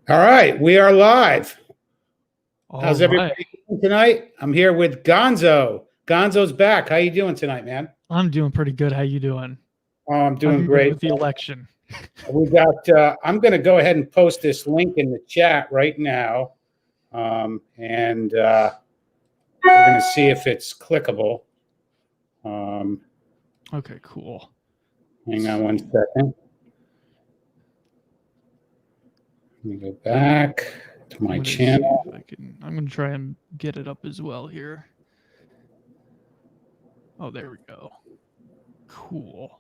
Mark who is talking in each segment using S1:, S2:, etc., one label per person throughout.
S1: All right, we are live.
S2: All
S1: How's everybody doing tonight? I'm here with Gonzo. Gonzo's back. How you doing tonight, man?
S2: I'm doing pretty good. How you doing?
S1: Oh, I'm doing great.
S2: With the election.
S1: We got. I'm going to go ahead and post this link in the chat right now, and we're going to see if it's clickable.
S2: Okay, cool.
S1: Hang on one second. Let me go back to my channel.
S2: I'm going to try and get it up as well here. Oh, there we go. Cool.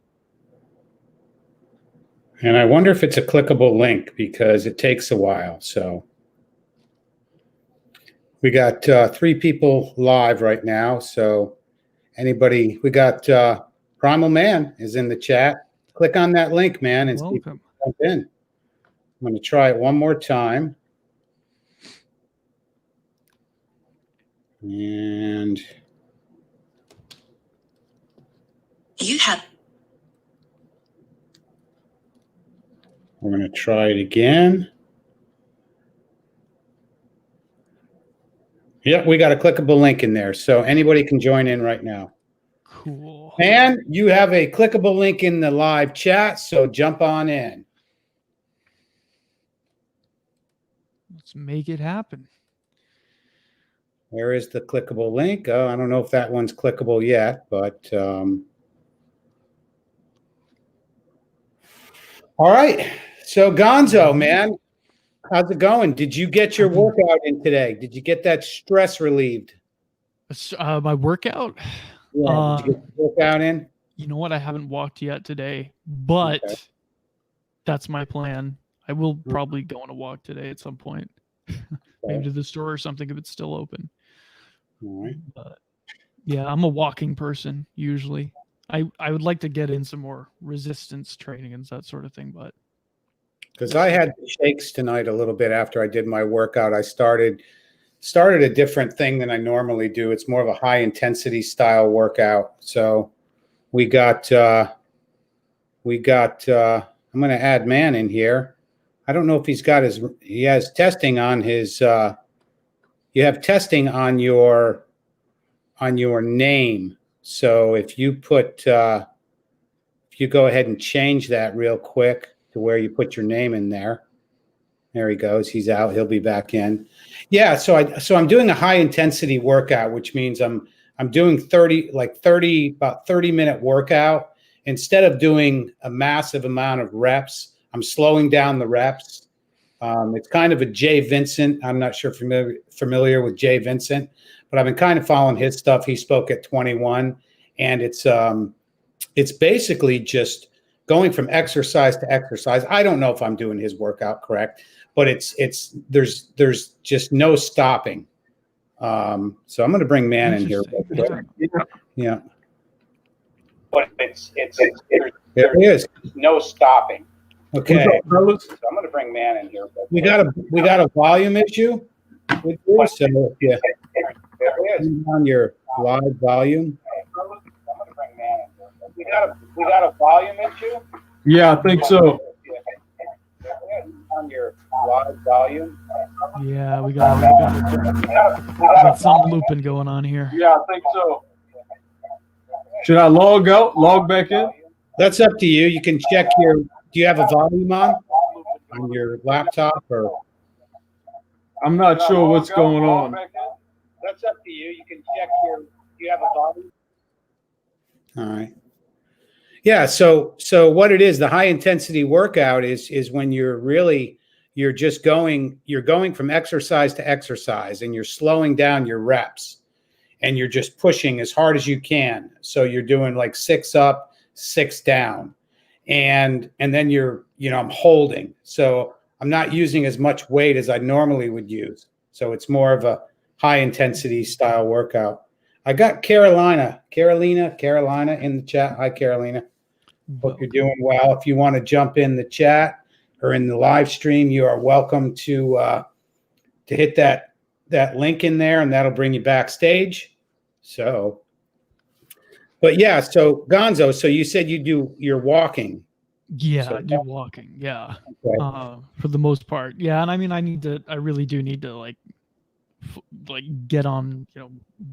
S1: And I wonder if it's a clickable link because it takes a while. So we got 3 people live right now. So anybody, we got Primal Man is in the chat. Click on that link, man, and see if you can jump in. I'm going to try it one more time. And we're going to try it again. Yep, we got a clickable link in there. So anybody can join in right now.
S2: Cool.
S1: And you have a clickable link in the live chat, so jump on in.
S2: Let's make it happen.
S1: Where is the clickable link? Oh, I don't know if that one's clickable yet, but all right. So Gonzo, man, how's it going? Did you get your workout in today? Did you get that stress relieved?
S2: My workout?
S1: Yeah, did you get the workout in?
S2: You know what? I haven't walked yet today, but that's my plan. I will probably go on a walk today at some point. Maybe to the store or something if it's still open.
S1: All right.
S2: But yeah, I'm a walking person usually. I would like to get in some more resistance training and that sort of thing, but
S1: because I had the shakes tonight a little bit after I did my workout. I started a different thing than I normally do. It's more of a high intensity style workout. So we got I'm going to add Man in here. I don't know if he has testing on his, you have testing on your name. So if you put, if you go ahead and change that real quick to where you put your name in there. There he goes. He's out. He'll be back in. Yeah. So I'm doing a high intensity workout, which means I'm doing about 30-minute workout. Instead of doing a massive amount of reps, I'm slowing down the reps. It's kind of a Jay Vincent. I'm not sure familiar with Jay Vincent, but I've been kind of following his stuff. He spoke at 21, and it's basically just going from exercise to exercise. I don't know if I'm doing his workout correct, but there's just no stopping. So I'm going to bring Man in here. Yeah. But there is no stopping. Okay, so I'm going to bring Man in here. We got a volume issue with you, so if you turn on your live volume. I'm going to bring Man in here. We got a volume issue.
S3: Yeah, I think so.
S1: On your live volume.
S2: Yeah, we got some looping going on here.
S3: Yeah, I think so. Should I log back in?
S1: That's up to you. You can check do you have a volume on your laptop or?
S3: I'm not sure what's going on.
S1: That's up to you. You can check do you have a volume? All right. Yeah. So what it is, the high intensity workout is when you're going from exercise to exercise and you're slowing down your reps and you're just pushing as hard as you can. So you're doing like 6 up, 6 down. And then I'm holding. So I'm not using as much weight as I normally would use. So it's more of a high intensity style workout. I got Carolina in the chat. Hi, Carolina. Hope you're doing well. If you want to jump in the chat or in the live stream, you are welcome to hit that link in there, and that'll bring you backstage. So, but yeah, so Gonzo, so you said you're walking.
S2: Yeah,
S1: So,
S2: I do walking. Yeah,
S1: okay.
S2: for the most part. Yeah, and I mean, I really do need to like get on,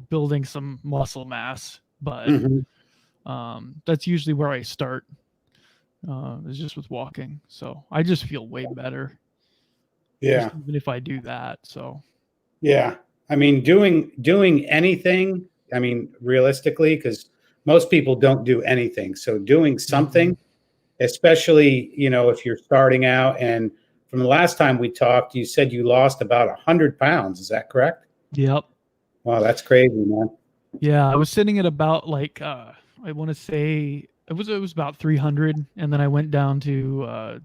S2: building some muscle mass. But
S1: Mhm.
S2: that's usually where I start. Is just with walking. So I just feel way better, just
S1: Yeah.
S2: even if I do that. So
S1: Yeah. I mean, doing anything, I mean, realistically, because most people don't do anything. So doing something, especially, if you're starting out, and from the last time we talked, you said you lost about 100 pounds. Is that correct?
S2: Yep.
S1: Wow, that's crazy, man.
S2: Yeah, I was sitting at about I want to say it was about 300, and then I went down to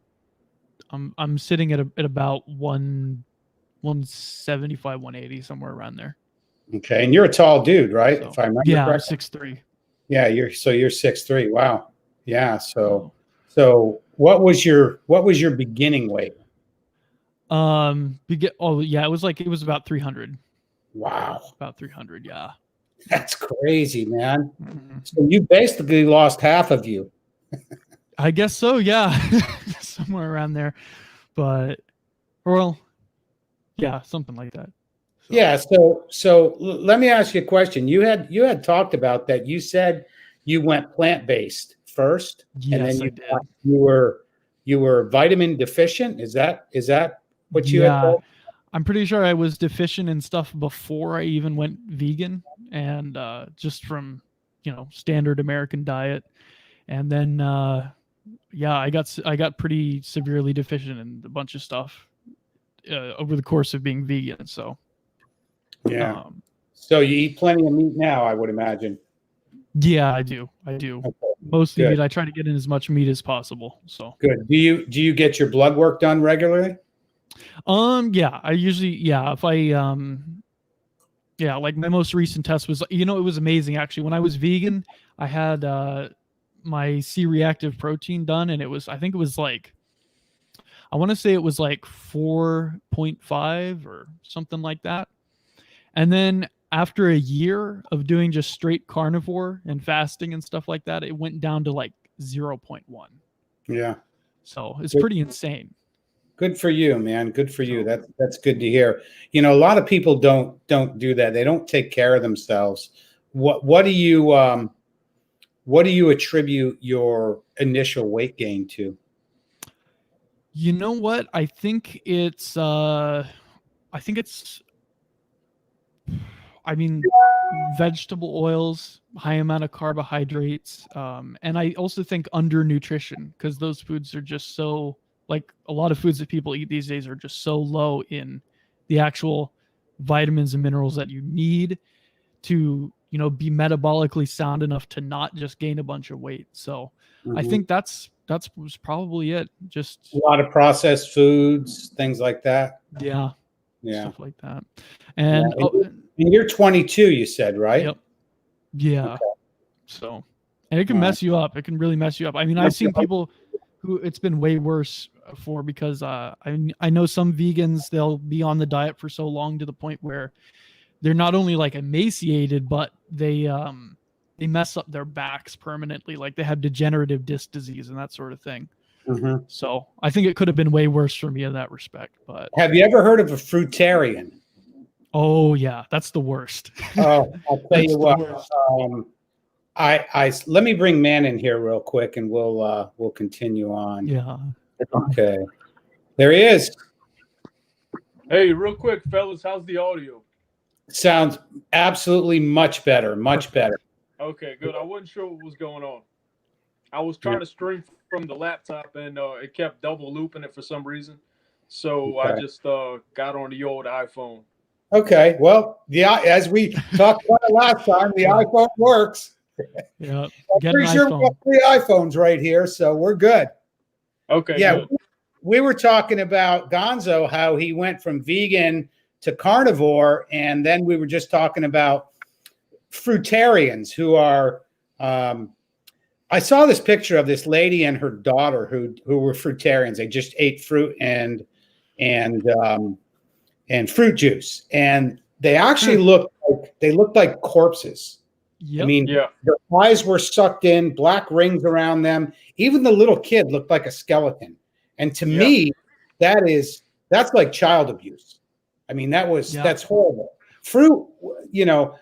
S2: I'm sitting at about 175, 180, somewhere around there.
S1: Okay. And you're a tall dude, right?
S2: So
S1: If I remember
S2: yeah, I'm
S1: correctly.
S2: 6'3".
S1: Yeah, you're 6'3". Wow. Yeah. So
S2: So
S1: what was your beginning weight?
S2: it was about 300.
S1: Wow.
S2: About 300, yeah.
S1: That's crazy, man.
S2: Mhm.
S1: So you basically lost half of you.
S2: I guess so, yeah. Somewhere around there. But well, yeah, something like that. So,
S1: Yeah. So let me ask you a question. You had talked about that. You said you went plant-based first, and then
S2: yes, I did.
S1: you were vitamin deficient. Is that what you had
S2: Yeah,
S1: told?
S2: I'm pretty sure I was deficient in stuff before I even went vegan, and just from standard American diet, and then yeah, I got pretty severely deficient in a bunch of stuff over the course of being vegan. So
S1: Yeah.
S2: um,
S1: So you eat plenty of meat now, I would imagine.
S2: yeah, I do.
S1: Okay.
S2: Mostly
S1: Good.
S2: meat. I try to get in as much meat as possible. So
S1: Good. Do you get your blood work done regularly?
S2: yeah, I usually, yeah, if I yeah, like my most recent test was, it was amazing actually. When I was vegan, I had my C-reactive protein done, and I think it was like, I want to say it was like 4.5 or something like that. And then after a year of doing just straight carnivore and fasting and stuff like that, it went down to like 0.1.
S1: Yeah.
S2: So it's
S1: Good,
S2: pretty insane.
S1: good for you, man. Good for you.
S2: So
S1: That's good to hear. A lot of people don't do that. They don't take care of themselves. What do you attribute your initial weight gain to?
S2: you know what? I mean, vegetable oils, high amount of carbohydrates, and I also think undernutrition, because those foods are just so, like, a lot of foods that people eat these days are just so low in the actual vitamins and minerals that you need to be metabolically sound enough to not just gain a bunch of weight. So I
S1: Mhm.
S2: think that's was probably it.
S1: A
S2: Just
S1: lot of processed foods, things like that.
S2: yeah,
S1: Yeah.
S2: stuff like that.
S1: Yeah.
S2: And
S1: And you're 22, you said, right?
S2: yep, yeah.
S1: Okay.
S2: So, and it can
S1: All right.
S2: mess you up. It can really mess you up. I mean, I've seen people who it's been way worse for, because I know some vegans, they'll be on the diet for so long to the point where they're not only like emaciated, but they mess up their backs permanently. Like they have degenerative disc disease and that sort of thing.
S1: Mhm.
S2: So I think it could have been way worse for me in that respect. But
S1: Have you ever heard of a fruitarian?
S2: oh yeah, that's the worst.
S1: Oh, I'll tell
S2: That's
S1: you
S2: the
S1: what.
S2: worst.
S1: I let me bring Man in here real quick, and we'll continue on.
S2: Yeah.
S1: Okay, there he is.
S3: Hey, real quick, fellas, how's the audio?
S1: Sounds absolutely much better, much better.
S3: Okay, good. I wasn't sure what was going on. I was trying to stream from the laptop, and it kept double looping it for some reason. So I
S1: Okay.
S3: just got on the old iPhone.
S1: Okay. Well, as we talked about it last time, the iPhone works.
S2: Yeah.
S1: I'm
S2: Get an
S1: pretty sure we got
S2: iPhone.
S1: 3 iPhones right here, so we're good.
S3: Okay,
S1: Yeah,
S3: good.
S1: we were talking about Gonzo, how he went from vegan to carnivore, and then we were just talking about fruitarians who are. I saw this picture of this lady and her daughter who were fruitarians. They just ate fruit and fruit juice, and they actually looked like corpses.
S2: Yep.
S1: I mean,
S3: Yeah.
S1: their eyes were sucked in, black rings around them. Even the little kid looked like a skeleton. And to
S3: Yeah.
S1: me, that's like child abuse. I mean, that's horrible. Fruit, you know,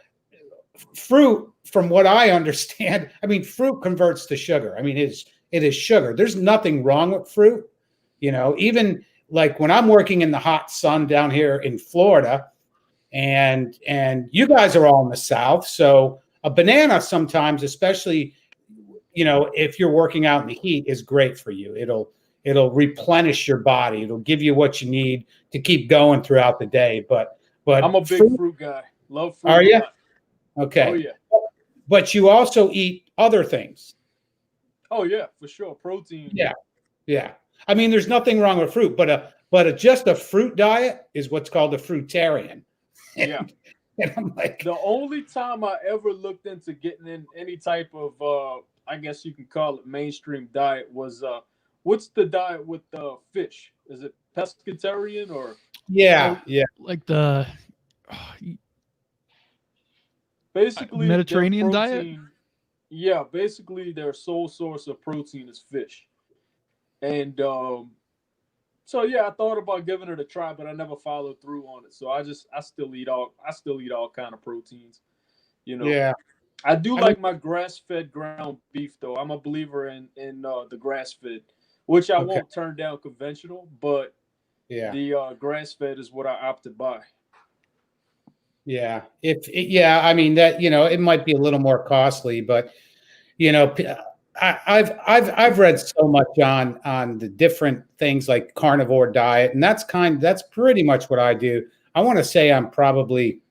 S1: fruit, from what I understand, I mean, fruit converts to sugar. I mean, it is sugar. There's nothing wrong with fruit. You know, even like when I'm working in the hot sun down here in Florida, and you guys are all in the South, so a banana sometimes, especially, you know, if you're working out in the heat, is great for you. It'll replenish your body. It'll give you what you need to keep going throughout the day. But
S3: I'm a big fruit guy. Love fruit.
S1: Are you?
S3: a lot.
S1: Okay.
S3: Oh yeah.
S1: But you also eat other things.
S3: Oh yeah, for sure. Protein.
S1: Yeah. Yeah. I mean, there's nothing wrong with fruit, but just a fruit diet is what's called a fruitarian.
S3: Yeah.
S1: And I'm like,
S3: The only time I ever looked into getting in any type of I guess you can call it mainstream diet was what's the diet with fish? Is it pescatarian or
S1: yeah, yeah.
S2: Like the
S3: basically their
S2: Mediterranean diet?
S3: protein? Yeah, basically their sole source of protein is fish. And so yeah, I thought about giving it a try, but I never followed through on it. So I still eat all kind of proteins. You know,
S1: Yeah.
S3: I do
S1: I
S3: like my grass fed ground beef though. I'm a believer in the grass fed, which I
S1: Okay.
S3: won't turn down conventional, but
S1: Yeah.
S3: the grass fed is what I opted by.
S1: Yeah. Yeah, I mean that, you know, it might be a little more costly, but you know, I've read so much on the different things like carnivore diet, and that's pretty much what I do. I want to say I'm probably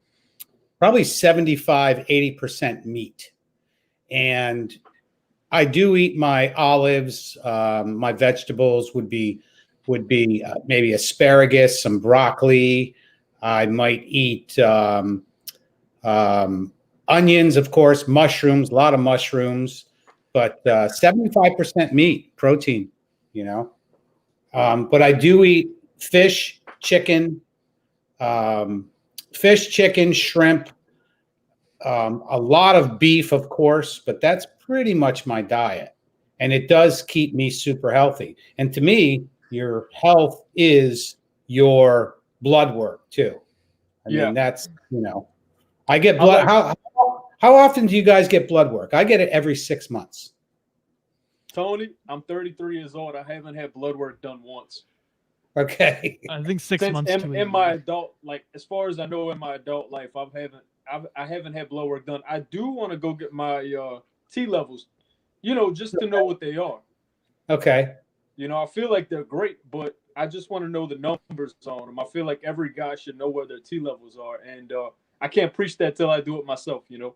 S1: 75-80% meat. And I do eat my olives. My vegetables would be maybe asparagus, some broccoli. I might eat onions, of course, mushrooms, a lot of mushrooms, but 75% meat, protein, you know. But I do eat fish, chicken, um, shrimp, a lot of beef, of course, but that's pretty much my diet. And it does keep me super healthy. And to me, your health is your blood work too. I
S3: Yeah,
S1: mean, that's, you know, I get
S3: I
S1: blood.
S3: like
S1: How often do you guys get blood work? I get it every 6 months.
S3: Tony. I'm 33 years old. I haven't had blood work done once
S1: Okay.
S2: I think 6
S3: since
S2: months to a
S3: in my
S2: year.
S3: adult, like as far as I know in my adult life, I haven't had blood work done. I do want to go get my T levels, you know, just to know what they are.
S1: Okay.
S3: You know, I feel like they're great, but I just want to know the numbers on them. I feel like every guy should know where their T levels are, and I can't preach that till I do it myself. You know.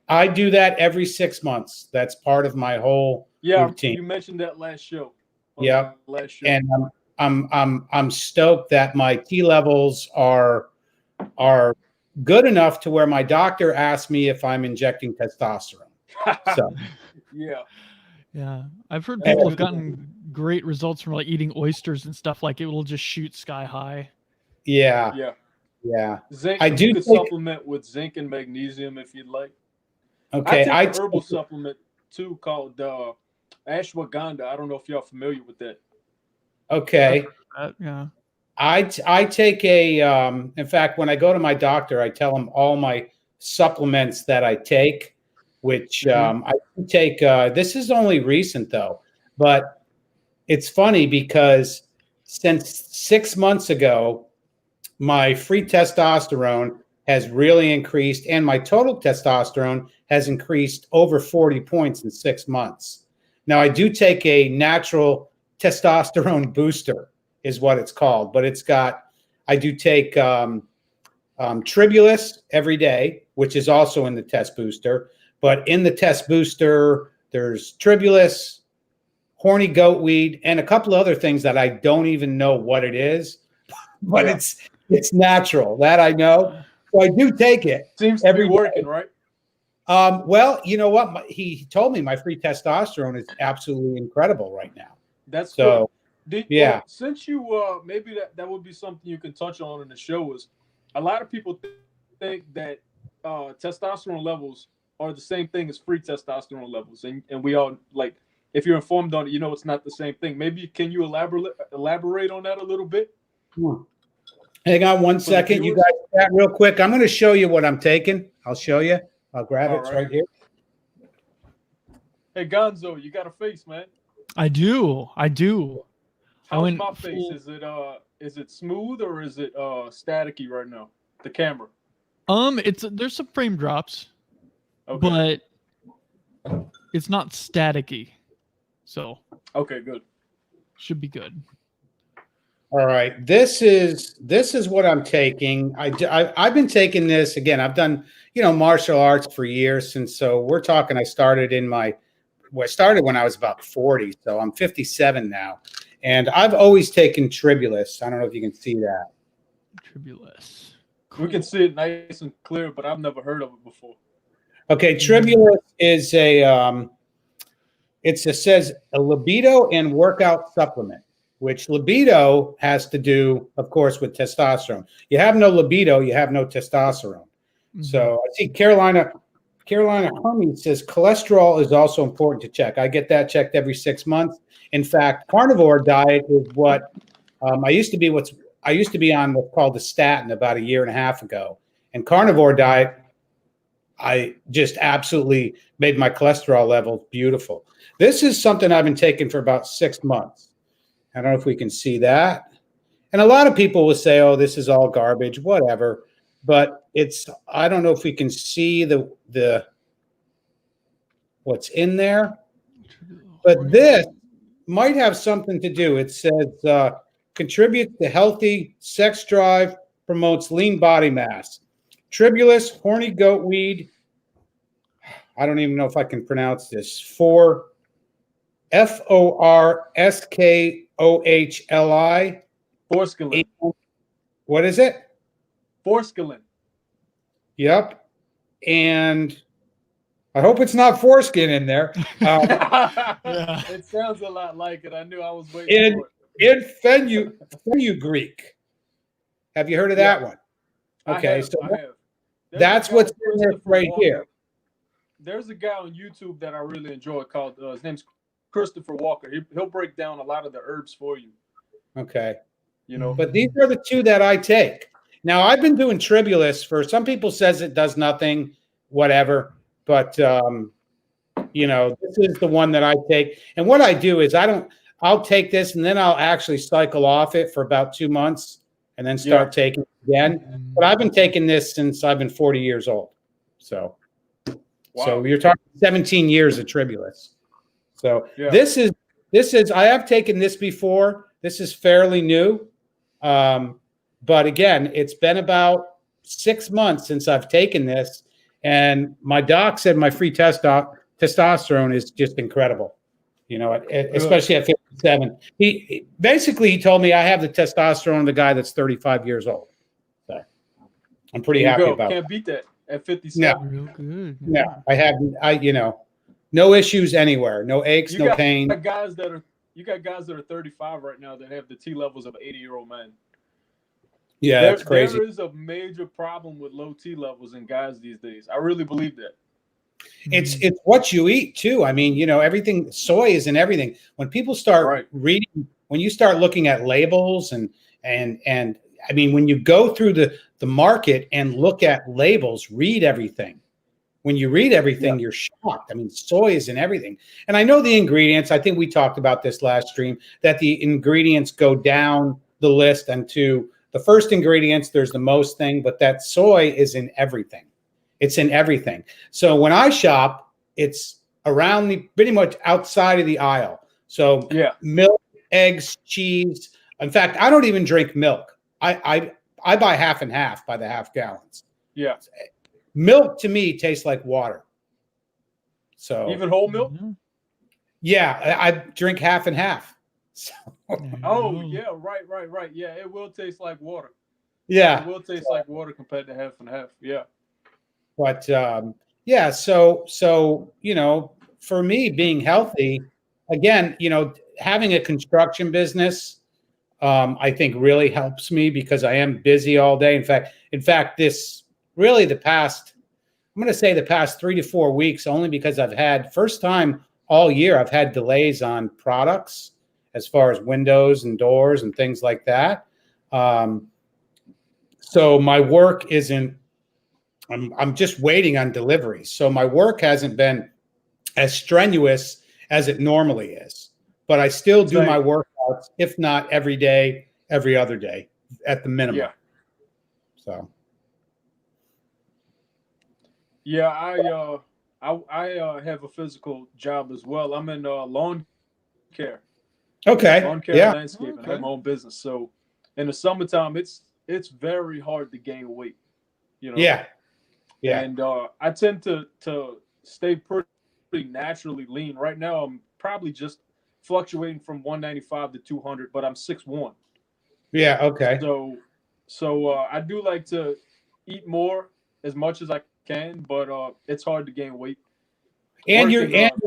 S1: I do that every 6 months. That's part of my whole
S3: Yeah,
S1: routine.
S3: you mentioned that last show.
S1: Yep.
S3: Last show.
S1: And I'm stoked that my T levels are good enough to where my doctor asked me if I'm injecting testosterone. So
S3: Yeah.
S2: Yeah, I've heard
S3: That's
S2: people have
S3: good.
S2: gotten great results from like eating oysters and stuff. Like it will just shoot sky high.
S1: yeah,
S3: Yeah. Zinc.
S1: I
S3: You
S1: do
S3: could
S1: take.
S3: supplement with zinc and magnesium if you'd like. I
S1: Okay,
S3: take a herbal supplement too called ashwagandha. I don't know if y'all familiar with that.
S1: okay.
S2: Yeah.
S1: I take a. In fact, when I go to my doctor, I tell him all my supplements that I take, which I do take. This is only recent though, but it's funny because since 6 months ago, my free testosterone has really increased, and my total testosterone has increased over 40 points in 6 months. Now, I do take a natural testosterone booster, is what it's called, but I do take Tribulus every day, which is also in the test booster. But in the test booster, there's Tribulus, horny goatweed, and a couple of other things that I don't even know what it is, but
S3: Yeah.
S1: it's natural. That I know. So I do take it
S3: Seems to be
S1: every day.
S3: working, right?
S1: Well, you know what? He told me my free testosterone is absolutely incredible right now.
S3: That's
S1: So
S3: good.
S1: yeah.
S3: Well, since you maybe that would be something you can touch on in the show is a lot of people think that testosterone levels are the same thing as free testosterone levels, and we all like. If you're informed on it, you know it's not the same thing. Maybe can you elaborate on that a little bit?
S1: Hang on one second. You guys chat real quick. I'm going to show you what I'm taking. I'll show you. I'll grab it. It's right here.
S3: Hey, Gonzo, you got a face, man.
S2: I do.
S3: How's my face? Is it smooth or is it staticky right now? The camera.
S2: There's some frame drops,
S3: okay.
S2: but it's not staticky. So
S3: okay, good.
S2: Should be good.
S1: All right. This is what I'm taking. I've been taking this again. I've done, martial arts for years. And so we're talking, I started when I was about 40. So I'm 57 now. And I've always taken Tribulus. I don't know if you can see that.
S2: Tribulus. Cool.
S3: We can see it nice and clear, but I've never heard of it before.
S1: Okay. Tribulus is it says a libido and workout supplement, which libido has to do, of course, with testosterone. You have no libido, you have no testosterone. Mm-hmm. So I see Carolina Hermes says cholesterol is also important to check. I get that checked every 6 months. In fact, carnivore diet is what I used to be on what's called the statin about a year and a half ago. And carnivore diet, I just absolutely made my cholesterol level beautiful. This is something I've been taking for about 6 months. I don't know if we can see that. And a lot of people will say, oh, this is all garbage, whatever. But I don't know if we can see the what's in there. But this might have something to do. It says contributes to healthy sex drive, promotes lean body mass. Tribulus, horny goat weed. I don't even know if I can pronounce this. Forskli.
S3: Forskolin.
S1: What is it?
S3: Forskolin.
S1: Yep. And I hope it's not foreskin in there.
S3: It sounds a lot like it. I knew I was waiting for it.
S1: In fenugreek. Have you heard of that one? Okay, that's what's in there right here.
S3: There's a guy on YouTube that I really enjoy called his name's Christopher Walker. He'll break down a lot of the herbs for you.
S1: Okay. But these are the two that I take. Now I've been doing Tribulus for some people says it does nothing, whatever. But this is the one that I take. And what I do is I'll take this and then I'll actually cycle off it for about 2 months and then start taking it again. But I've been taking this since I've been 40 years old. So So you're talking 17 years of Tribulus. So this is I have taken this before. This is fairly new. But again, it's been about 6 months since I've taken this. And my doc said my free testosterone is just incredible. Especially at 57. He told me I have the testosterone of the guy that's 35 years old. So I'm pretty happy about it.
S3: Can't beat that at 57.
S1: No.
S2: Real good.
S1: No, I have no issues anywhere. No aches, no pain.
S3: You got guys that are 35 right now that have the T levels of an 80-year-old man.
S1: Yeah, that's crazy.
S3: There is a major problem with low T levels in guys these days. I really believe that.
S1: It's what you eat too. I mean, everything, soy is in everything. When people start reading, when you start looking at labels and I mean, when you go through the market and look at labels, read everything. When you read everything, you're shocked. I mean, soy is in everything. And I know the ingredients. I think we talked about this last stream, that the ingredients go down the list, and to the first ingredients, there's the most thing, but that soy is in everything. It's in everything. So when I shop, it's around pretty much outside of the aisle. So milk, eggs, cheese. In fact, I don't even drink milk. I buy half and half by the half gallons.
S3: Yeah.
S1: Milk to me tastes like water. So
S3: even whole milk?
S1: Yeah, I drink half and half. So.
S3: Oh yeah, right. Yeah, it will taste like water.
S1: Yeah,
S3: it will taste like water compared to half and half. Yeah.
S1: But so for me, being healthy, again, having a construction business, I think really helps me because I am busy all day. In fact, this really I'm I'm going to say the past 3 to 4 weeks, only because I've had first time all year, I've had delays on products as far as windows and doors and things like that. So my work isn't, I'm just waiting on deliveries. So my work hasn't been as strenuous as it normally is, but I still do my workouts, if not every day, every other day at the minimum.
S3: Yeah.
S1: So.
S3: Yeah, I have a physical job as well. I'm in lawn care.
S1: Okay.
S3: Lawn care and landscaping. I have my own business. So in the summertime, it's very hard to gain weight. You know.
S1: Yeah. Yeah.
S3: And I tend to stay pretty naturally lean. Right now, I'm probably just fluctuating from 195 to 200, but I'm 6'1".
S1: Yeah. Okay.
S3: So I do like to eat more as much as I can, but it's hard to gain weight.
S1: And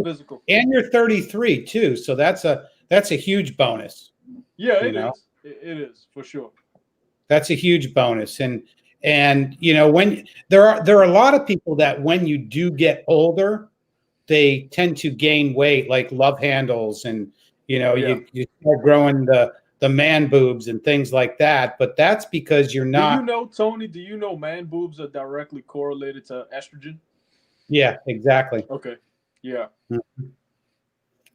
S3: physical.
S1: And you're 33 too, so that's a huge bonus.
S3: Yeah, it is. It is for sure.
S1: That's a huge bonus, and when there are a lot of people that when you do get older, they tend to gain weight, like love handles, and you start growing the man boobs and things like that. But that's because you're not.
S3: Do you know, Tony? Do you know man boobs are directly correlated to estrogen?
S1: Yeah, exactly.
S3: Okay. Yeah.
S1: Mm-hmm.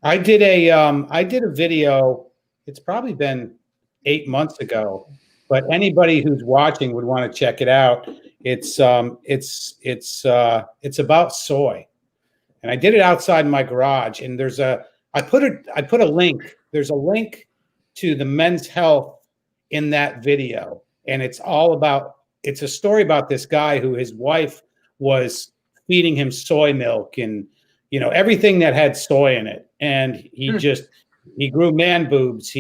S1: I did a video. It's probably been 8 months ago, but anybody who's watching would want to check it out. It's about soy, and I did it outside my garage. And I put a link. There's a link to the Men's Health in that video, and it's a story about this guy who his wife was feeding him soy milk and everything that had soy in it, and he grew man boobs,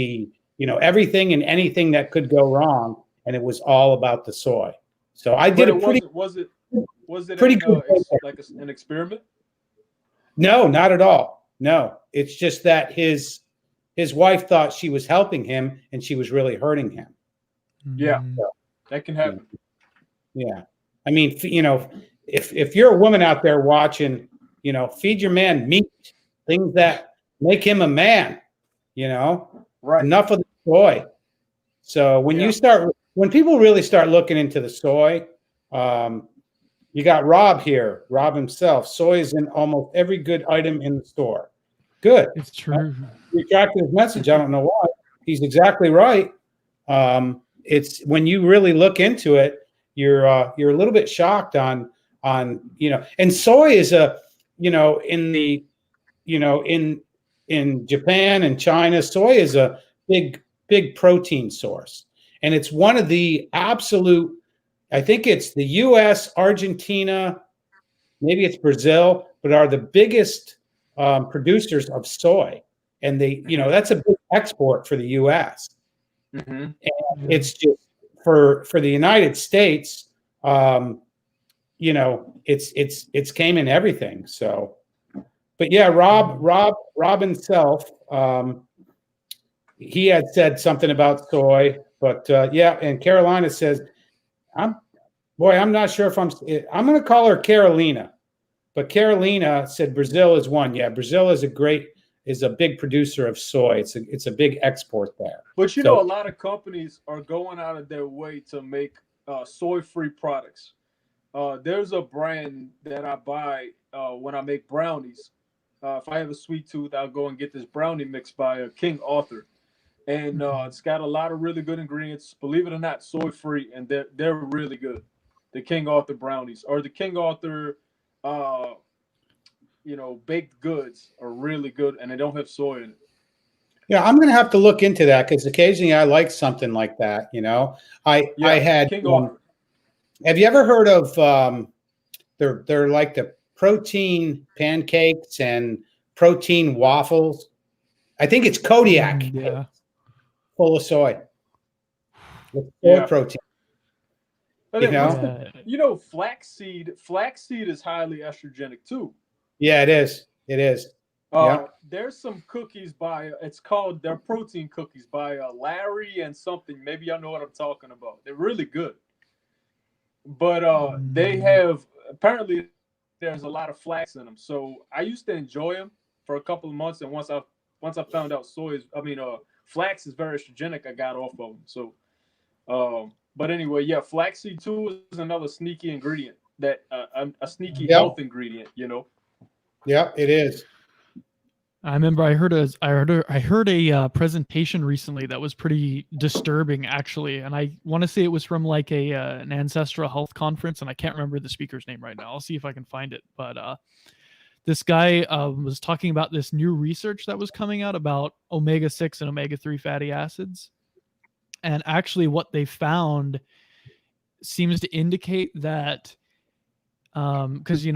S1: everything and anything that could go wrong, and it was all about the soy. So I did
S3: was it
S1: pretty good
S3: like an experiment?
S1: No, not at all. No, it's just that his wife thought she was helping him and she was really hurting him.
S3: Yeah, that can happen.
S1: Yeah. I mean, if you're a woman out there watching, feed your man meat, things that make him a man,
S3: right.
S1: Enough of the soy. So when people really start looking into the soy, you got Rob here, Rob himself. Soy is in almost every good item in the store. Good.
S2: It's true.
S1: He retracted his message. I don't know why. He's exactly right. It's when you really look into it, you're a little bit shocked on and soy is in Japan and China, soy is a big protein source, and it's one of the absolute. I think it's the U.S., Argentina, maybe it's Brazil, but are the biggest producers of soy, and that's a big export for the U.S.
S3: Mm-hmm.
S1: And it's just for the United States, it's came in everything. So, but yeah, Rob himself, he had said something about soy, but and Carolina says, I'm not sure if I'm going to call her Carolina, but Carolina said Brazil is one. Yeah, Brazil is a big producer of soy. It's a big export there.
S3: But a lot of companies are going out of their way to make soy-free products. There's a brand that I buy when I make brownies. If I have a sweet tooth, I'll go and get this brownie mix by King Arthur. And it's got a lot of really good ingredients. Believe it or not, soy-free, and they're really good. The King Arthur brownies or the King Arthur, baked goods are really good, and they don't have soy in it.
S1: Yeah, I'm going to have to look into that because occasionally I like something like that. I had.
S3: King Arthur.
S1: Have you ever heard of? They're like the protein pancakes and protein waffles. I think it's Kodiak.
S2: Yeah.
S1: Full of soy. With soy protein.
S3: But flaxseed is highly estrogenic too.
S1: Yeah, it is. It is.
S3: There's some cookies they're protein cookies by Larry and something. Maybe y'all know what I'm talking about. They're really good. But they have, apparently there's a lot of flax in them. So I used to enjoy them for a couple of months, and once I found out flax is very estrogenic, I got off of them. So, but anyway, yeah, flaxseed too is another sneaky ingredient that a sneaky health ingredient, you know.
S1: Yeah, it is.
S2: I remember I heard a presentation recently that was pretty disturbing, actually, and I want to say it was from like an ancestral health conference, and I can't remember the speaker's name right now. I'll see if I can find it. But this guy was talking about this new research that was coming out about omega-6 and omega-3 fatty acids, and actually what they found seems to indicate that, because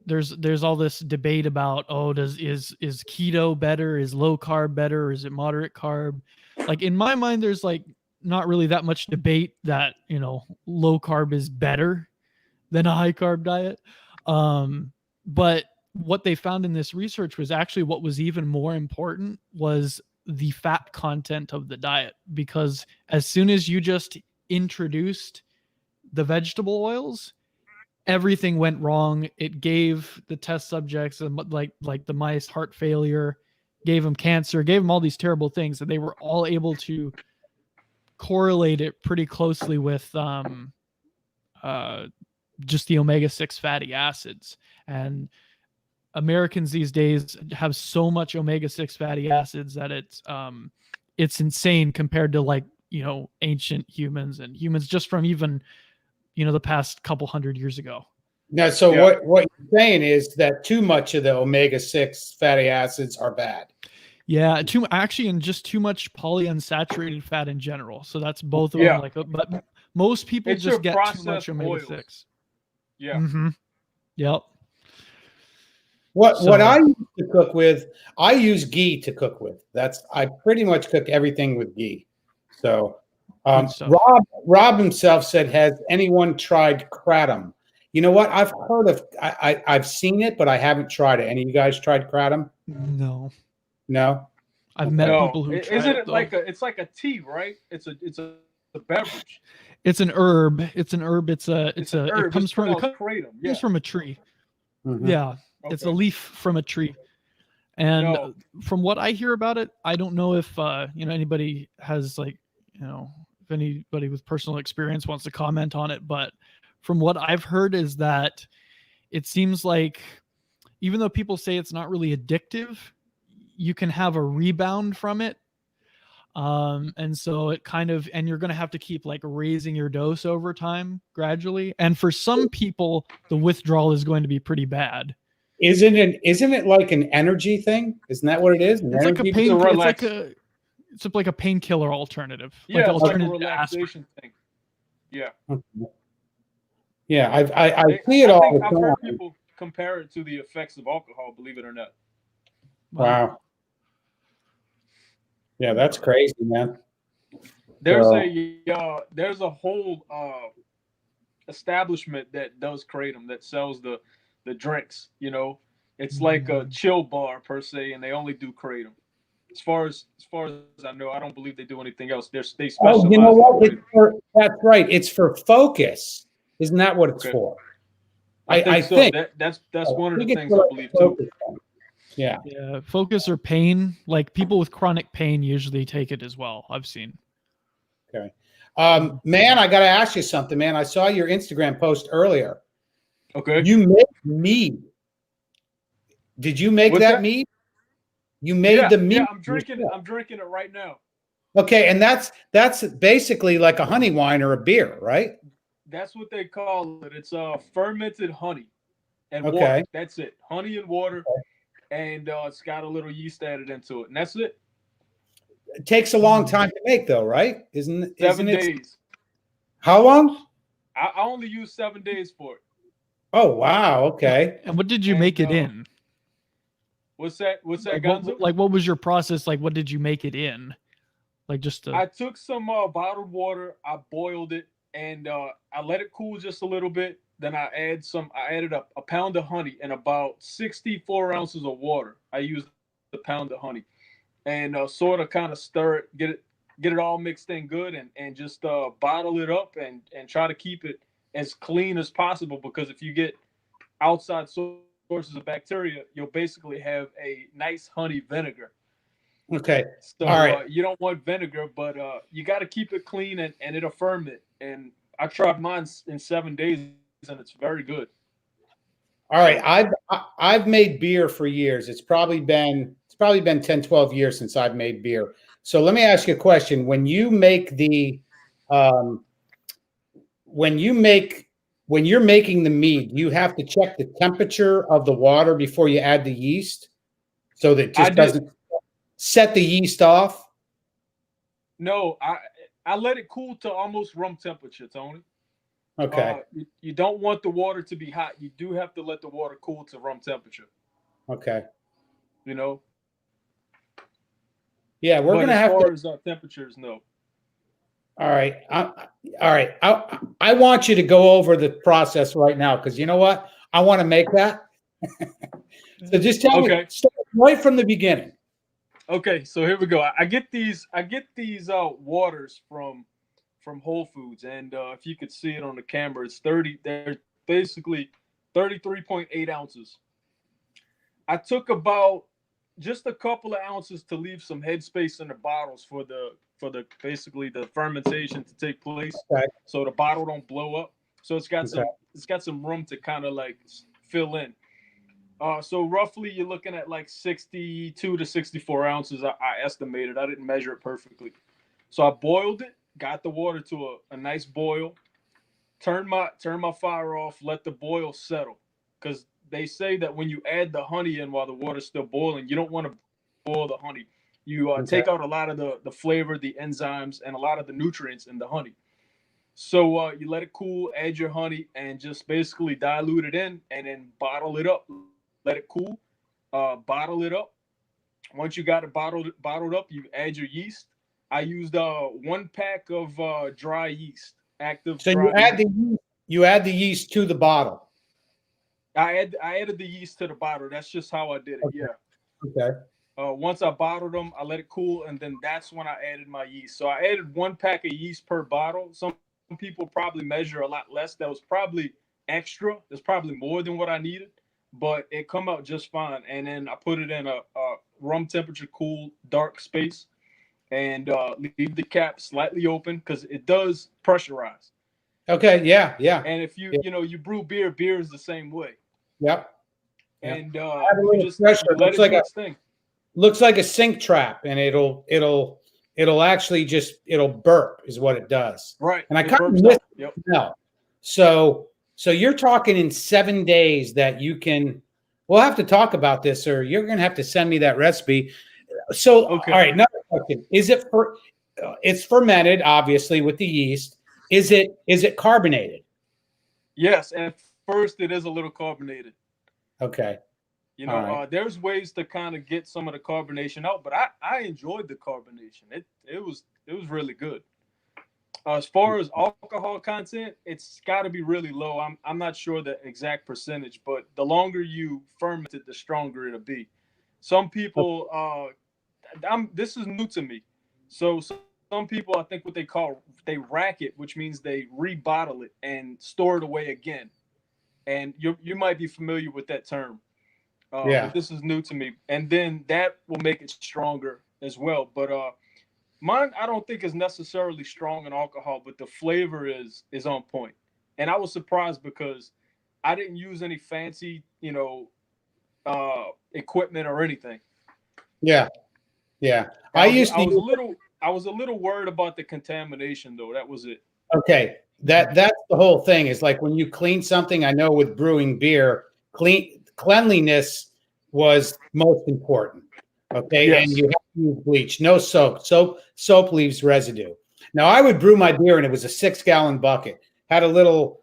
S2: there's all this debate about, is keto better, is low carb better, or is it moderate carb? Like in my mind, there's like not really that much debate that low carb is better than a high carb diet. But what they found in this research was actually what was even more important was the fat content of the diet, because as soon as you just introduced the vegetable oils, everything went wrong. It gave the test subjects like the mice heart failure, gave them cancer, gave them all these terrible things, and they were all able to correlate it pretty closely with just the omega-6 fatty acids. And Americans these days have so much omega-6 fatty acids that it's insane compared to like ancient humans and humans just from even the past couple hundred years ago.
S1: Now, so what you're saying is that too much of the omega-6 fatty acids are bad.
S2: Yeah, and just too much polyunsaturated fat in general. So that's both of them. But most people just get too much omega-6.
S3: Yeah.
S2: Mm-hmm. Yep.
S1: What I used to cook with, I use ghee to cook with. I pretty much cook everything with ghee. So Rob himself said, has anyone tried kratom? You know what? I've heard of, I've seen it, but I haven't tried it. Any of you guys tried kratom?
S2: No.
S1: I've
S2: met people who tried
S3: Isn't
S2: it.
S3: It's like a tea, right? It's a beverage.
S2: It's an herb. It comes from
S3: kratom.
S2: Comes from a tree.
S1: Mm-hmm.
S2: Yeah. Okay. It's a leaf from a tree. And from what I hear about it, I don't know if anybody has if anybody with personal experience wants to comment on it, but from what I've heard is that it seems like even though people say it's not really addictive, you can have a rebound from it. And so and you're going to have to keep like raising your dose over time gradually. And for some people, the withdrawal is going to be pretty bad.
S1: Isn't it like an energy thing? Isn't that what it is?
S2: It's like a pain. It's like a painkiller alternative.
S3: Yeah,
S2: like
S3: alternative relaxation thing. Yeah.
S1: Yeah, I see it all the time.
S3: I've heard people compare it to the effects of alcohol, believe it or not.
S1: Wow. Yeah, that's crazy, man.
S3: There's a whole establishment that does kratom, that sells the drinks. It's like a chill bar per se, and they only do kratom. As far as I know, I don't believe they do anything else. They specialize.
S1: Oh, you know what? That's right. It's for focus. Isn't that what it's for? I think
S3: that's one of the things I believe too.
S1: Yeah.
S2: Yeah. Focus or pain. Like people with chronic pain usually take it as well. I've seen.
S1: Okay. Man, I got to ask you something, man. I saw your Instagram post earlier.
S3: Okay.
S1: You made mead. Did you make that mead? You made the mead.
S3: Yeah, I'm drinking it right now.
S1: Okay, and that's basically like a honey wine or a beer, right?
S3: That's what they call it. It's fermented honey and water. That's it. Honey and water. And it's got a little yeast added into it, and that's it.
S1: It takes a long time to make, though, right? Isn't it?
S3: 7 days.
S1: How long?
S3: I only use 7 days for it.
S1: Oh wow! Okay.
S2: And what did you make it in?
S3: What's that,
S2: Gonzo? What was your process? Like, what did you make it in? Like, I
S3: took some bottled water, I boiled it, and I let it cool just a little bit. Then I added a pound of honey and about 64 ounces of water. I used the pound of honey, and sort of kind of stir it, get it all mixed in good, and just bottle it up and try to keep it as clean as possible, because if you get outside sources of bacteria, you'll basically have a nice honey vinegar.
S1: Okay.
S3: So
S1: All right.
S3: you don't want vinegar, but you got to keep it clean and it'll ferment. And I tried mine in 7 days, and it's very good.
S1: All right. I've made beer for years. It's probably been 10, 12 years since I've made beer. So let me ask you a question. When you make the when you're making the mead, you have to check the temperature of the water before you add the yeast, so that it just doesn't set the yeast off.
S3: No, I let it cool to almost room temperature, Tony.
S1: Okay.
S3: You don't want the water to be hot. You do have to let the water cool to room temperature.
S1: Okay.
S3: You know.
S1: Yeah, we're gonna
S3: as
S1: have
S3: far
S1: to.
S3: as temperatures, no.
S1: All right. All right. I want you to go over the process right now, because you know what? I want to make that. So just tell me, start right from the beginning.
S3: Okay, so here we go. I get these waters from Whole Foods, and if you could see it on the camera, it's 30. They're basically 33.8 ounces. I took about just a couple of ounces to leave some headspace in the bottles for the basically the fermentation to take place, so the bottle don't blow up. So it's got some room to kind of like fill in. So roughly you're looking at like 62 to 64 ounces. I estimated. I didn't measure it perfectly. So I boiled it, got the water to a nice boil, turn my fire off, let the boil settle. Because they say that when you add the honey in while the water's still boiling, you don't want to boil the honey. You take out a lot of the flavor, the enzymes, and a lot of the nutrients in the honey. So you let it cool, add your honey, and just basically dilute it in, and then bottle it up. Let it cool, bottle it up. Once you got it bottled up, you add your yeast. I used 1 pack of dry yeast, active.
S1: So you add the yeast to the bottle.
S3: I added the yeast to the bottle. That's just how I did it.
S1: Okay.
S3: Yeah.
S1: Okay.
S3: Once I bottled them, I let it cool, and then that's when I added my yeast. So I added 1 pack of yeast per bottle. Some people probably measure a lot less. That was probably extra. There's probably more than what I needed, but it come out just fine. And then I put it in a room temperature cool, dark space, and leave the cap slightly open because it does pressurize.
S1: Okay. Yeah. Yeah.
S3: And if you brew beer is the same way.
S1: Yep.
S3: And
S1: you
S3: just let it do its thing.
S1: Looks like a sink trap, and it'll actually just burp is what it does.
S3: Right.
S1: And I kind of miss it now. So you're talking in 7 days that you can. We'll have to talk about this, or you're going to have to send me that recipe. So all right, another question: it's fermented, obviously, with the yeast. Is it carbonated?
S3: Yes, at first it is a little carbonated.
S1: Okay.
S3: There's ways to kind of get some of the carbonation out, but I enjoyed the carbonation. It was really good. As far as alcohol content, it's got to be really low. I'm not sure the exact percentage, but the longer you ferment it, the stronger it'll be. Some people, this is new to me. So some people, I think what they rack it, which means they rebottle it and store it away again. And you might be familiar with that term. But this is new to me. And then that will make it stronger as well. But mine, I don't think is necessarily strong in alcohol, but the flavor is on point. And I was surprised because I didn't use any fancy, equipment or anything.
S1: Yeah. Yeah. I
S3: was a little worried about the contamination though. That was it.
S1: Okay. That's the whole thing. Is like when you clean something, I know with brewing beer, cleanliness was most important. Okay. Yes. And you have to use bleach, no soap. Soap leaves residue. Now I would brew my beer and it was a 6-gallon bucket. Had a little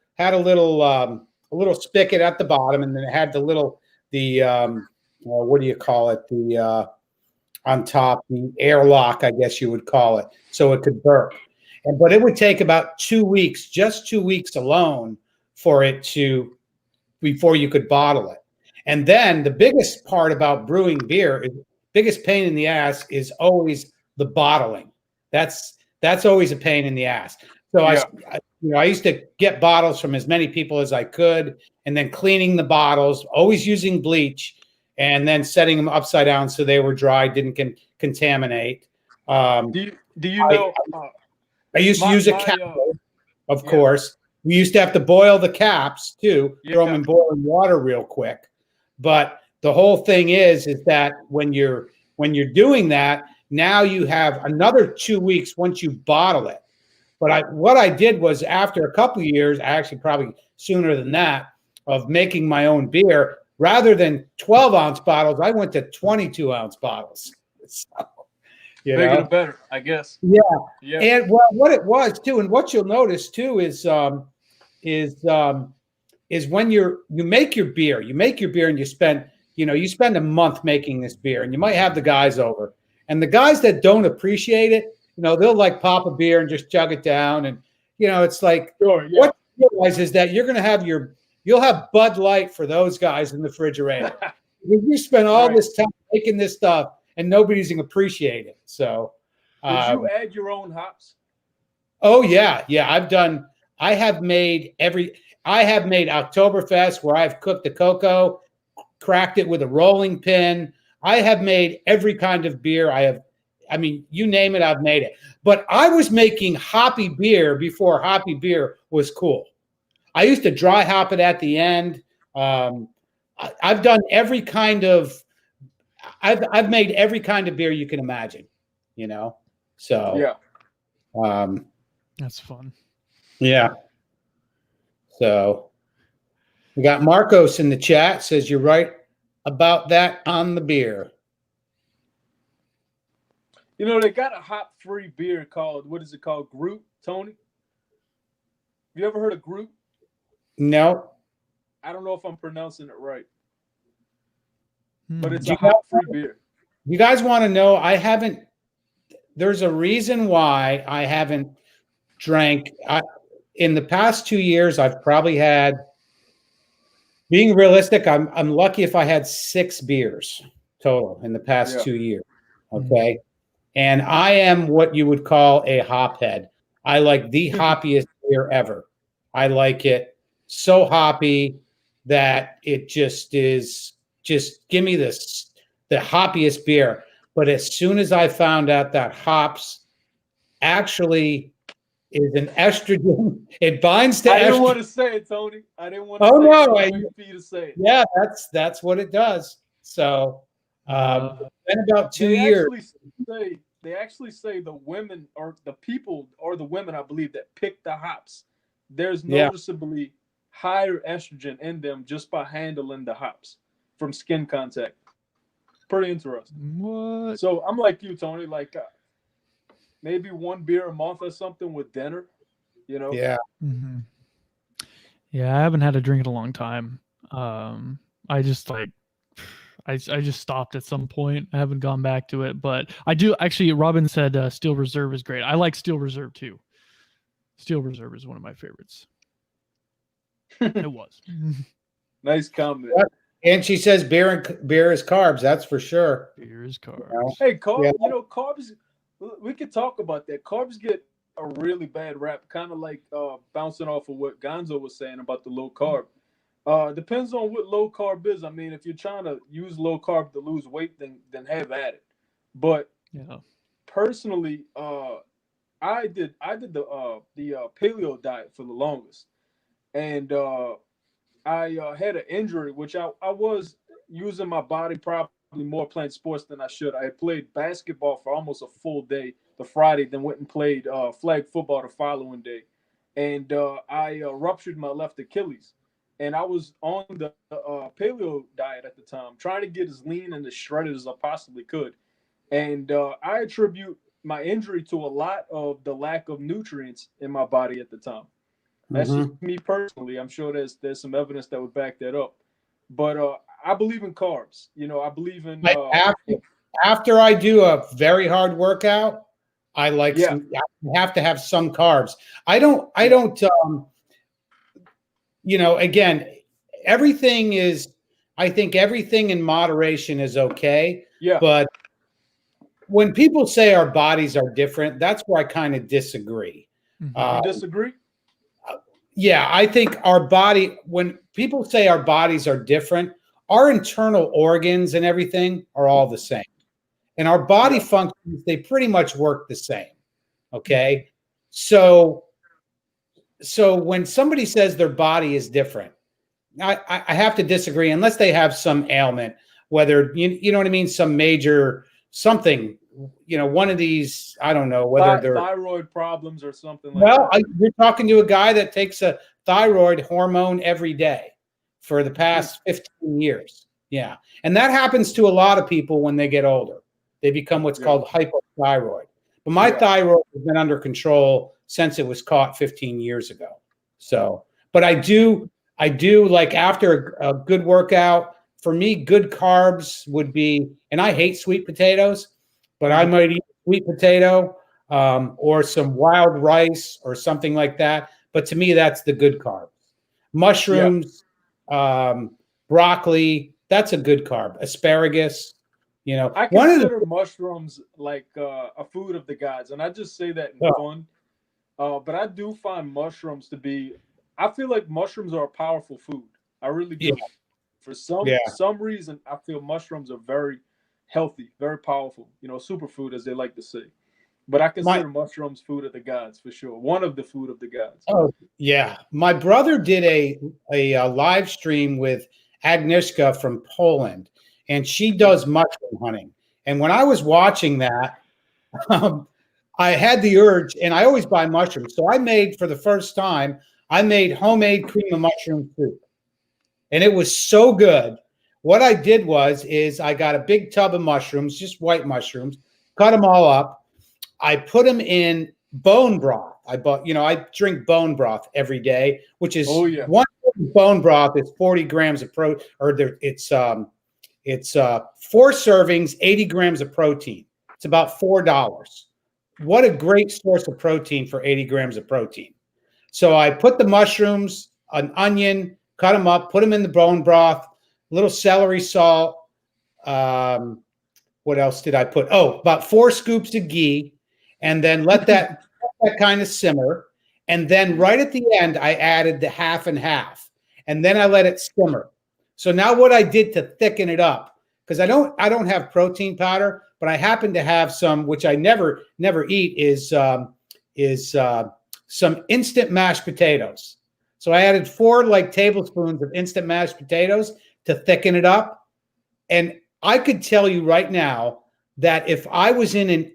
S1: spigot at the bottom, and then it had what do you call it? On top, the airlock, I guess you would call it, so it could burp. But it would take about 2 weeks, just 2 weeks alone, before you could bottle it. And then the biggest part about brewing beer, biggest pain in the ass, is always the bottling. That's That's always a pain in the ass. So I used to get bottles from as many people as I could, and then cleaning the bottles, always using bleach, and then setting them upside down so they were dry, didn't contaminate.
S3: Do you know?
S1: I used to use a kettle, of course. We used to have to boil the caps too, throw them in boiling water real quick. But the whole thing is that when you're doing that, now you have another 2 weeks once you bottle it. But what I did was, after a couple of years, actually probably sooner than that, of making my own beer, rather than 12-ounce bottles, I went to 22-ounce bottles. So,
S3: bigger the better, I guess.
S1: Yeah. And what it was too, and what you'll notice too is when you make your beer, and you spend a month making this beer, and you might have the guys over, and the guys that don't appreciate it, they'll like pop a beer and just chug it down, and it's like, what you realize is that you'll have Bud Light for those guys in the refrigerator. You spend all this time making this stuff, and nobody's gonna appreciate it. So,
S3: did you add your own hops?
S1: Oh yeah. I have made Oktoberfest, where I've cooked the cocoa, cracked it with a rolling pin. I have made every kind of beer. You name it, I've made it. But I was making hoppy beer before hoppy beer was cool. I used to dry hop it at the end. I've done every kind of. I've made every kind of beer you can imagine. So
S2: that's fun.
S1: Yeah. So we got Marcos in the chat, says you're right about that on the beer.
S3: They got a hop-free beer called, what is it called? Groot, Tony? Have you ever heard of Groot?
S1: No.
S3: I don't know if I'm pronouncing it right. But it's a hop-free beer.
S1: You guys want to know, there's a reason why I haven't drank. In the past 2 years, I've probably had, being realistic, I'm lucky if I had 6 beers total in the past 2 years. Okay. And I am what you would call a hophead. I like the hoppiest beer ever. I like it so hoppy that it just give me the hoppiest beer. But as soon as I found out that hops actually is an estrogen, it binds to estrogen.
S3: I didn't want to say it, Tony. I didn't want to
S1: say
S3: it. I waited for you to say it.
S1: Yeah, that's what it does. So in about 2 years.
S3: They actually say the women or the people or the women, I believe, that pick the hops, there's noticeably higher estrogen in them just by handling the hops from skin contact. Pretty interesting.
S2: What?
S3: So I'm like you, Tony, like maybe 1 beer a month or something with dinner,
S1: Yeah.
S2: Mm-hmm. Yeah, I haven't had a drink in a long time. I just stopped at some point. I haven't gone back to it, but I do actually. Robin said Steel Reserve is great. I like Steel Reserve too. Steel Reserve is one of my favorites. It was.
S3: Nice comment.
S1: And she says beer is carbs. That's for sure.
S2: Beer is carbs.
S3: Hey, carbs. Carbs. We could talk about that. Carbs get a really bad rap, kind of like bouncing off of what Gonzo was saying about the low carb. Depends on what low carb is. I mean, if you're trying to use low carb to lose weight, then have at it. But personally, I did the paleo diet for the longest, and I had an injury, which I was using my body probably more playing sports than I should. I had played basketball for almost a full day the Friday, then went and played flag football the following day, and I ruptured my left Achilles. And I was on the paleo diet at the time, trying to get as lean and as shredded as I possibly could. And I attribute my injury to a lot of the lack of nutrients in my body at the time. That's just me personally. I'm sure there's some evidence that would back that up. But I believe in carbs. I believe in
S1: after I do a very hard workout, I like I have to have some carbs. I don't again, I think everything in moderation is okay.
S3: Yeah.
S1: But when people say our bodies are different, that's where I kind of disagree.
S2: Mhm.
S3: You disagree?
S1: Yeah, I think our body, when people say our bodies are different, our internal organs and everything are all the same. And our body functions, they pretty much work the same. Okay. So when somebody says their body is different, I have to disagree unless they have some ailment, whether you know what I mean, some major something, one of these, I don't know whether they're
S3: thyroid problems or something like that.
S1: You're talking to a guy that takes a thyroid hormone every day for the past 15 years. Yeah. And that happens to a lot of people when they get older. They become what's called hypothyroid. But my thyroid has been under control since it was caught 15 years ago. So, but I do like after a good workout, for me, good carbs would be, and I hate sweet potatoes, but I might eat sweet potato or some wild rice or something like that. But to me, that's the good carbs. Mushrooms, broccoli, that's a good carb. Asparagus,
S3: I consider mushrooms like a food of the gods, and I just say that in fun. But I do find mushrooms to be. I feel like mushrooms are a powerful food. I really do.
S1: Yeah.
S3: For some reason, I feel mushrooms are very healthy, very powerful. Superfood, as they like to say. But I consider mushrooms food of the gods for sure. One of the food of the gods.
S1: Oh yeah, my brother did a live stream with Agnieszka from Poland, and she does mushroom hunting. And when I was watching that, I had the urge, and I always buy mushrooms. So I made, for the first time, I made homemade cream of mushroom soup, and it was so good. What I did is I got a big tub of mushrooms, just white mushrooms, cut them all up. I put them in bone broth. I drink bone broth every day, which is one bone broth is 40 grams of protein, or it's 4 servings, 80 grams of protein. It's about $4. What a great source of protein for 80 grams of protein. So I put the mushrooms, an onion, cut them up, put them in the bone broth, a little celery salt. What else did I put? Oh, about 4 scoops of ghee, and then let that kind of simmer. And then right at the end, I added the half and half, and then I let it simmer. So now what I did to thicken it up, because I don't have protein powder, but I happen to have some, which I never eat, is some instant mashed potatoes. So I added 4 tablespoons of instant mashed potatoes to thicken it up. And I could tell you right now that if I was in an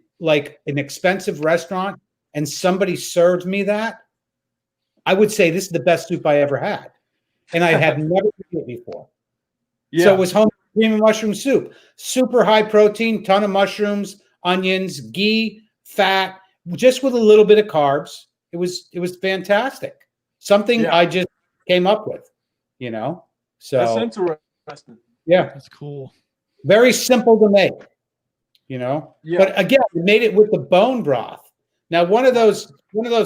S1: expensive restaurant and somebody served me that, I would say this is the best soup I ever had. And I had never eaten it before. Yeah. So it was homemade cream of mushroom soup. Super high protein, ton of mushrooms, onions, ghee, fat, just with a little bit of carbs. It was fantastic. Something I just came up with, So
S3: that's interesting.
S1: Yeah.
S2: That's cool.
S1: Very simple to make, Yeah. But again, we made it with the bone broth. Now, one of those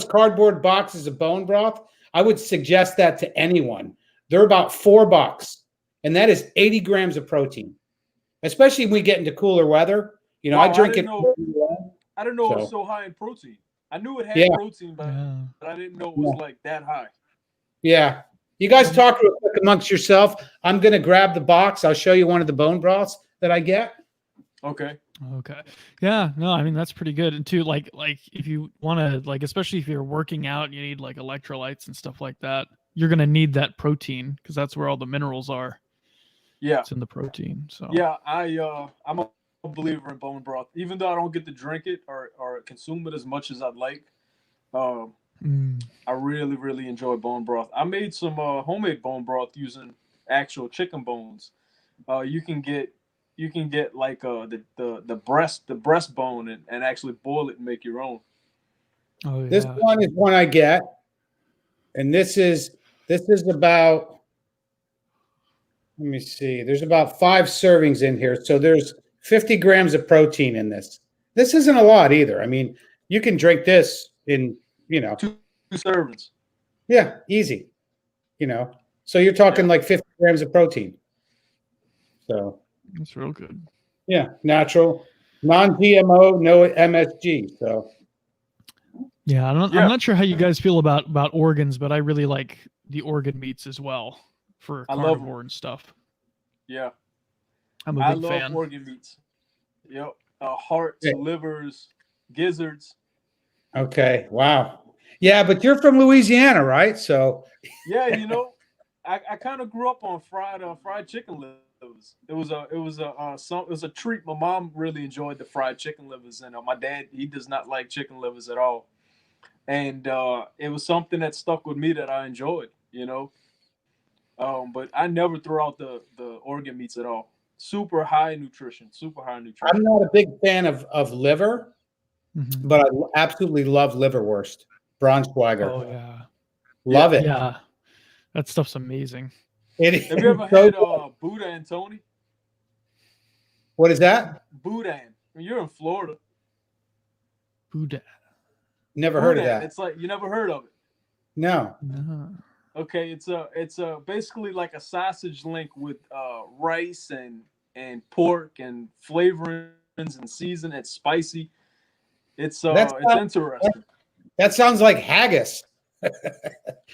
S1: cardboard boxes of bone broth, I would suggest that to anyone. They're about $4, and that is 80 grams of protein. Especially when we get into cooler weather. Wow, I drink it.
S3: I didn't know it was so high in protein. I knew it had protein, but I didn't know it was like that high.
S1: Yeah. You guys talk real quick amongst yourself. I'm going to grab the box. I'll show you one of the bone broths that I get.
S2: Okay. Yeah. No, I mean, that's pretty good. And too, like if you want to, especially if you're working out, you need electrolytes and stuff like that. You're going to need that protein because that's where all the minerals are.
S3: Yeah.
S2: It's in the protein. So yeah,
S3: I'm a believer in bone broth, even though I don't get to drink it or consume it as much as I'd like. I really, really enjoy bone broth. I made some homemade bone broth using actual chicken bones. You can get the breastbone and actually boil it and make your own.
S2: Oh, yeah.
S1: This one is one I get, and this is about. Let me see. There's about 5 servings in here, so there's 50 grams of protein in this. This isn't a lot either. I mean, you can drink this in
S3: 2 servings.
S1: Yeah, easy. So you're talking 50 grams of protein. So
S2: that's real good.
S1: Yeah, natural Non-GMO, no MSG. So
S2: Yeah, I'm
S3: Yeah.
S2: not sure how you guys feel about organs, but I really like the organ meats as well for
S3: I love 'em.
S2: carnivore and stuff.
S3: Yeah,
S2: I'm a
S3: I
S2: big
S3: love
S2: fan.
S3: organ meats. Yep, hearts,
S1: Yeah.
S3: livers, gizzards.
S1: okay, wow. Yeah, but you're from Louisiana, right? So
S3: Yeah, I kind of grew up on fried chicken livers. It was a treat. My mom really enjoyed the fried chicken livers, and my dad, he does not like chicken livers at all. And it was something that stuck with me that I enjoyed. But I never throw out the organ meats at all. Super high nutrition. Super high
S1: I'm
S3: nutrition.
S1: not a big fan of liver,
S2: Mhm.
S1: but I absolutely love liverwurst. Braunschweiger.
S2: Oh yeah,
S1: Love it.
S2: yeah, that stuff's amazing.
S3: Have you ever
S1: so
S3: had
S1: good.
S3: Buddha and Tony?
S1: What is that?
S3: Boudin. You're in Florida.
S2: Boudin.
S1: Never heard of
S3: Boudin.
S1: that.
S3: It's like you never heard of it.
S1: No.
S2: No.
S3: Okay, it's a basically like a sausage link with rice and pork and flavorings and season. It's spicy. It's interesting.
S1: That sounds like haggis.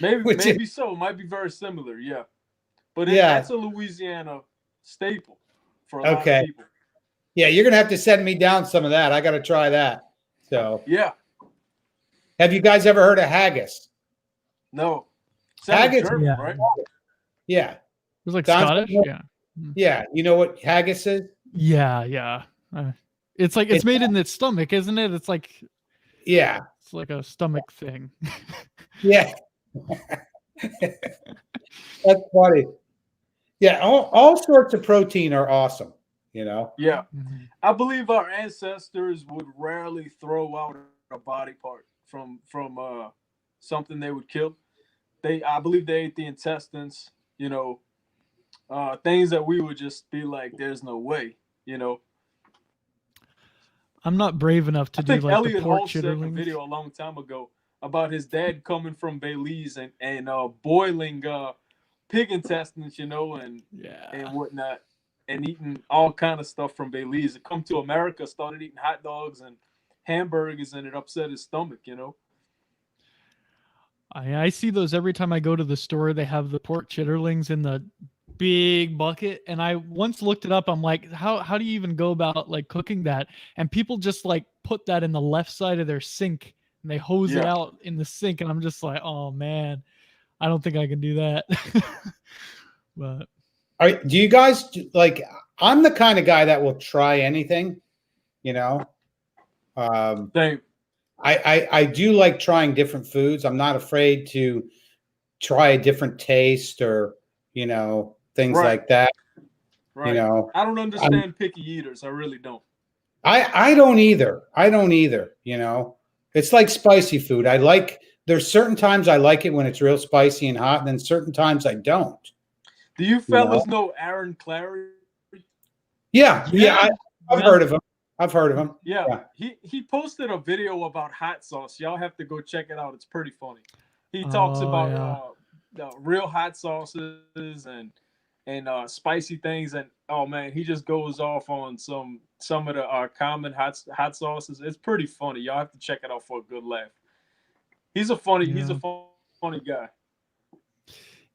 S3: Maybe so. It might be very similar. Yeah, but
S1: Yeah.
S3: that's a Louisiana staple for a lot
S1: Okay.
S3: of people.
S1: Yeah, you're gonna have to send me down some of that. I got to try that. So,
S3: Yeah.
S1: have you guys ever heard of haggis?
S3: No. Sounds
S1: Haggis.
S3: German,
S2: Yeah.
S3: right?
S1: Yeah.
S2: It was like
S1: Sounds
S2: Scottish.
S1: like-
S2: Yeah.
S1: Yeah. You know what haggis is?
S2: Yeah. It's like it's made in its stomach, isn't it? It's like
S1: Yeah.
S2: it's like a stomach thing.
S1: Yeah. That's funny. Yeah. All sorts of protein are awesome.
S3: Yeah.
S2: Mhm.
S3: I believe our ancestors would rarely throw out a body part from something they would kill. I believe they ate the intestines, things that we would just be like, there's no way,
S2: I'm not brave enough to
S3: I
S2: do
S3: think
S2: like the
S3: Elliot
S2: pork
S3: Hall said in a
S2: chitterlings.
S3: video a long time ago about his dad coming from Belize and boiling pig intestines, and
S2: Yeah.
S3: whatnot, and eating all kind of stuff from Belize. It come to America, started eating hot dogs and hamburgers, and it upset his stomach.
S2: I see those every time I go to the store. They have the pork chitterlings in the big bucket, and I once looked it up. I'm like, how do you even go about like cooking that? And people just like put that in the left side of their sink and they hose it
S3: Yeah.
S2: out in the sink, and I'm just like, oh man, I don't think I can do that. But
S1: Do you guys like? I'm the kind of guy that will try anything.
S3: Same.
S1: I do like trying different foods. I'm not afraid to try a different taste or things
S3: Right.
S1: like that.
S3: Right. I don't understand picky eaters. I really don't.
S1: I don't either. It's like spicy food. There's certain times I like it when it's real spicy and hot, and then certain times I don't.
S3: Do you fellas know Aaron Clary?
S1: Yeah. I've heard of him.
S3: Yeah. He posted a video about hot sauce. Y'all have to go check it out. It's pretty funny. He talks about the real hot sauces and spicy things, and oh man, he just goes off on some of the common hot sauces. It's pretty funny. Y'all have to check it out for a good laugh. He's a funny guy.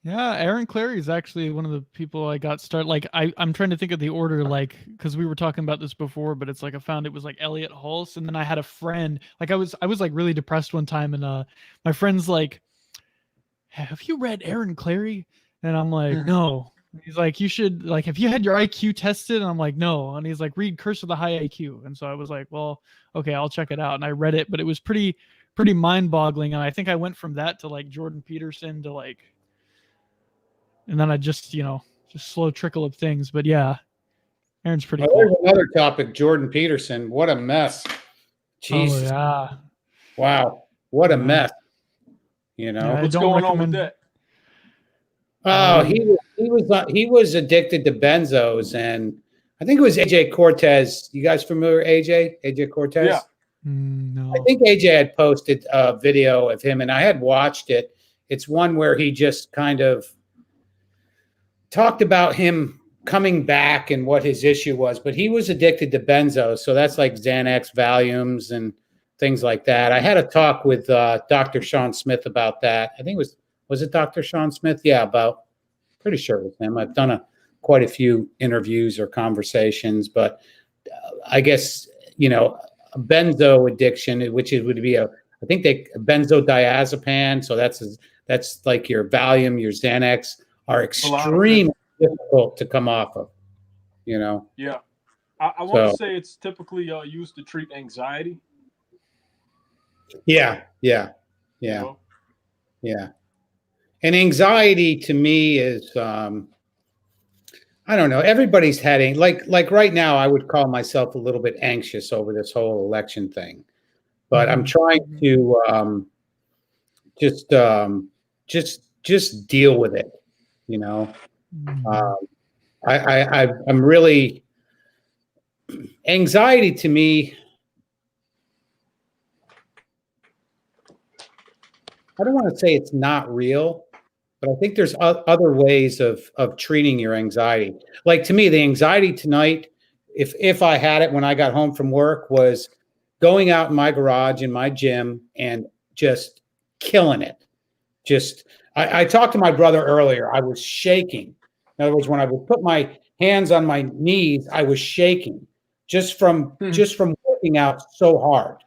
S2: yeah, Aaron Clary is actually one of the people I got started. Like I'm trying to think of the order, like because we were talking about this before, but it's like I found it was like Elliot Hulse, and then I had a friend. Like I was like really depressed one time, and my friend's like, "Have you read Aaron Clary?" And I'm like, "No." He's like, "You should, like, have you had your IQ tested?" And I'm like, "No." And he's like, "Read Curse of the High IQ." And so I was like, "Well, okay, I'll check it out." And I read it, but it was pretty mind-boggling. And I think I went from that to like Jordan Peterson to like, and then I just slow trickle of things. But yeah, Aaron's pretty cool.
S1: There's another topic, Jordan Peterson. What a mess. Jesus.
S2: Oh yeah.
S1: Wow. What a mess.
S2: Yeah,
S3: What's going on with that?
S1: Oh, he was addicted to benzos, and I think it was AJ Cortez. You guys familiar with AJ Cortez?
S3: Yeah.
S2: No.
S1: I think AJ had posted a video of him, and I had watched it. It's one where he just kind of talked about him coming back and what his issue was, but he was addicted to benzos. So that's like Xanax, Valiums, and things like that. I had a talk with Dr. Shawn Smith about that. I think was it Dr. Shawn Smith? Yeah, pretty sure it was him. I've done quite a few interviews or conversations, but I guess, a benzo addiction, which would be I think benzodiazepam. So that's like your Valium, your Xanax, are extremely difficult to come off of,
S3: Yeah. I want to say it's typically used to treat anxiety.
S1: Yeah. And anxiety to me is, I don't know. Everybody's heading like right now. I would call myself a little bit anxious over this whole election thing, but I'm trying to just deal with it. I'm really, anxiety to me. I don't want to say it's not real, but I think there's other ways of treating your anxiety. Like, to me, the anxiety tonight, if I had it when I got home from work, was going out in my garage in my gym and just killing it. I talked to my brother earlier. I was shaking. In other words, when I would put my hands on my knees, I was shaking just from working out so hard.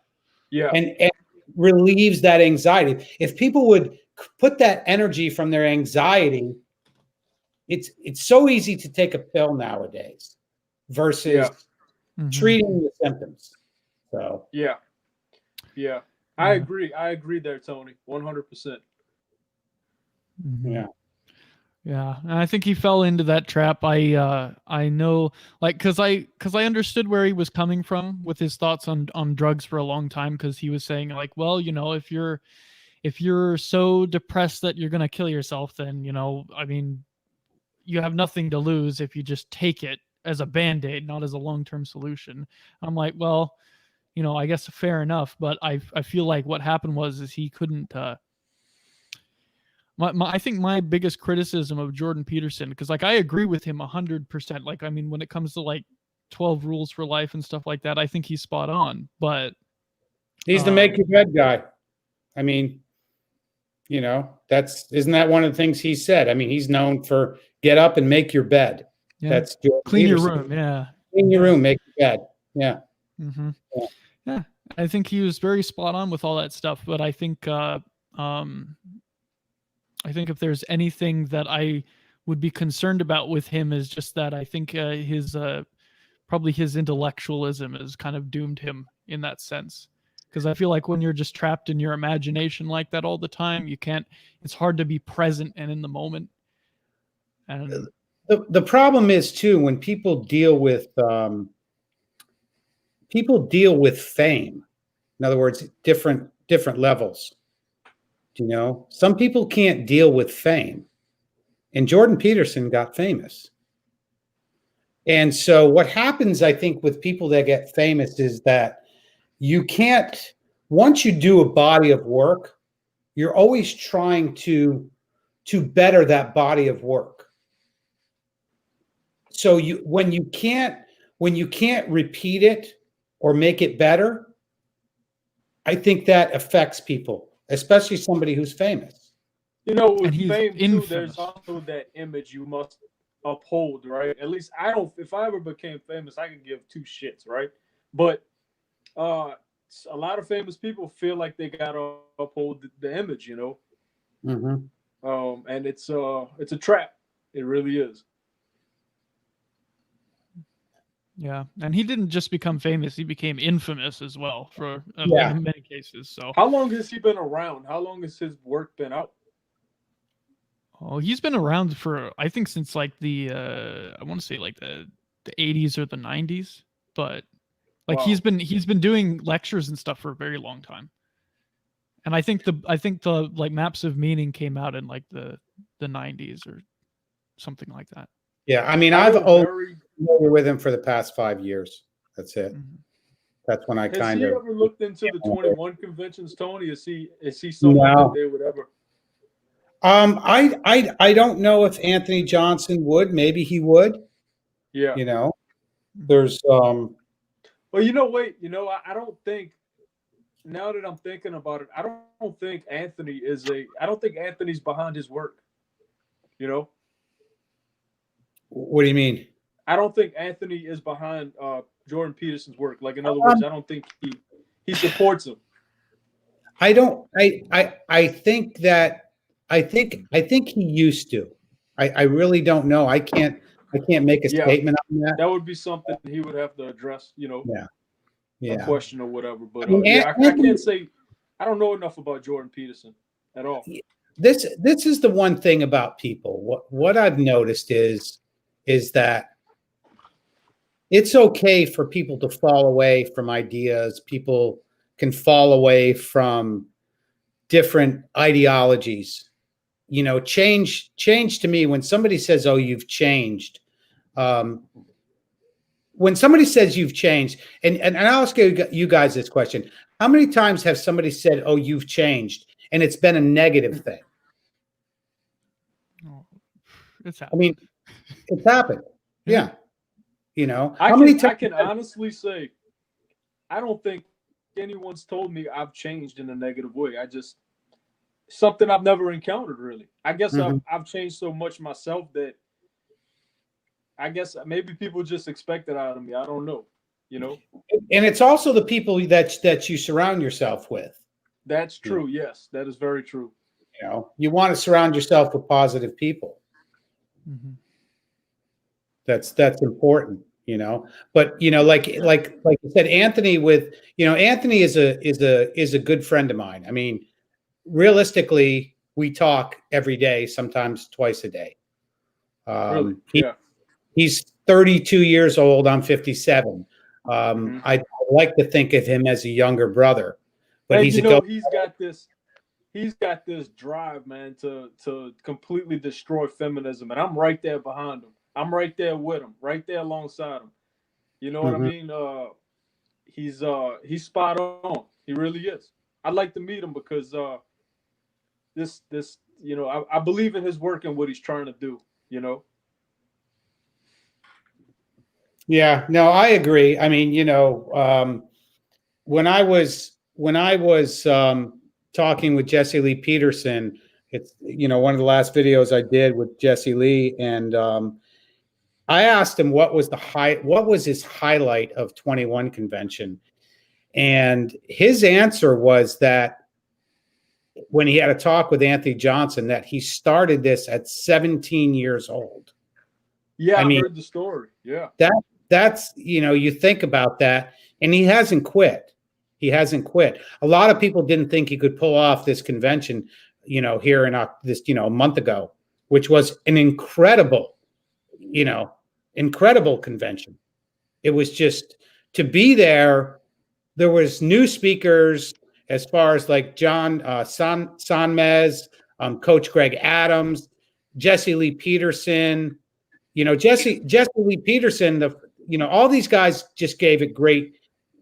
S3: Yeah.
S1: And relieves that anxiety. If people would put that energy from their anxiety, it's so easy to take a pill nowadays versus treating the symptoms. So
S3: yeah, I agree there, Tony, 100%.
S2: Yeah, and I think he fell into that trap. I know, like, because I understood where he was coming from with his thoughts on drugs for a long time, because he was saying, like, well, if you're so depressed that you're gonna kill yourself, then I mean, you have nothing to lose if you just take it as a band-aid, not as a long-term solution. I'm like, well, I guess fair enough, but I feel like what happened is he couldn't. I think my biggest criticism of Jordan Peterson, because like I agree with him 100%. Like, I mean, when it comes to like 12 rules for life and stuff like that, I think he's spot on. But
S1: he's the make your bed guy. I mean, isn't that one of the things he said? I mean, he's known for get up and make your bed.
S2: Yeah.
S1: That's Jordan
S2: clean
S1: Peterson.
S2: your room. Yeah.
S1: Clean your room, make your bed. Yeah.
S2: Yeah. I think he was very spot on with all that stuff. But I think if there's anything that I would be concerned about with him is just that I think his intellectualism has kind of doomed him in that sense. Because I feel like when you're just trapped in your imagination like that all the time, it's hard to be present and in the moment. And
S1: the problem is too, when people deal with fame, in other words, different levels. Some people can't deal with fame, and Jordan Peterson got famous. And so what happens, I think, with people that get famous is that you can't, once you do a body of work, you're always trying to better that body of work. So when you can't repeat it or make it better, I think that affects people, especially somebody who's famous.
S3: With fame too, there's also that image you must uphold, right? At least if I ever became famous, I could give two shits, right? But a lot of famous people feel like they gotta uphold the image, and it's a trap. It really is.
S2: Yeah, and he didn't just become famous; he became infamous as well for in many cases. So,
S3: how long has he been around? How long has his work been out?
S2: Oh, he's been around for, I think, since like the I want to say like the 80s or the 90s, but like he's been doing lectures and stuff for a very long time. And I think the like Maps of Meaning came out in like the 90s or something like that.
S1: Yeah, I mean, I've only been familiar with him for the past 5 years. That's it. That's when I kind of.
S3: Has he ever looked into the 21 conventions, Tony? Is he someone that they would ever?
S1: I don't know if Anthony Johnson would. Maybe he would.
S3: Yeah.
S1: You know, there's
S3: Well, wait, I don't think, now that I'm thinking about it, I don't think I don't think Anthony's behind his work. You know,
S1: what do you mean?
S3: I don't think Anthony is behind Jordan Peterson's work. Like, in other words, I don't think he supports him.
S1: I don't. I think that I think he used to. I really don't know. I can't make a
S3: Yeah.
S1: statement on that.
S3: That would be something he would have to address.
S1: Yeah.
S3: A
S1: Yeah.
S3: question or whatever. But
S1: I mean,
S3: I
S1: Anthony-
S3: can't say I don't know enough about Jordan Peterson at all.
S1: This is the one thing about people. What I've noticed is that it's okay for people to fall away from ideas. People can fall away from different ideologies. You know, change to me, when somebody says, "Oh, you've changed," when somebody says you've changed, and I'll ask you guys this question: how many times have somebody said, "Oh, you've changed," and it's been a negative thing?
S2: Oh, it's
S1: I
S2: happened.
S1: mean, it's happened. Yeah. You know,
S3: I
S1: how many times?
S3: I can honestly say I don't think anyone's told me I've changed in a negative way. I just something I've never encountered really. I guess
S1: Mhm.
S3: I've changed so much myself that I guess maybe people just expect it out of me. I don't know.
S1: And it's also the people that you surround yourself with.
S3: That's true. Yes, that is very true.
S1: You know, you want to surround yourself with positive people.
S2: Mhm.
S1: That's important. You know, but like you said, Anthony Anthony is a good friend of mine. I mean, realistically, we talk every day, sometimes twice a day.
S3: Really? Yeah.
S1: He's 32 years old. I'm 57.
S3: Mhm.
S1: I like to think of him as a younger brother, but
S3: And
S1: he's
S3: he's got this drive, man, to completely destroy feminism, and I'm right there behind him. I'm right there with him, right there alongside him. You know what I mean? He's spot on. He really is. I'd like to meet him because this I believe in his work and what he's trying to do.
S1: Yeah, no, I agree. I mean, when I was talking with Jesse Lee Peterson, it's one of the last videos I did with Jesse Lee, and I asked him what was his highlight of 21 convention, and his answer was that when he had a talk with Anthony Johnson, that he started this at 17 years old.
S3: Yeah,
S1: I mean,
S3: heard the story. Yeah.
S1: That's you think about that, and he hasn't quit. He hasn't quit. A lot of people didn't think he could pull off this convention, here in this, a month ago, which was an incredible convention. It was just to be there. There was new speakers as far as like John Sanmez, Coach Greg Adams, Jesse Lee Peterson. Jesse Lee Peterson, all these guys just gave it great,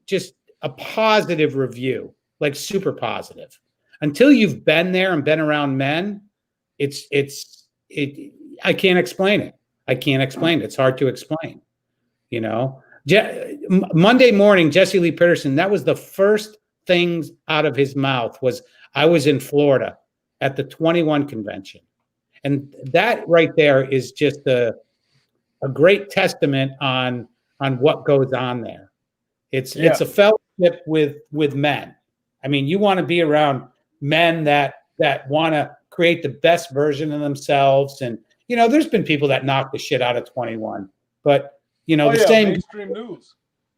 S1: just a positive review, like super positive. Until you've been there and been around men, I can't explain it. I can't explain it. It's hard to explain. Monday morning, Jesse Lee Peterson, that was the first things out of his mouth was, I was in Florida at the 21 convention. And that right there is just a great testament on what goes on there. It's a fellowship with men. I mean, you want to be around men that want to create the best version of themselves. And there's been people that knock the shit out of 21, but the same
S3: mainstream news.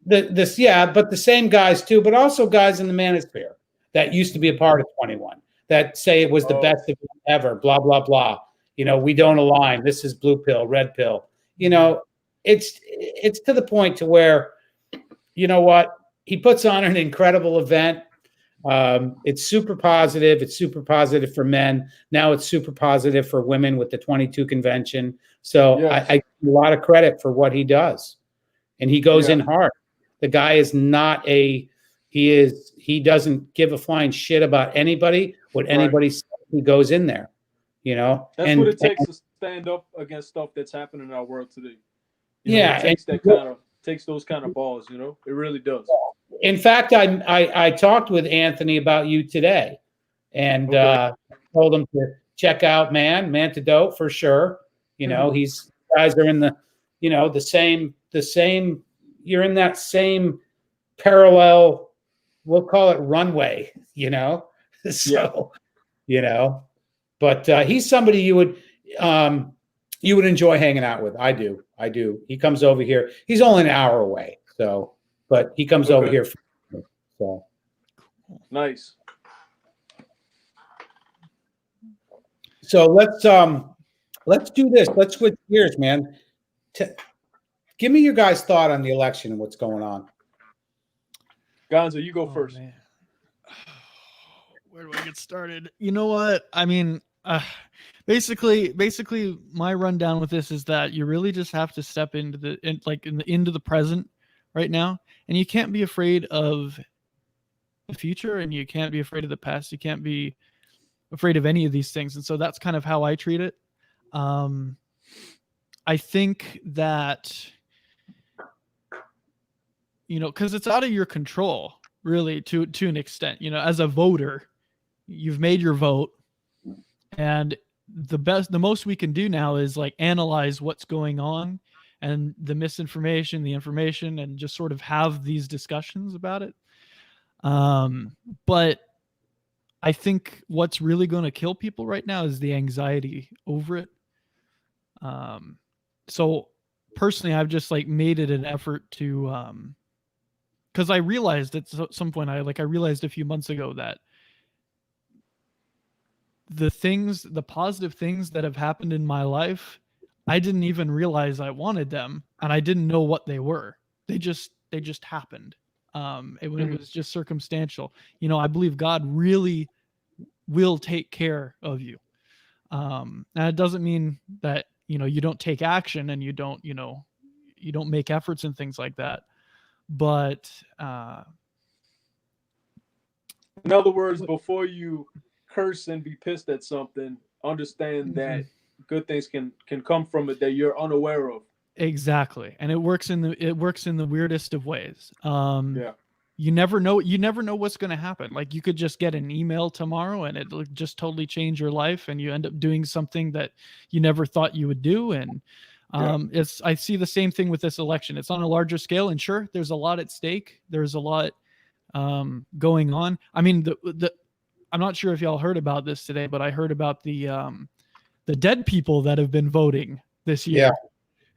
S1: but the same guys too, but also guys in the manosphere that used to be a part of 21 that say it was the best event ever, blah, blah, blah. We don't align. This is blue pill, red pill. It's to the point to where, what? He puts on an incredible event. It's super positive. It's super positive for men. Now it's super positive for women with the 22 convention. So I give a lot of credit for what he does. And he goes in hard. The guy is not he doesn't give a flying shit about anybody. What anybody says, he goes in there,
S3: That's what it takes to stand up against stuff that's happening in our world today. You know,
S1: Yeah,
S3: it takes that kind of takes those kind of balls. You know, it really does.
S1: in fact, I talked with Anthony about you today, and told him to check out Mantidote for sure. You know, he's guys are in the, you know, the same. You're in that same parallel. We'll call it runway. You know, so you know, but he's somebody you would enjoy hanging out with. I do. He comes over here. He's only an hour away, so but he comes over here. So
S3: nice.
S1: So let's do this. Let's switch gears, man. Give me your guys' thought on the election and what's going on.
S3: Gonzo, you go first.
S2: Man. Where do I get started? You know what? I mean, basically, my rundown with this is that you really just have to step into the present right now, and you can't be afraid of the future, and you can't be afraid of the past. You can't be afraid of any of these things, and so that's kind of how I treat it. I think that, you know, because it's out of your control, really, to an extent. You know, as a voter, you've made your vote, and the most we can do now is like analyze what's going on and the misinformation, the information, and just sort of have these discussions about it. But I think what's really going to kill people right now is the anxiety over it. So personally, I've just like made it an effort to, because I realized at some point, I realized a few months ago that the positive things that have happened in my life, I didn't even realize I wanted them, and I didn't know what they were. They just happened. It was just circumstantial. You know, I believe God really will take care of you. And it doesn't mean that, you know, you don't take action and you don't make efforts and things like that. But
S3: in other words, before you curse and be pissed at something, understand that good things can come from it that you're unaware of.
S2: Exactly. And it works in the weirdest of ways. You never know what's going to happen. Like, you could just get an email tomorrow and it'll just totally change your life, and you end up doing something that you never thought you would do. And I see the same thing with this election. It's on a larger scale, and sure, there's a lot at stake. There's a lot going on. I mean, I'm not sure if y'all heard about this today, but I heard about the dead people that have been voting this year.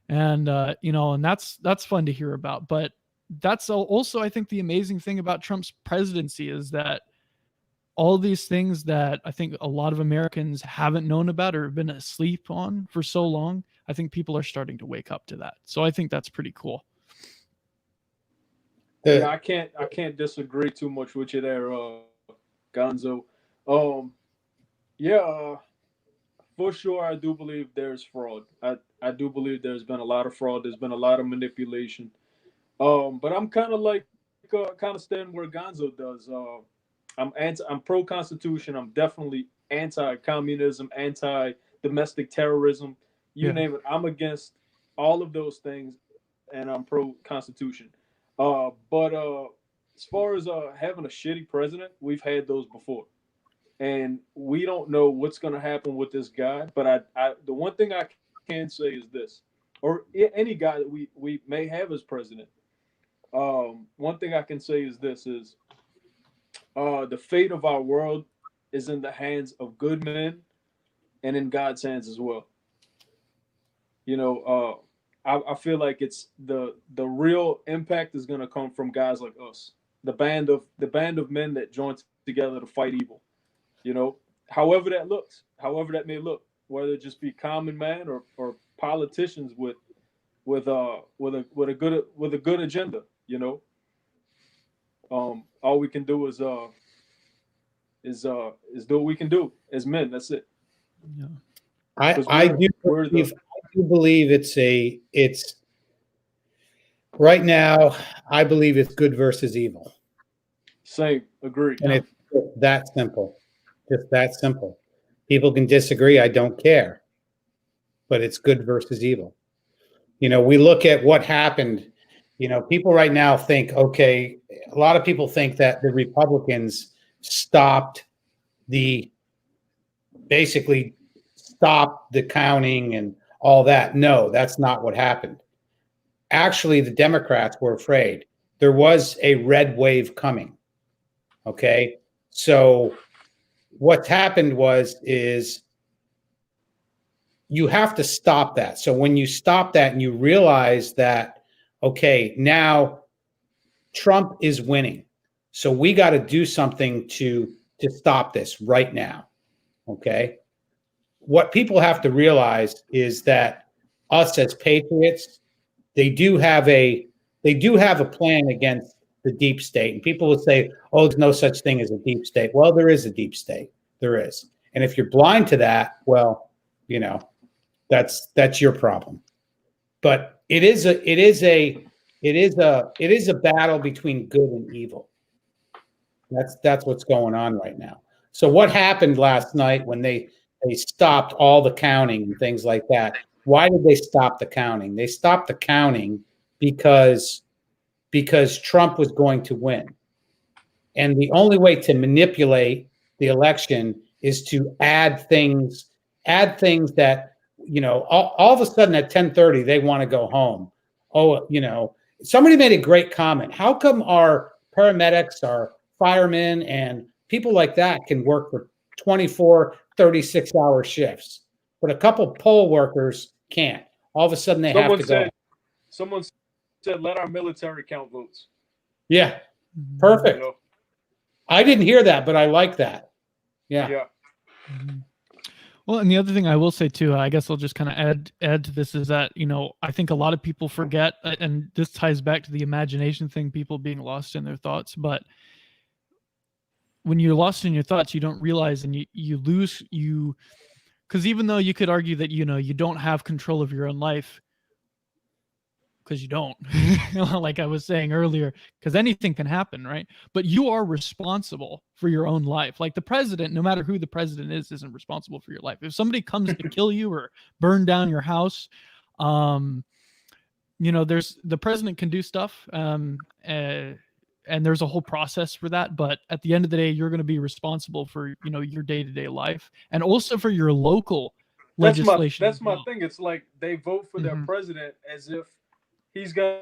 S2: And you know, and that's fun to hear about. But that's also, I think, the amazing thing about Trump's presidency is that all these things that I think a lot of Americans haven't known about or have been asleep on for so long, I think people are starting to wake up to that. So I think that's pretty cool.
S3: Yeah, I can't disagree too much with you there, Gonzo. For sure, I do believe there's fraud. I do believe there's been a lot of fraud. There's been a lot of manipulation. But I'm kind of standing where Gonzo does. I'm pro Constitution. I'm definitely anti-communism, anti-domestic terrorism. You name it. I'm against all of those things, and I'm pro Constitution. But as far as having a shitty president, we've had those before, and we don't know what's going to happen with this guy. But the one thing I can say is this, or any guy that we may have as president. One thing I can say is this: is the fate of our world is in the hands of good men, and in God's hands as well. You know, I feel like it's the real impact is going to come from guys like us, the band of men that join together to fight evil. You know, however that may look, whether it just be common man or politicians with a good agenda. You know, all we can do is do what we can do as men. That's it.
S2: Yeah.
S1: I do believe it's right now. I believe it's good versus evil.
S3: Same, agree.
S1: And it's that simple, just that simple. People can disagree. I don't care, but it's good versus evil. we look at what happened. People right now think, okay, a lot of people think that the Republicans basically stopped the counting and all that. No, that's not what happened. Actually, the Democrats were afraid. There was a red wave coming. Okay. So what's happened is you have to stop that. So when you stop that and you realize that, okay, now Trump is winning. So we got to do something to stop this right now. Okay. What people have to realize is that us as patriots, they do have a plan against the deep state. And people will say, oh, there's no such thing as a deep state. Well, there is a deep state. There is. And if you're blind to that, well, that's your problem. But it is a battle between good and evil. That's what's going on right now. So what happened last night when they stopped all the counting and things like that? Why did they stop the counting? They stopped the counting because Trump was going to win. And the only way to manipulate the election is to add things that, all of a sudden at 10:30, they want to go home. Oh, somebody made a great comment. How come our paramedics, our firemen, and people like that can work for 24, 36-hour shifts, but a couple poll workers can't? All of a sudden they have to go.
S3: Someone said, let our military count votes.
S1: Yeah, perfect. I didn't hear that, but I like that. Yeah.
S2: Well, and the other thing I will say too, I guess I'll just kind of add to this, is that, I think a lot of people forget, and this ties back to the imagination thing, people being lost in their thoughts. But when you're lost in your thoughts, you don't realize, and you lose, because even though you could argue that, you don't have control of your own life, because you don't, like I was saying earlier, because anything can happen, right? But you are responsible for your own life. Like the president, no matter who the president is, isn't responsible for your life. If somebody comes to kill you or burn down your house, there's the president can do stuff, and there's a whole process for that. But at the end of the day, you're going to be responsible for your day-to-day life, and also for your local legislation.
S3: That's my thing. It's like they vote for their president as if he's gonna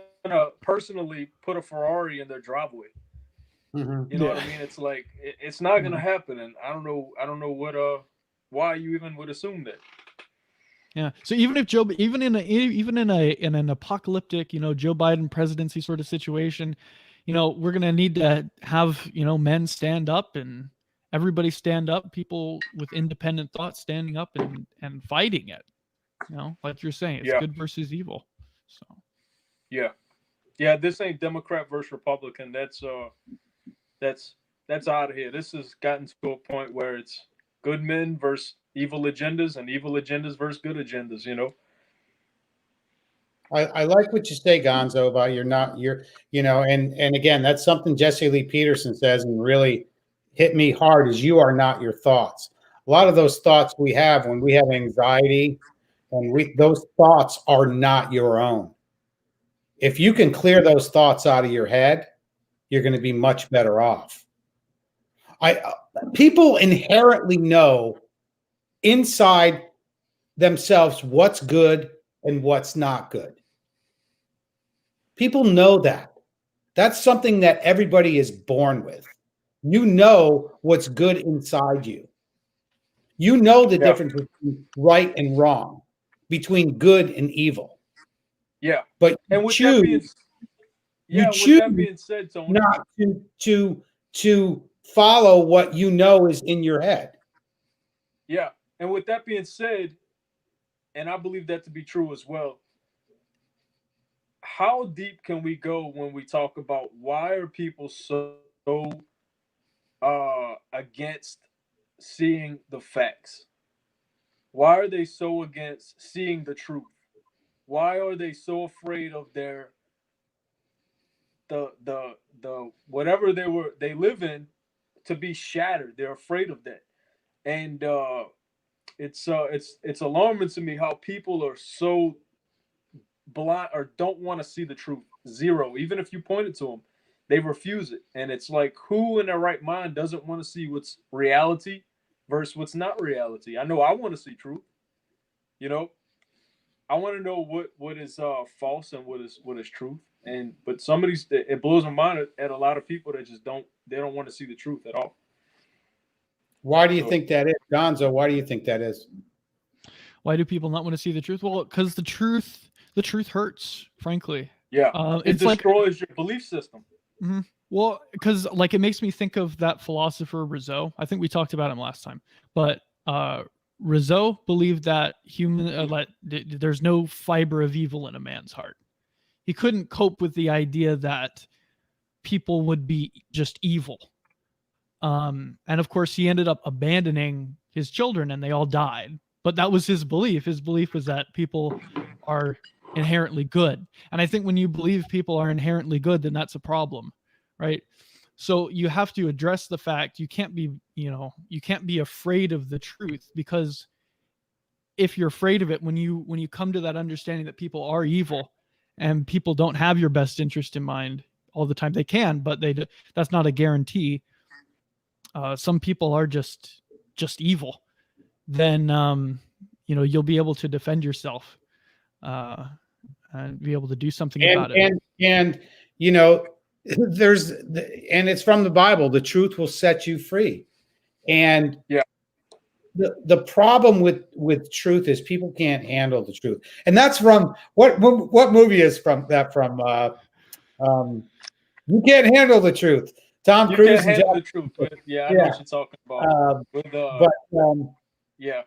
S3: personally put a Ferrari in their driveway. You know what I mean? It's like it's not gonna happen, and I don't know what why you even would assume that.
S2: Yeah. So even if even in an apocalyptic, Joe Biden presidency sort of situation, we're gonna need to have men stand up, and everybody stand up, people with independent thoughts standing up and fighting it. Like you're saying, it's good versus evil. So.
S3: Yeah. This ain't Democrat versus Republican. That's out of here. This has gotten to a point where it's good men versus evil agendas, and evil agendas versus good agendas.
S1: I like what you say, Gonzo, about and again, that's something Jesse Lee Peterson says and really hit me hard, is you are not your thoughts. A lot of those thoughts we have when we have anxiety, and those thoughts are not your own. If you can clear those thoughts out of your head, you're going to be much better off. People inherently know inside themselves what's good and what's not good. People know that. That's something that everybody is born with. You know what's good inside you. You know the difference between right and wrong, between good and evil.
S3: Yeah.
S1: But
S3: and with
S1: choose
S3: that being said, Tony,
S1: not to follow what you know is in your head.
S3: Yeah. And with that being said, and I believe that to be true as well, how deep can we go when we talk about why are people so against seeing the facts? Why are they so against seeing the truth? Why are they so afraid of the whatever they live in to be shattered? They're afraid of that. And it's alarming to me how people are so blind or don't want to see the truth. Zero. Even if you point it to them, they refuse it. And it's like, who in their right mind doesn't want to see what's reality versus what's not reality? I know I want to see truth. You know, I want to know what is false and what is truth. And but some of these, it blows my mind at a lot of people that just don't want to see the truth at all.
S1: Why do you think that is, Gonzo? Why do you think that is?
S2: Why do people not want to see the truth? Well, because the truth hurts, frankly.
S3: Yeah, it
S2: it's
S3: destroys your belief system.
S2: Mm-hmm. Well, because like it makes me think of that philosopher Rizzo. I think we talked about him last time, but Rizzo believed that there's no fiber of evil in a man's heart. He couldn't cope with the idea that people would be just evil. And of course, he ended up abandoning his children, and they all died. But that was his belief. His belief was that people are inherently good. And I think when you believe people are inherently good, then that's a problem, right? So you have to address the fact you can't be afraid of the truth, because if you're afraid of it, when you come to that understanding that people are evil and people don't have your best interest in mind all the time, they can, but that's not a guarantee. Some people are just evil. Then you'll be able to defend yourself and be able to do something about it.
S1: And it's from the Bible. The truth will set you free. And
S3: yeah,
S1: the problem with truth is people can't handle the truth. And that's from what movie is from that? From You Can't Handle the Truth. Tom Cruise.
S3: You Can't Handle the Truth. Yeah, I know what you're talking about. Yeah.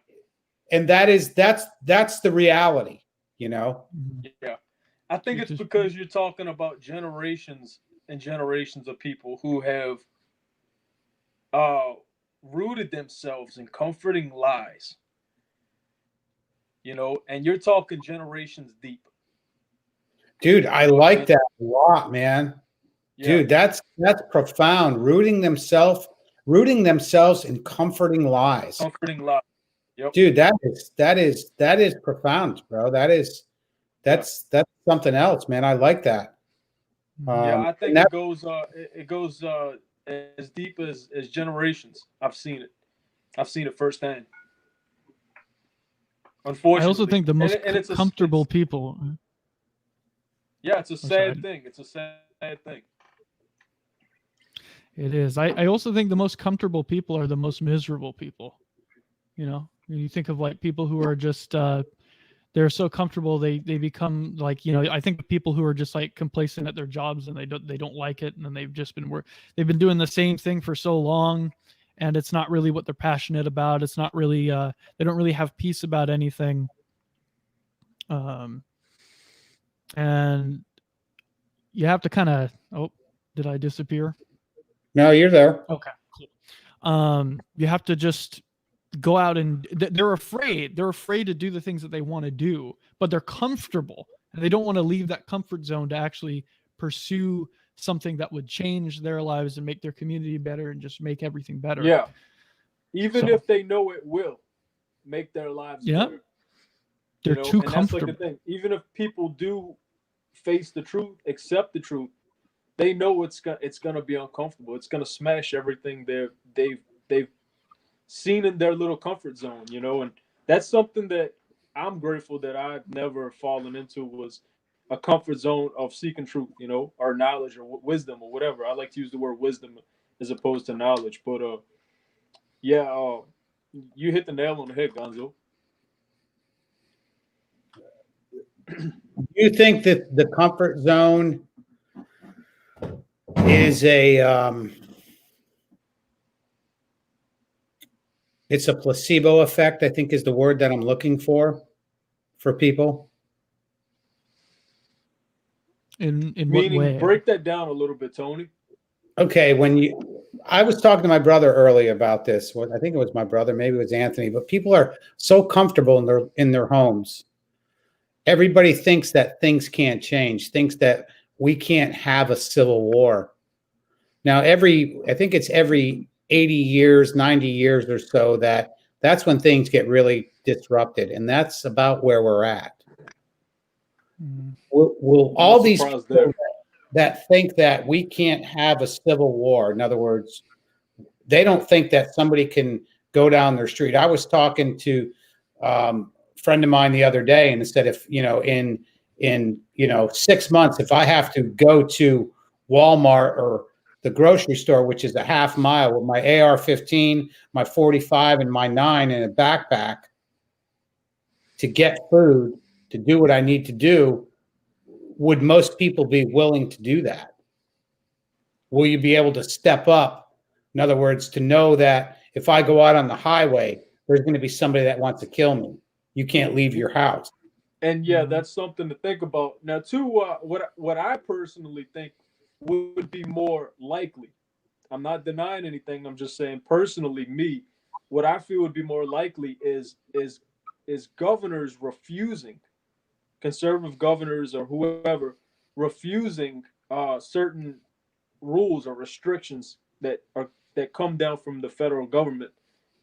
S1: And that's the reality,
S3: Yeah. I think it's because you're talking about generations and generations of people who have rooted themselves in comforting lies. And you're talking generations deep.
S1: Dude, I like that a lot, man. Yeah. Dude, that's profound. Rooting themselves in comforting lies.
S3: Comforting lies. Yep.
S1: Dude, that is profound, bro. That's something else, man. I like that.
S3: I think it goes as deep as generations. I've seen it firsthand. Unfortunately,
S2: I also think the most comfortable people.
S3: Yeah, it's a sad thing. It's a sad thing.
S2: It is. I also think the most comfortable people are the most miserable people. You think of like people who are just they're so comfortable they become like, I think people who are just like complacent at their jobs and they don't like it, and then they've been doing the same thing for so long, and it's not really what they're passionate about. It's not really they don't really have peace about anything. And you have to kind of did I disappear?
S1: No, you're there.
S2: Okay, cool. You have to just go out, and they're afraid to do the things that they want to do, but they're comfortable and they don't want to leave that comfort zone to actually pursue something that would change their lives and make their community better and just make everything better.
S3: Yeah. Even if they know it will make their lives better.
S2: They're too comfortable.
S3: That's like the thing. Even if people do face the truth, accept the truth, they know it's gonna be uncomfortable. It's gonna smash everything they've seen in their little comfort zone, and that's something that I'm grateful that I've never fallen into, was a comfort zone of seeking truth, or knowledge or wisdom or whatever. I like to use the word wisdom as opposed to knowledge, but you hit the nail on the head, Gonzo.
S1: Do you think that the comfort zone is it's a placebo effect, I think is the word that I'm looking for people?
S2: In what way?
S3: Break that down a little bit, Tony.
S1: Okay, I was talking to my brother earlier about this. I think it was my brother, maybe it was Anthony, but people are so comfortable in their homes. Everybody thinks that things can't change, thinks that we can't have a civil war. Now, I think it's every 80 years, 90 years or so that's when things get really disrupted. And that's about where we're at. Will all these
S3: surprised
S1: people
S3: there.
S1: that think that we can't have a civil war, in other words, they don't think that somebody can go down their street. I was talking to a friend of mine the other day, and said, if in 6 months, if I have to go to Walmart or the grocery store, which is a half mile, with my AR-15, my 45, and my 9 in a backpack to get food to do what I need to do, would most people be willing to do that? Will you be able to step up? In other words, to know that if I go out on the highway, there's going to be somebody that wants to kill me. You can't leave your house.
S3: And yeah, that's something to think about. Now, too, what I personally think would be more likely. I'm not denying anything. I'm just saying personally, me, what I feel would be more likely is governors refusing, conservative governors or whoever, refusing certain rules or restrictions that come down from the federal government,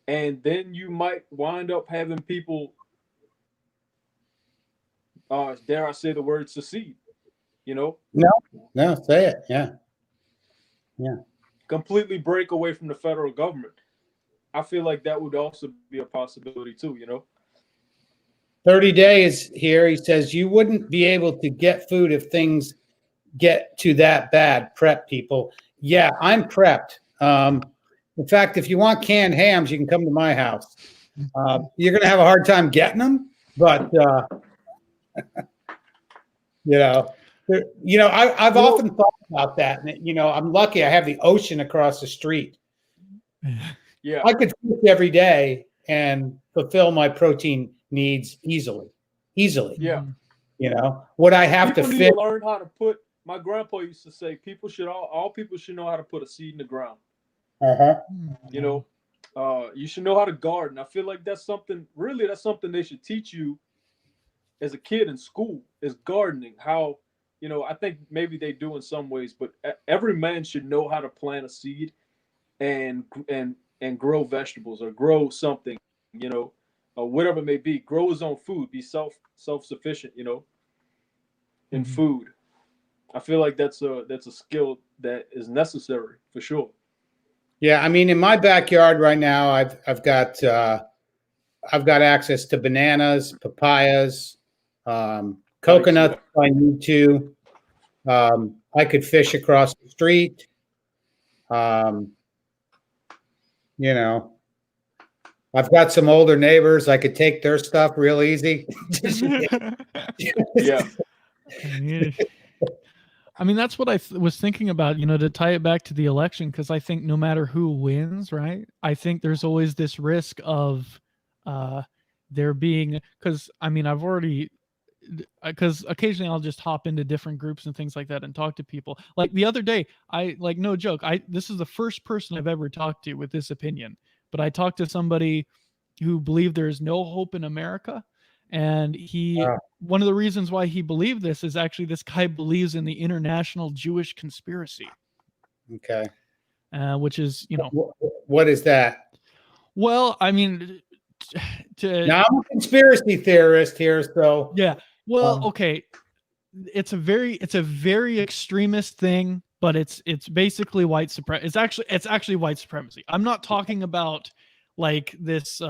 S3: and then you might wind up having people, dare I say the word, secede.
S1: No, say it. Yeah.
S3: Completely break away from the federal government. I feel like that would also be a possibility too.
S1: 30 days here. He says you wouldn't be able to get food if things get to that bad. Prep people. Yeah, I'm prepped. In fact, if you want canned hams, you can come to my house. You're going to have a hard time getting them, but I've often thought about that. And, I'm lucky I have the ocean across the street.
S3: Yeah,
S1: I could fish every day and fulfill my protein needs easily.
S3: Yeah.
S1: Would I have
S3: people
S1: to
S3: need
S1: fit?
S3: to learn how to put. My grandpa used to say, all people should know how to put a seed in the ground. You should know how to garden. I feel like that's something they should teach you as a kid in school, is gardening. How, I think maybe they do in some ways, but every man should know how to plant a seed and grow vegetables or grow something, or whatever it may be. Grow his own food, be self-sufficient, in food. I feel like that's a skill that is necessary for sure.
S1: Yeah, I mean, in my backyard right now, I've got access to bananas, papayas, coconuts if I need to. I could fish across the street. I've got some older neighbors. I could take their stuff real easy.
S3: Yeah.
S2: I mean, that's what I was thinking about, to tie it back to the election, because I think no matter who wins, right, I think there's always this risk of there being, because I mean, because occasionally I'll just hop into different groups and things like that and talk to people. Like the other day, no joke, this is the first person I've ever talked to with this opinion, but I talked to somebody who believed there is no hope in America. And one of the reasons why he believed this is actually this guy believes in the international Jewish conspiracy.
S1: Okay.
S2: Which is,
S1: what is that?
S2: Well, I mean,
S1: now I'm a conspiracy theorist here, so
S2: yeah. Well, okay. It's a very extremist thing, but it's basically white supremacy. It's actually white supremacy. I'm not talking about like this,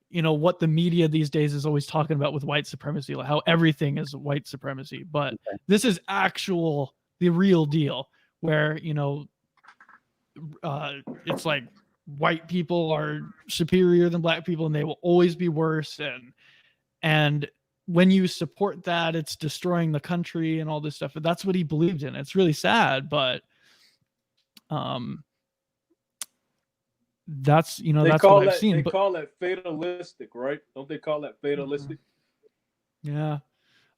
S2: what the media these days is always talking about with white supremacy, like how everything is white supremacy. But this is the real deal, where, it's like white people are superior than black people and they will always be worse. And when you support that, it's destroying the country and all this stuff. But that's what he believed in. It's really sad, but that's that's what I've seen.
S3: They call that fatalistic, right? Don't they call that fatalistic?
S2: Yeah,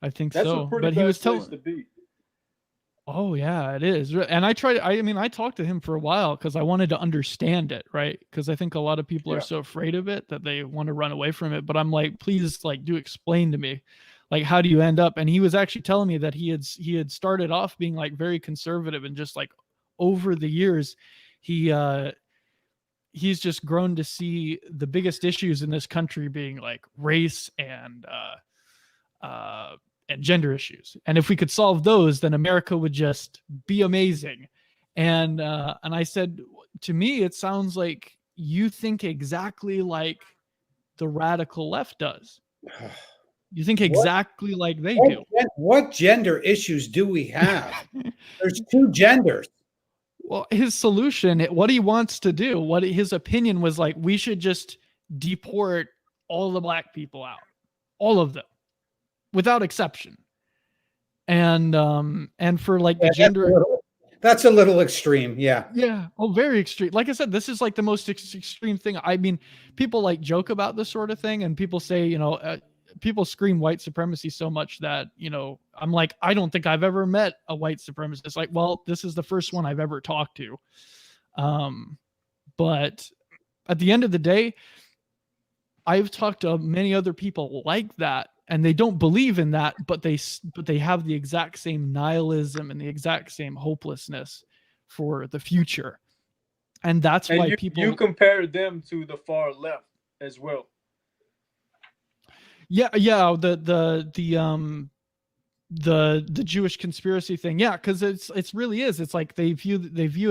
S2: I think
S3: that's
S2: so.
S3: A pretty
S2: but he was
S3: place to be.
S2: Oh yeah, it is. And I talked to him for a while because I wanted to understand it, right? Because I think a lot of people are so afraid of it that they want to run away from it. But I'm like, please, do explain to me, how do you end up? And he was actually telling me that he had started off being very conservative, and just over the years, he's just grown to see the biggest issues in this country being race and and gender issues. And if we could solve those, then America would just be amazing. And I said, to me, it sounds like you think exactly like the radical left does. You think exactly like they do.
S1: What gender issues do we have? There's two genders.
S2: Well, his solution, what he wants to do, what his opinion was like, we should just deport all the black people out, all of them, without exception. And for like the gender,
S1: that's a little extreme. Yeah.
S2: Yeah. Oh, very extreme. Like I said, this is like the most extreme thing. I mean, people like joke about this sort of thing, and people say, you know, people scream white supremacy so much that, you know, I'm like, I don't think I've ever met a white supremacist. Like, well, this is the first one I've ever talked to. But at the end of the day, I've talked to many other people like that, and they don't believe in that, but they have the exact same nihilism and the exact same hopelessness for the future. And that's why
S3: you compare them to the far left as well.
S2: Yeah, the Jewish conspiracy thing. Yeah, because it's really is. It's like they view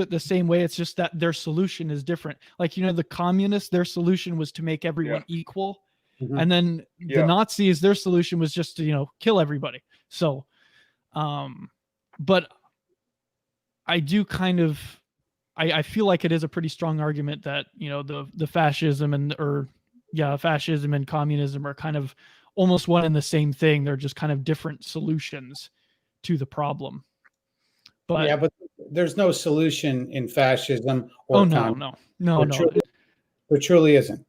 S2: it the same way. It's just that their solution is different. Like, you know, the communists, their solution was to make everyone equal. Mm-hmm. And then the Nazis, their solution was just to, you know, kill everybody. So, but I do kind of, I feel like it is a pretty strong argument that, you know, the fascism fascism and communism are kind of almost one and the same thing. They're just kind of different solutions to the problem. But
S1: yeah, but there's no solution in fascism or
S2: no.
S1: There truly isn't.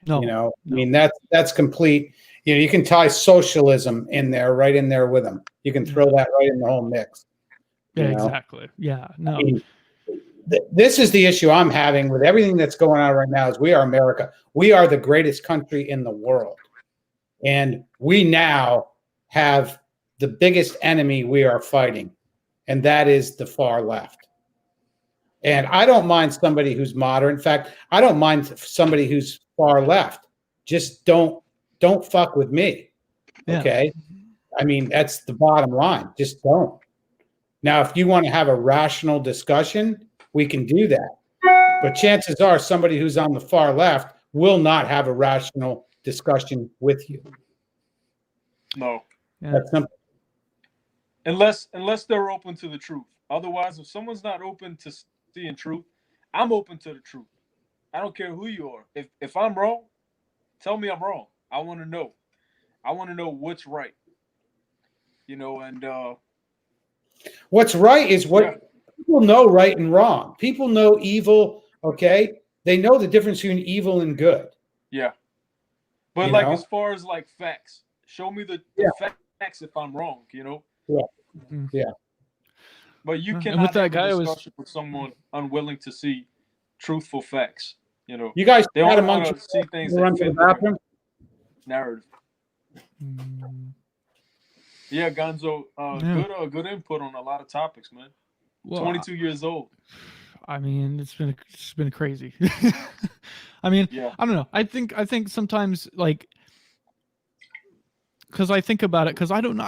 S2: No,
S1: you know, I mean, that's complete. You know, you can tie socialism in there, right in there with them. You can throw that right in the whole mix.
S2: Yeah, exactly. Yeah, no.
S1: I mean, this is the issue I'm having with everything that's going on right now. Is we are America. We are the greatest country in the world, and we now have the biggest enemy we are fighting, and that is the far left. And I don't mind somebody who's moderate. In fact, I don't mind somebody who's far left. Just don't fuck with me. Okay. I mean, that's the bottom line. Just don't. Now, if you want to have a rational discussion, we can do that. But chances are somebody who's on the far left will not have a rational discussion with you.
S3: No.
S1: That's simple.
S3: Unless they're open to the truth. Otherwise, if someone's not open to seeing truth, I'm open to the truth. I don't care who you are. If I'm wrong, tell me I'm wrong. I want to know. I want to know what's right. You know, and
S1: what's right is what people know right and wrong. People know evil, okay? They know the difference between evil and good.
S3: Yeah. But like, as far as like facts, show me the facts if I'm wrong, you know?
S1: Yeah. Yeah.
S3: But you cannot have a discussion with someone unwilling to see truthful facts. You know,
S1: you guys
S3: they
S1: had
S3: only want to see things that fit the narrative. Yeah, Gonzo, good input on a lot of topics, man. Well, 22 years old.
S2: I mean, it's been crazy. I mean, I don't know. I think sometimes, like, because I think about it, because I don't know.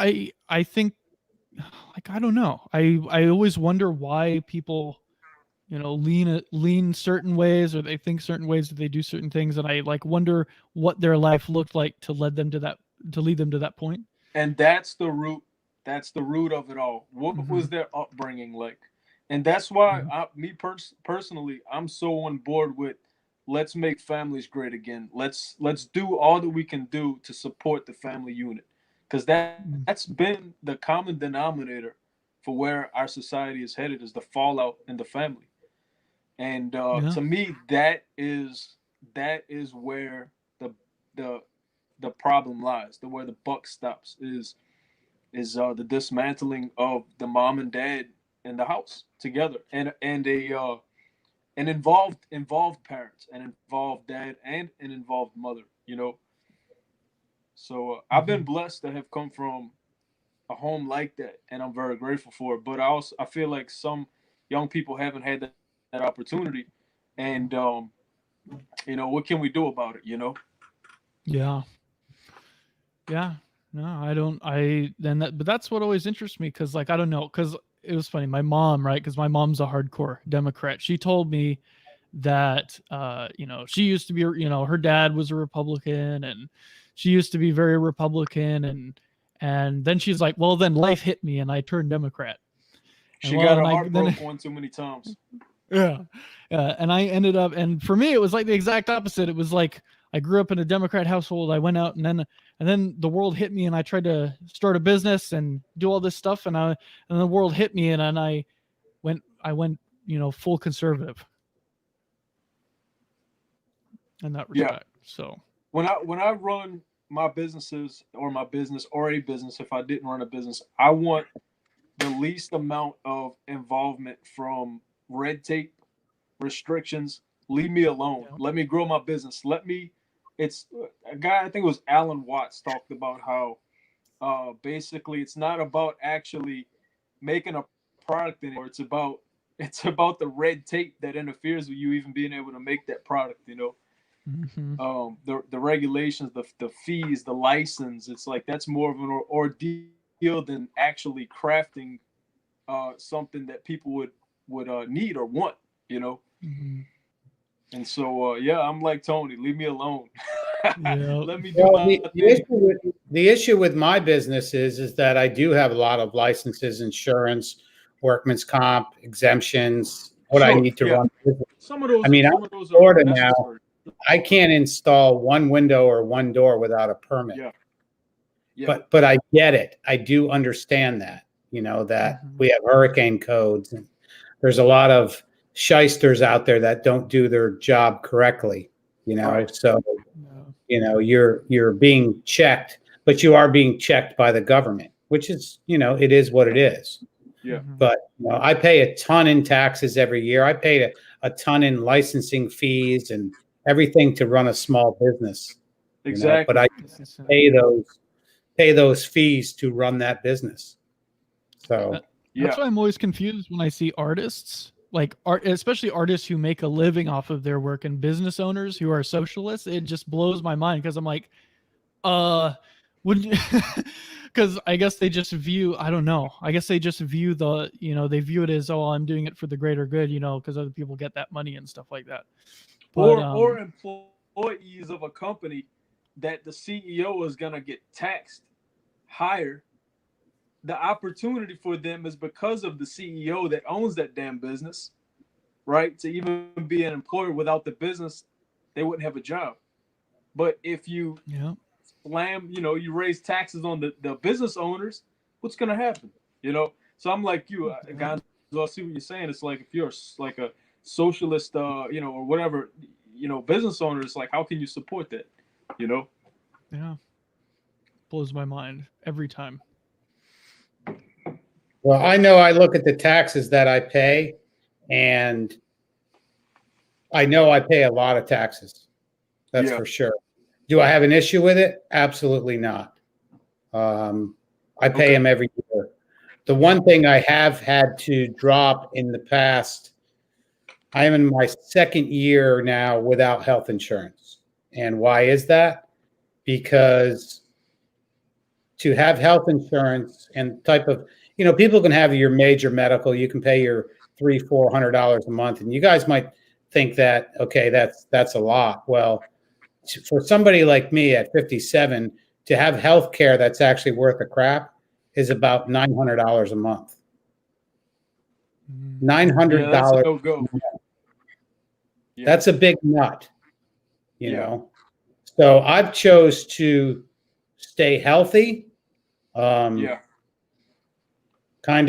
S2: I think, like, I don't know. I always wonder why people, you know, lean certain ways, or they think certain ways, or they do certain things, and I like wonder what their life looked like to lead them to that point.
S3: And that's the root. That's the root of it all. What was their upbringing like? And that's why personally, I'm so on board with let's make families great again. Let's do all that we can do to support the family unit, because that's been the common denominator for where our society is headed, is the fallout in the family. And to me, that is where the problem lies. Where the buck stops is the dismantling of the mom and dad in the house together, and involved parents, and involved dad, and an involved mother. You know. So I've been blessed to have come from a home like that, and I'm very grateful for it. But I feel like some young people haven't had that opportunity, and you know, what can we do about it? You know.
S2: Yeah. No, I don't. But that's what always interests me because, like, I don't know, because it was funny. My mom, right? Because my mom's a hardcore Democrat. She told me that, she used to be, her dad was a Republican, and she used to be very Republican, and then she's like, well, then life hit me, and I turned Democrat.
S3: She got her heart broke one too many times.
S2: Yeah. And I ended up, and for me, it was like the exact opposite. It was like I grew up in a Democrat household. I went out, and then the world hit me, and I tried to start a business and do all this stuff, and the world hit me, and I went, full conservative in that respect. Yeah. So
S3: when I run my businesses or a business, if I didn't run a business, I want the least amount of involvement from red tape, restrictions. Leave me alone. Yeah. Let me grow my business. It's a guy, I think it was Alan Watts, talked about how basically it's not about actually making a product anymore. It's about the red tape that interferes with you even being able to make that product,
S2: Mm-hmm.
S3: The regulations, the fees, the license. It's like that's more of an ordeal than actually crafting something that people would need or want,
S2: Mm-hmm.
S3: And so I'm like Tony, leave me alone.
S2: Yeah.
S3: Let me do my thing.
S1: The issue with my business is that I do have a lot of licenses, insurance, workman's comp, exemptions, what I need to run.
S3: Some of those.
S1: I mean,
S3: I'm
S1: in Florida now. I can't install one window or one door without a permit.
S3: Yeah.
S1: But I get it. I do understand that, that we have hurricane codes, and there's a lot of shysters out there that don't do their job correctly,
S3: Right.
S1: So, you're being checked, but you are being checked by the government, which is, it is what it is.
S3: Yeah.
S1: But I pay a ton in taxes every year. I pay a ton in licensing fees and everything to run a small business.
S3: Exactly.
S1: But I pay those fees to run that business. So
S2: that's why I'm always confused when I see artists, like especially artists who make a living off of their work, and business owners who are socialists. It just blows my mind because I'm like, because I guess they just view, I don't know. I guess they just view they view it as, I'm doing it for the greater good, because other people get that money and stuff like that. But,
S3: or employees of a company that the CEO is gonna get taxed higher. The opportunity for them is because of the CEO that owns that damn business, right? To even be an employer, without the business, they wouldn't have a job. But if you slam, you raise taxes on the business owners, what's gonna happen? So I'm like you, guys. I see what you're saying. It's like if you're like a socialist, or whatever, business owner, it's like, how can you support that?
S2: Yeah. Blows my mind every time.
S1: Well, I know I look at the taxes that I pay, and I know I pay a lot of taxes. That's for sure. Do I have an issue with it? Absolutely not. I pay them every year. The one thing I have had to drop in the past, I am in my second year now without health insurance. And why is that? Because to have health insurance and type of, people can have your major medical, you can pay your $300-400 a month. And you guys might think that, okay, that's a lot. Well, for somebody like me at 57, to have health care that's actually worth a crap is about $900 a month. $900.
S3: That's a no-go.
S1: That's a big nut, you know. So I've chose to stay healthy. Kind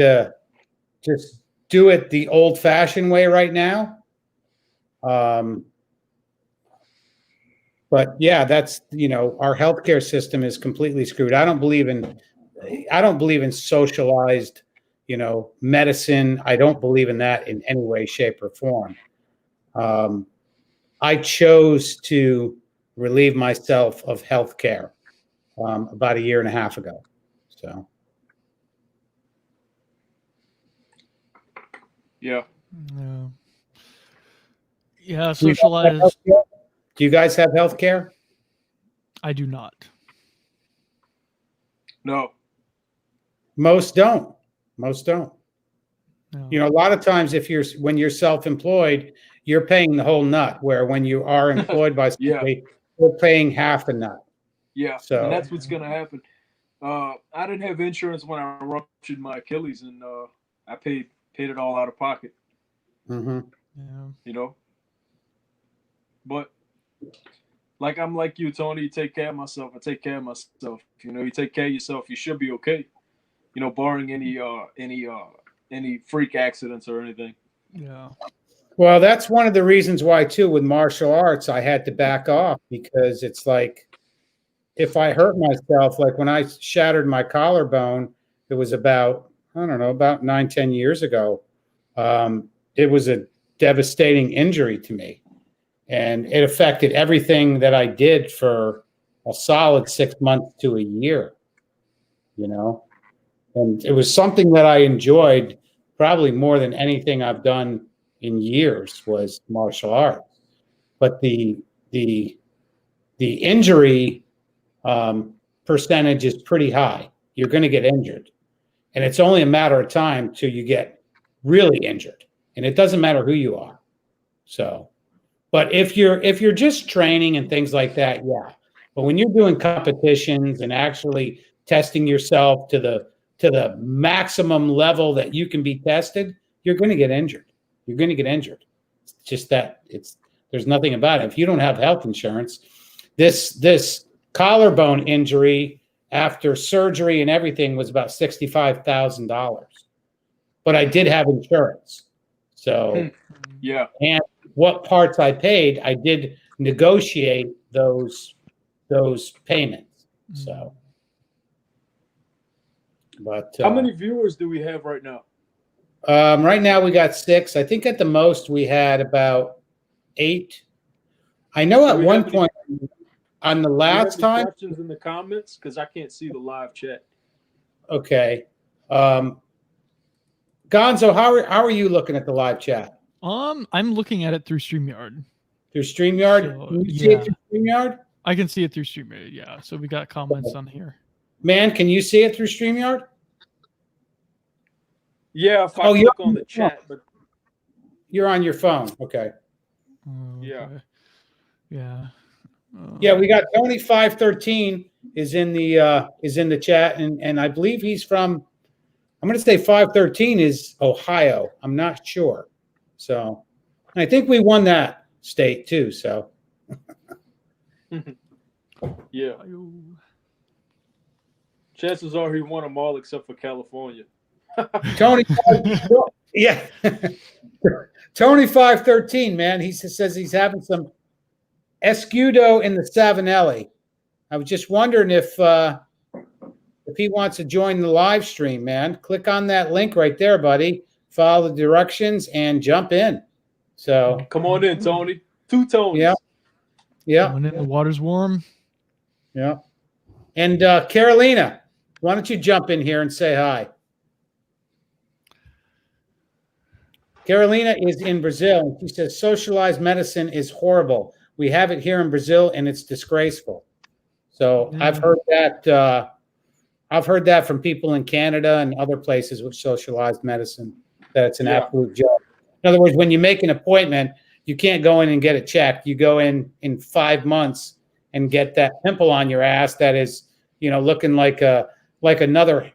S1: of just do it the old-fashioned way right now. But yeah, that's, our healthcare system is completely screwed. I don't believe in socialized, medicine. I don't believe in that in any way, shape, or form. I chose to relieve myself of healthcare about 1.5 years ago. So.
S2: Yeah, socialized.
S1: Do you guys have health care?
S2: I do not.
S3: No.
S1: Most don't. Most don't.
S2: No.
S1: You know, a lot of times when you're self-employed, you're paying the whole nut, where when you are employed by
S3: Yeah.
S1: somebody, you're paying half the nut.
S3: Yeah.
S1: So
S3: And that's what's gonna happen. I didn't have insurance when I ruptured my Achilles, and I paid it all out of pocket.
S1: Mm-hmm.
S2: Yeah.
S3: You know. But like I'm like you, Tony. You take care of myself. I take care of myself. You know, you take care of yourself. You should be okay. You know, barring any freak accidents or anything.
S2: Yeah.
S1: Well, that's one of the reasons why, too, with martial arts, I had to back off, because it's like, if I hurt myself, like when I shattered my collarbone, it was about, I don't know, about 9-10 years ago. It was a devastating injury to me, and it affected everything that I did for a solid 6 months to a year, you know, and it was something that I enjoyed probably more than anything I've done in years, was martial arts. But the injury percentage is pretty high. You're going to get injured, and it's only a matter of time till you get really injured, and it doesn't matter who you are. So, but if you're just training and things like that, yeah. But when you're doing competitions and actually testing yourself to the maximum level that you can be tested, you're going to get injured. You're going to get injured. It's just that there's nothing about it. If you don't have health insurance, this collarbone injury after surgery and everything was about $65,000. But I did have insurance. So
S3: Yeah.
S1: And what parts I paid, I did negotiate those payments. So, but
S3: how many viewers do we have right now?
S1: right now we got 6. I think at the most we had about 8. I know at one point on the last time.
S3: Questions in the comments, because I can't see the live chat.
S1: Okay, Gonzo, how are you looking at the live chat?
S2: I'm looking at it through StreamYard.
S1: Through StreamYard?
S2: So,
S1: Can you see it through StreamYard?
S2: I can see it through StreamYard, yeah. So we got comments on here.
S1: Man, can you see it through StreamYard?
S3: Yeah, if I click on the chat, but
S1: you're on your phone. Okay.
S3: Yeah.
S2: Okay. Yeah.
S1: Yeah, we got Tony 513 is in the chat, and I believe he's from, I'm going to say 513 is Ohio. I'm not sure. So I think we won that state too. So
S3: yeah. Chances are he won them all except for California.
S1: Tony, yeah. Tony 513, man. He says he's having some escudo in the Savinelli. I was just wondering if he wants to join the live stream, man. Click on that link right there, buddy. Follow the directions and jump in. So
S3: come on in, Tony. 2 Tonys.
S1: Yeah. Yeah.
S2: When the water's warm.
S1: Yeah. And Carolina, why don't you jump in here and say hi? Carolina is in Brazil, and she says socialized medicine is horrible. We have it here in Brazil, and it's disgraceful. So I've heard that. I've heard that from people in Canada and other places with socialized medicine, that it's an absolute joke. In other words, when you make an appointment, you can't go in and get it checked. You go in 5 months and get that pimple on your ass that is, looking like another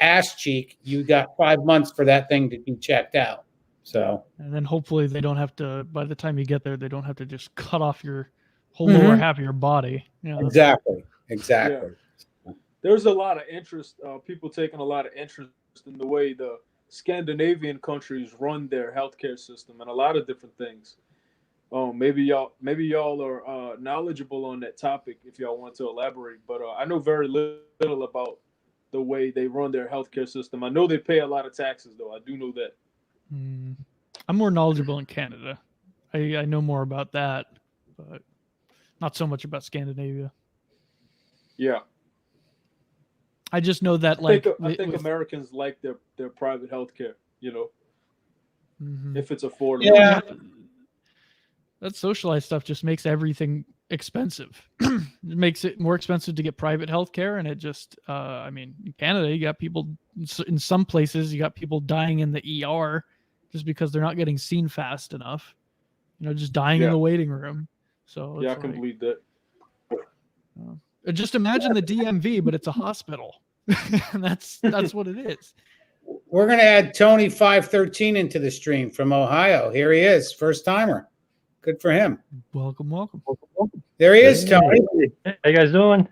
S1: ass cheek. You got 5 months for that thing to be checked out. So,
S2: and then hopefully they don't have to, by the time you get there, they don't have to just cut off your whole lower half of your body.
S1: Exactly.
S3: Yeah. There's a lot of interest, people taking a lot of interest in the way the Scandinavian countries run their healthcare system and a lot of different things. Maybe y'all are knowledgeable on that topic if y'all want to elaborate. But I know very little about the way they run their healthcare system. I know they pay a lot of taxes, though. I do know that.
S2: I'm more knowledgeable in Canada. I know more about that, but not so much about Scandinavia.
S3: Yeah.
S2: I just know that,
S3: I think Americans like their private healthcare, if it's affordable.
S1: Yeah.
S2: That socialized stuff just makes everything expensive. It makes it more expensive to get private health care, and it just I mean, in Canada you got people, in some places you got people dying in the ER just because they're not getting seen fast enough, just dying in the waiting room. So
S3: Yeah,
S2: it's
S3: I can
S2: like,
S3: believe that.
S2: just imagine the DMV, but it's a hospital. And that's what it is.
S1: We're going to add Tony 513 into the stream from Ohio. Here he is, first timer. Good for him.
S2: Welcome.
S1: There he is, Tony.
S4: Hey, how you guys doing?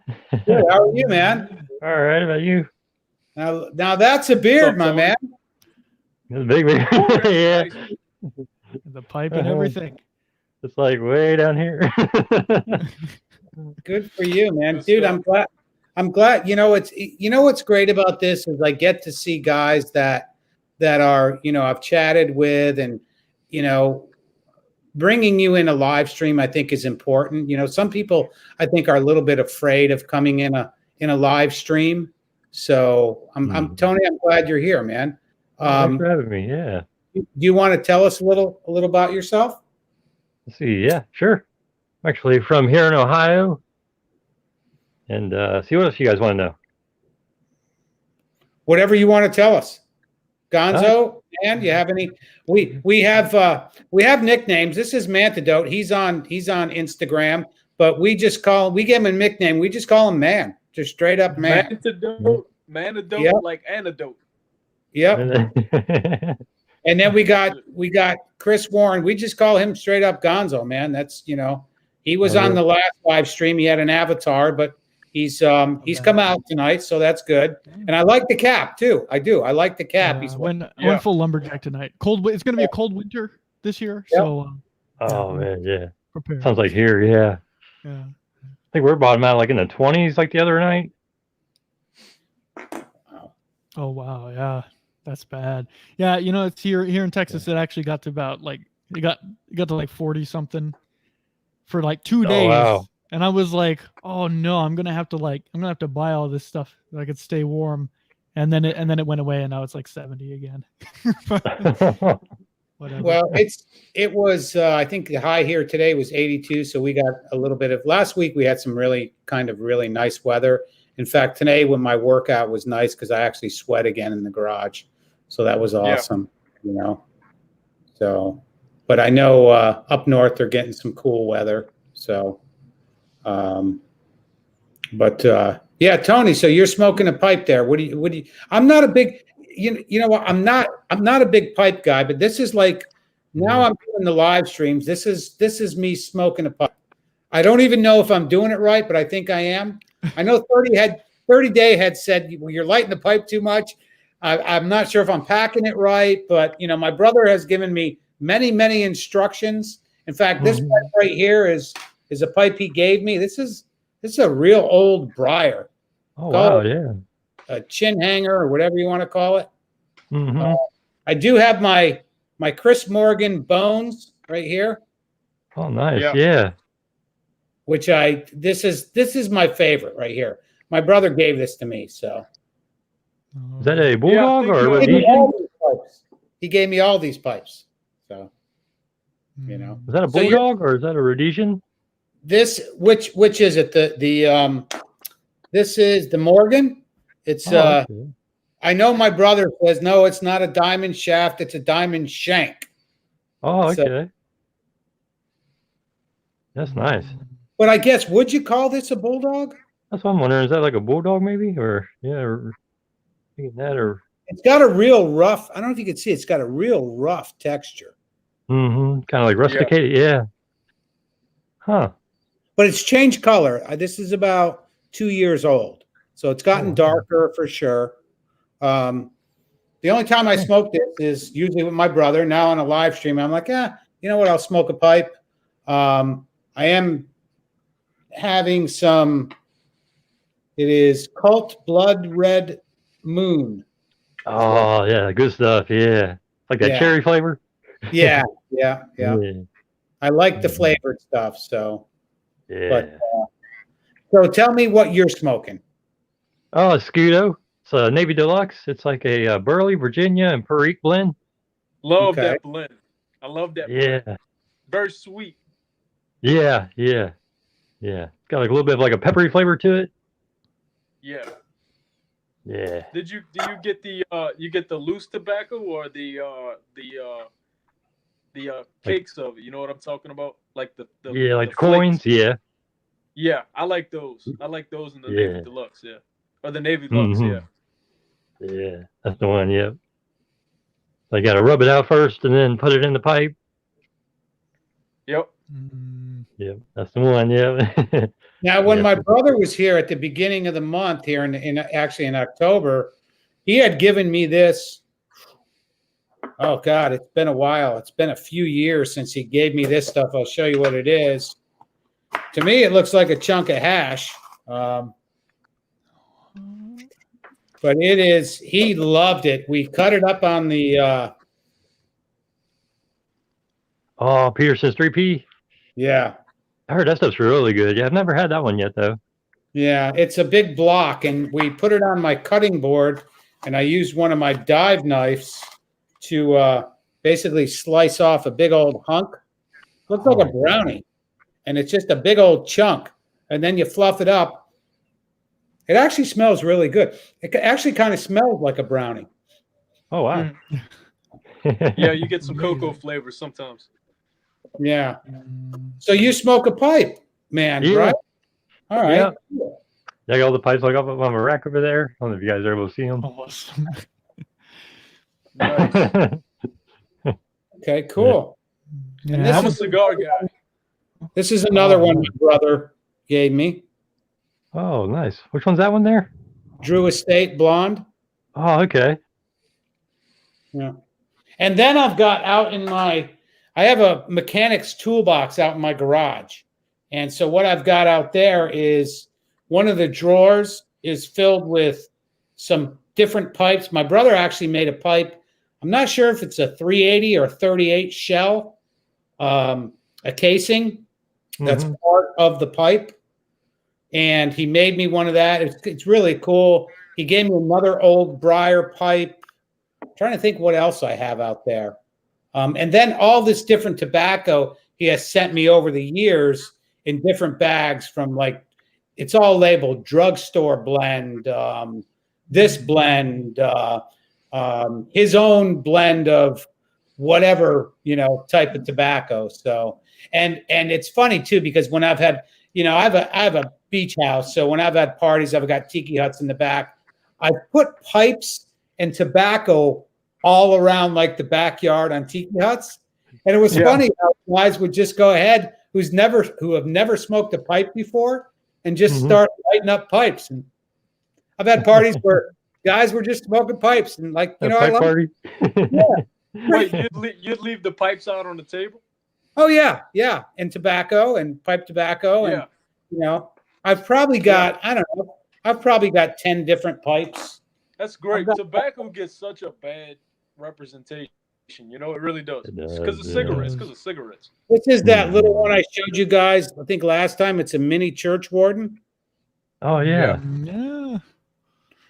S1: Good. How are you, man?
S4: All right, how about you?
S1: Now that's a beard, my man.
S4: It's big. Yeah.
S2: The pipe and everything.
S4: It's like way down here.
S1: Good for you, man.
S3: Good
S1: Dude,
S3: stuff.
S1: I'm glad. What's great about this is I get to see guys that are, I've chatted with, and, bringing you in a live stream, I think, is important. Some people, I think, are a little bit afraid of coming in a live stream. So I'm Tony, I'm glad you're here, man.
S4: Thanks for having me. Yeah.
S1: Do you want to tell us a little about yourself?
S4: Let's see. Yeah, sure. I'm actually from here in Ohio. And see, what else you guys want to know?
S1: Whatever you want to tell us. Gonzo, man, you have any? We have nicknames. This is Mantidote. He's on Instagram, but we give him a nickname. We just call him Man. Just straight up Man.
S3: Mantidote,
S1: Yep.
S3: like antidote.
S1: Yep. And then we got Chris Warren. We just call him straight up Gonzo, man. That's, he was on the last live stream. He had an avatar, but he's come out tonight, so that's good. And I like the cap too. I do. I like the cap.
S2: I went full lumberjack tonight. It's going to be a cold winter this year, so.
S4: Oh man, yeah.
S2: Prepare.
S4: Sounds like here, yeah.
S2: Yeah.
S4: I think we're bottom out like in the 20s, like the other night.
S2: Oh wow, yeah, that's bad. Yeah, it's here in Texas. It actually got to about it got to like 40 something for like 2 days.
S4: Oh, wow.
S2: And I was like, oh no, I'm gonna have to buy all this stuff so I could stay warm. And then it went away, and now it's like 70 again. Whatever.
S1: Well, it was I think the high here today was 82, so we got a little bit of. Last week we had some really nice weather. In fact, today when my workout was nice because I actually sweat again in the garage, so that was awesome. So, but I know up north they're getting some cool weather. So, yeah, Tony. So you're smoking a pipe there. What do you? I'm not a big. You know what? I'm not a big pipe guy, but this is like now I'm doing the live streams. This is me smoking a pipe. I don't even know if I'm doing it right, but I think I am. I know 30 Day had said, well, you're lighting the pipe too much. I'm not sure if I'm packing it right, but my brother has given me many instructions. In fact, this pipe right here is a pipe he gave me. This is a real old briar.
S4: Oh wow, yeah.
S1: A chin hanger or whatever you want to call it.
S4: Mm-hmm.
S1: I do have my Chris Morgan bones right here.
S4: Oh nice, yeah.
S1: Which this is my favorite right here. My brother gave this to me, so.
S4: Is that a bulldog or a
S1: He
S4: Rhodesian?
S1: gave me all these pipes, so
S4: Is that a bulldog or is that a Rhodesian?
S1: This which is it? This is the Morgan. It's
S4: okay.
S1: I know my brother says no, it's not a diamond shaft, it's a diamond shank.
S4: Oh, okay.
S1: So,
S4: that's nice.
S1: but I guess would you call this a bulldog?
S4: That's what I'm wondering. Is that like a bulldog maybe? Or thinking that or
S1: It's got a real rough, I don't know if you can see, it's got a real rough texture.
S4: kind of like rusticated, yeah. Huh.
S1: But it's changed color. This is about 2 years old. So it's gotten darker for sure. The only time I smoke this is usually with my brother. Now on a live stream, I'm like, you know what? I'll smoke a pipe. I am having some, it is Cult Blood Red Moon.
S4: Oh, yeah. Good stuff. Yeah. Like that cherry flavor.
S1: Yeah. I like the flavored stuff. So,
S4: yeah.
S1: But, so tell me what you're smoking.
S4: Oh, Scudo. It's a Navy Deluxe. It's like a Burley, Virginia, and Perique blend.
S3: Love that blend. I love that blend.
S4: Yeah.
S3: Very sweet.
S4: Yeah. Yeah. It's got like a little bit of like a peppery flavor to it.
S3: Yeah.
S4: Yeah.
S3: Do you get the loose tobacco or the cakes of it? You know what I'm talking about? Like the
S4: Yeah, like the
S3: flakes.
S4: coins. Yeah.
S3: Yeah, I like those. I like those in the
S4: Yeah.
S3: Navy Deluxe. Yeah, or the Navy Lux.
S4: Mhm.
S3: Yeah.
S4: Yeah. That's the one. Yep. So you got to rub it out first and then put it in the pipe.
S3: Yep.
S4: Yep. That's the one. Yep.
S1: Now, when
S4: Yeah.
S1: my brother was here at the beginning of the month here actually in October, he had given me this. Oh God, it's been a while. It's been a few years since he gave me this stuff. I'll show you what it is. To me, it looks like a chunk of hash. But it is, he loved it. We cut it up on the,
S4: Oh, Peterson's 3P.
S1: yeah.
S4: I heard that stuff's really good. Yeah, I've never had that one yet though.
S1: Yeah, it's a big block, and we put it on my cutting board, and I used one of my dive knives to basically slice off a big old hunk. Looks like a brownie, and it's just a big old chunk, and then you fluff it up. It actually smells really good. It actually kind of smells like a brownie.
S4: Oh wow.
S3: Yeah, you get some cocoa flavor sometimes.
S1: Yeah. So you smoke a pipe, man,
S4: Yeah.
S1: right? All right.
S4: Yeah. I got all the pipes like up on my rack over there. I don't know if you guys are able to see them.
S2: Awesome.
S3: Nice.
S1: Okay, cool. And this
S3: I'm a
S1: is-
S3: cigar guy.
S1: This is another one my brother gave me.
S4: Oh, nice. Which one's that one there?
S1: Drew Estate Blonde.
S4: Oh, okay.
S1: Yeah. And then I've got out in I have a mechanic's toolbox out in my garage. And so what I've got out there is one of the drawers is filled with some different pipes. My brother actually made a pipe. I'm not sure if it's a 380 or 38 shell, a casing that's part of the pipe. And he made me one of that. It's really cool. He gave me another old briar pipe. I'm trying to think what else I have out there. And then all this different tobacco he has sent me over the years in different bags from like, it's all labeled drugstore blend, this blend, his own blend of whatever, type of tobacco. So, and it's funny too, because when I've had, I have a beach house. So when I've had parties, I've got tiki huts in the back. I've put pipes and tobacco all around like the backyard on tiki huts. And it was funny how guys would just go ahead who have never smoked a pipe before and just start lighting up pipes. And I've had parties where guys were just smoking pipes and like,
S4: I love party.
S3: Wait, you'd leave the pipes out on the table?
S1: Oh yeah. Yeah. And tobacco and pipe tobacco. And, I've probably got, I don't know, I've probably got 10 different pipes.
S3: That's great. Tobacco gets such a bad representation. It really does. It's because of cigarettes.
S1: This is that little one I showed you guys, I think last time. It's a mini church warden.
S4: Oh, yeah.
S2: Yeah.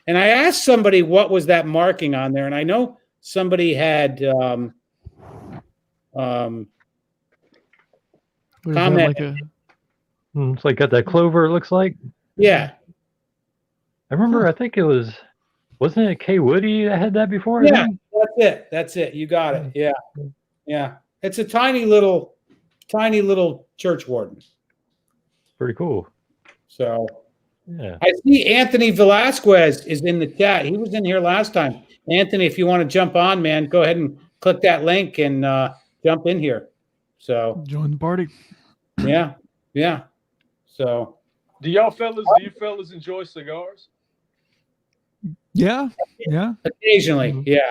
S1: And I asked somebody what was that marking on there. And I know somebody had comment.
S4: It's like got that clover, it looks like.
S1: Yeah.
S4: I remember, I think it wasn't it Kay Woody that had that before?
S1: Yeah, that's it. You got it. Yeah. Yeah. It's a tiny little church warden.
S4: Pretty cool.
S1: So
S4: yeah.
S1: I see Anthony Velasquez is in the chat. He was in here last time. Anthony, if you want to jump on, man, go ahead and click that link and jump in here. So
S2: join the party.
S1: Yeah. Yeah. So
S3: do you fellas enjoy cigars?
S2: Yeah. Yeah.
S1: Occasionally. Yeah.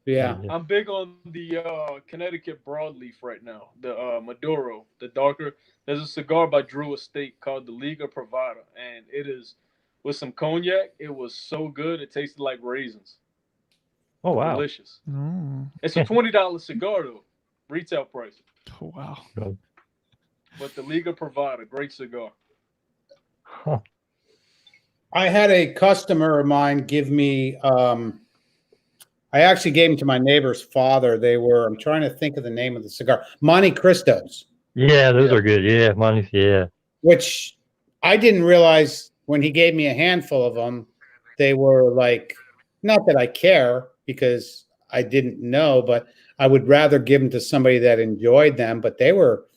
S1: Yeah.
S3: I'm big on the Connecticut broadleaf right now. The Maduro, the darker. There's a cigar by Drew Estate called the Liga Privada, and it is with some cognac. It was so good. It tasted like raisins.
S4: Oh wow.
S3: Delicious.
S2: Oh.
S3: It's a $20 cigar though. Retail price.
S2: Oh wow.
S3: But the Liga Privada, great cigar.
S4: Huh.
S1: I had a customer of mine give me I actually gave them to my neighbor's father. I'm trying to think of the name of the cigar. Monte Cristos.
S4: Yeah, those are good. Yeah, Monte, yeah.
S1: Which I didn't realize when he gave me a handful of them, they were like, not that I care because I didn't know, but I would rather give them to somebody that enjoyed them. But they were,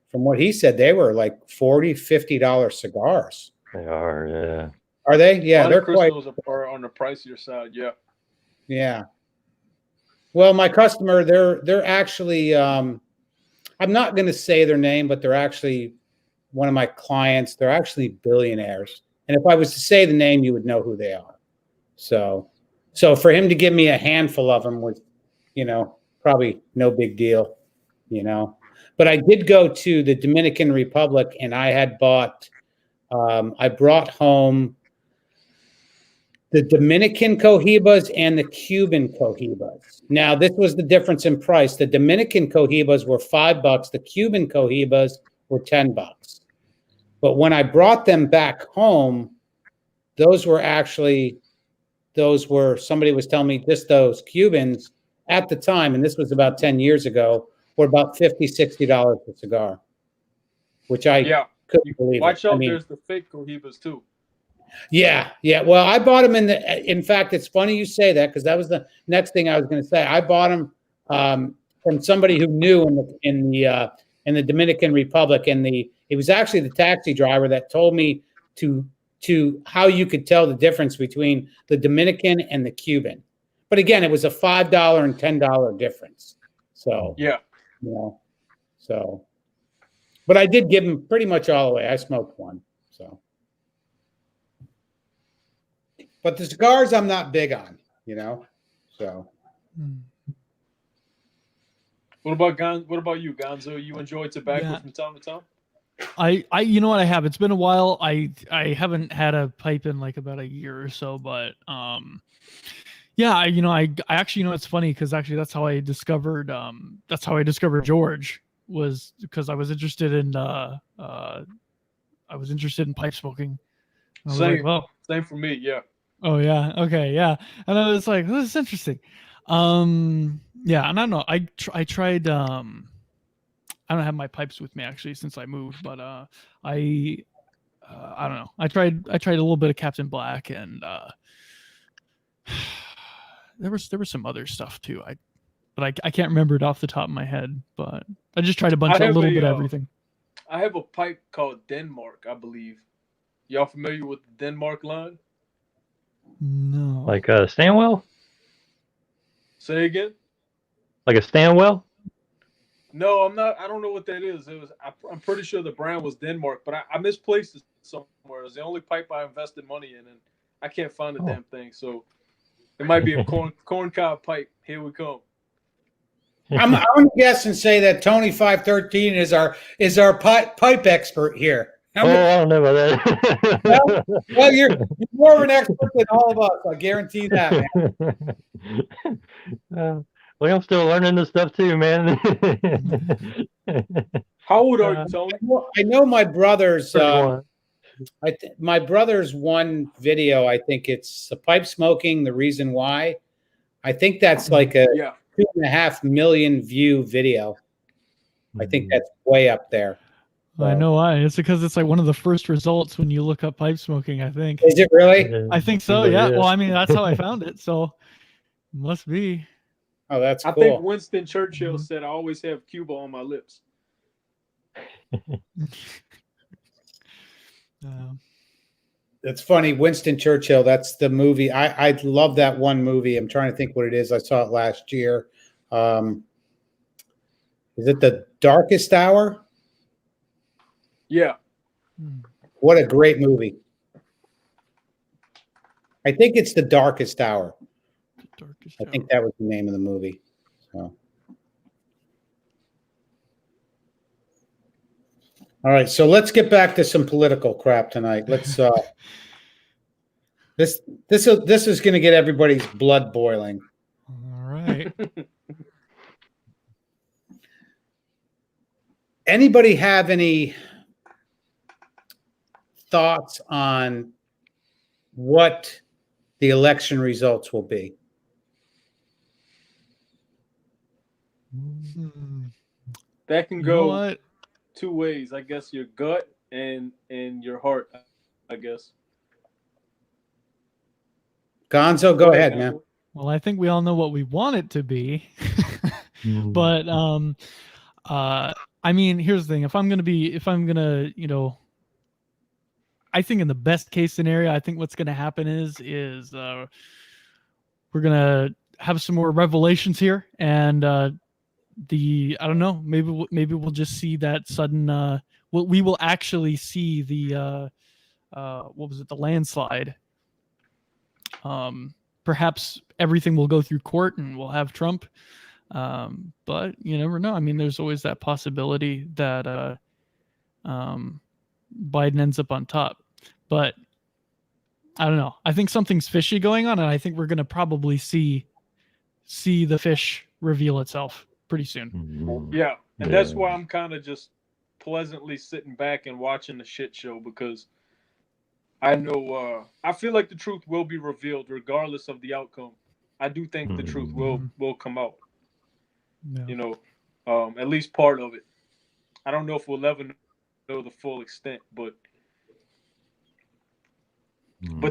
S1: from what he said, they were like $40, $50 cigars.
S4: They are, yeah.
S1: Are they? Yeah, they're quite.
S3: Crystals are on the pricier side. Yeah.
S1: Yeah. Well, my customer, they're actually. I'm not going to say their name, but they're actually one of my clients. They're actually billionaires, and if I was to say the name, you would know who they are. So for him to give me a handful of them was, probably no big deal, But I did go to the Dominican Republic, and I had bought. I brought home the Dominican cohibas and the Cuban cohibas. Now, this was the difference in price. The Dominican cohibas were $5. The Cuban cohibas were $10. But when I brought them back home, somebody was telling me just those Cubans at the time, and this was about 10 years ago, were about $50, $60 a cigar, which I couldn't believe.
S3: Watch out, there's the fake cohibas too.
S1: Yeah. Well, I bought them in fact, it's funny you say that because that was the next thing I was going to say. I bought them from somebody who knew in the Dominican Republic, and it was actually the taxi driver that told me to how you could tell the difference between the Dominican and the Cuban. But again, it was a $5 and $10 difference. So but I did give them pretty much all away. I smoked one. So. But the cigars, I'm not big on, So.
S3: What about you, Gonzo? You enjoy tobacco from time to time?
S2: You know what I have? It's been a while. I haven't had a pipe in like about a year or so, but I actually, it's funny because actually that's how I discovered George, was because I was interested in pipe smoking.
S3: Same for me, yeah.
S2: Oh yeah, okay, yeah. And I was like, this is interesting. And I don't know. I tried I don't have my pipes with me actually since I moved, but I don't know. I tried a little bit of Captain Black, and there was some other stuff too. I can't remember it off the top of my head, but I just tried a little bit of everything.
S3: I have a pipe called Denmark, I believe. Y'all familiar with the Denmark line?
S2: No.
S4: Like a Stanwell?
S3: Say again?
S4: Like a Stanwell?
S3: No, I'm not. I don't know what that is. I'm pretty sure the brand was Denmark, but I misplaced it somewhere. It's the only pipe I invested money in, and I can't find the damn thing. So it might be a corn cob pipe. Here we come.
S1: I'm gonna guess and say that Tony 513 is our pipe expert here.
S4: I don't know about
S1: that. Well, you're more of an expert than all of us. I guarantee that,
S4: man. Well, I'm still learning this stuff too, man.
S3: How old are you, Tony?
S1: I know my brother's. My brother's one video. I think it's the pipe smoking. The reason why. I think that's like a 2.5 million view video. I think that's way up there.
S2: I know why. It's because it's like one of the first results when you look up pipe smoking, I think.
S1: Is it really?
S2: I think so, yeah. Well, I mean, that's how I found it, so must be.
S1: Oh, that's cool.
S3: I think Winston Churchill said, I always have Cuba on my lips.
S1: It's funny. Winston Churchill, that's the movie. I love that one movie. I'm trying to think what it is. I saw it last year. Is it The Darkest Hour?
S3: Yeah.
S1: What a great movie. I think it's The Darkest Hour. I think that was the name of the movie. So. All right, so let's get back to some political crap tonight. Let's this is going to get everybody's blood boiling.
S2: All right.
S1: Anybody have any thoughts on what the election results will be?
S3: That can go two ways. I guess your gut and your heart, I guess.
S1: Gonzo, go ahead, man.
S2: Well, I think we all know what we want it to be.
S4: Mm.
S2: But I mean, here's the thing. If I'm gonna, you know, I think in the best case scenario, I think what's gonna happen is we're gonna have some more revelations here, and I don't know, maybe we'll just see that sudden we will actually see the what was it, the landslide. Perhaps everything will go through court and we'll have Trump. But you never know. I mean, there's always that possibility that Biden ends up on top. But I don't know. I think something's fishy going on, and I think we're going to probably see the fish reveal itself pretty soon.
S4: Mm.
S3: Yeah, and
S4: Yeah.
S3: that's why I'm kind of just pleasantly sitting back and watching the shit show, because I know I feel like the truth will be revealed regardless of the outcome. I do think the truth will come out.
S2: Yeah.
S3: You know, at least part of it. I don't know if we'll ever know the full extent, but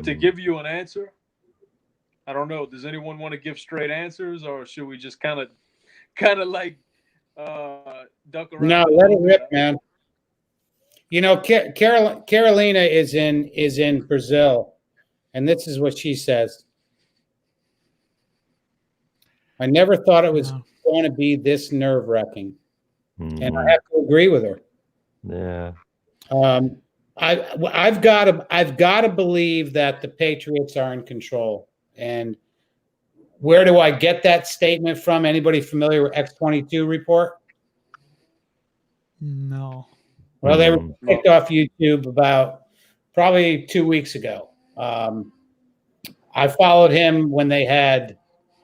S3: to give you an answer, I don't know. Does anyone want to give straight answers, or should we just kind of like duck around?
S1: No, let it rip, man. You know, Carolina is in Brazil, and this is what she says. I never thought it was going to be this nerve-wracking, and I have to agree with her.
S4: Yeah.
S1: I've got to believe that the Patriots are in control. And where do I get that statement from? Anybody familiar with X22 report?
S2: No.
S1: Well, they were kicked off YouTube about probably 2 weeks ago. I followed him when they had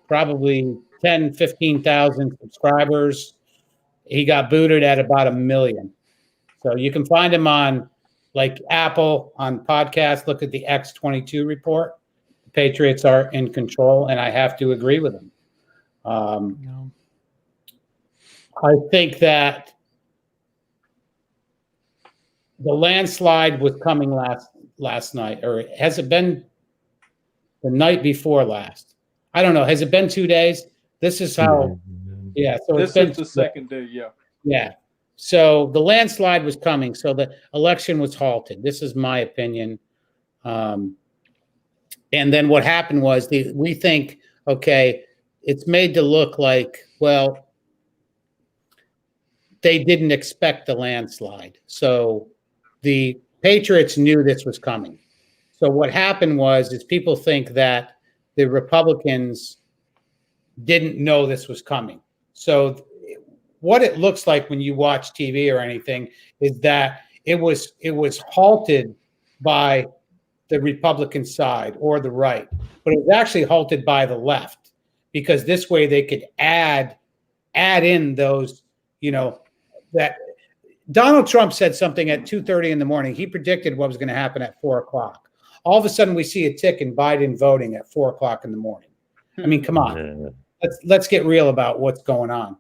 S1: probably 10, 15,000 subscribers. He got booted at about 1 million. So you can find him on like Apple on podcast. Look at the X22 report. The Patriots are in control, and I have to agree with him.
S2: No.
S1: I think that the landslide was coming last night, or has it been the night before last? I don't know. Has it been 2 days? This is how. Yeah. So
S3: this is the second day. Yeah.
S1: Yeah. So the landslide was coming. So the election was halted. This is my opinion. And then what happened was we think, okay, it's made to look like, well, they didn't expect the landslide. So the Patriots knew this was coming. So what happened is people think that the Republicans didn't know this was coming. So what it looks like when you watch TV or anything is that it was halted by the Republican side or the right, but it was actually halted by the left, because this way they could add in those, you know, that Donald Trump said something at 2:30 in the morning. He predicted what was going to happen at 4 o'clock. All of a sudden we see a tick in Biden voting at 4 o'clock in the morning. I mean, come on, let's get real about what's going on.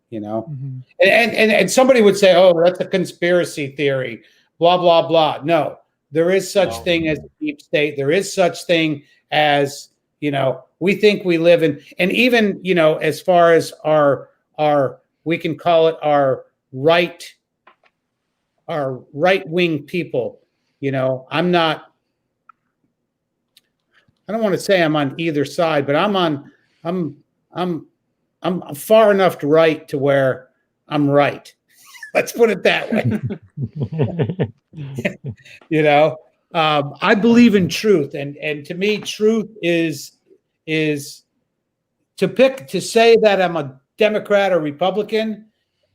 S1: You know, and somebody would say, "Oh, that's a conspiracy theory." Blah blah blah. No, there is such thing as a deep state. There is such thing as, you know, we think we live in, and even, you know, as far as our we can call it our right wing people. You know, I don't want to say I'm on either side, but I'm far enough to right to where I'm right. Let's put it that way. You know, I believe in truth, and to me, truth is to say that I'm a Democrat or Republican.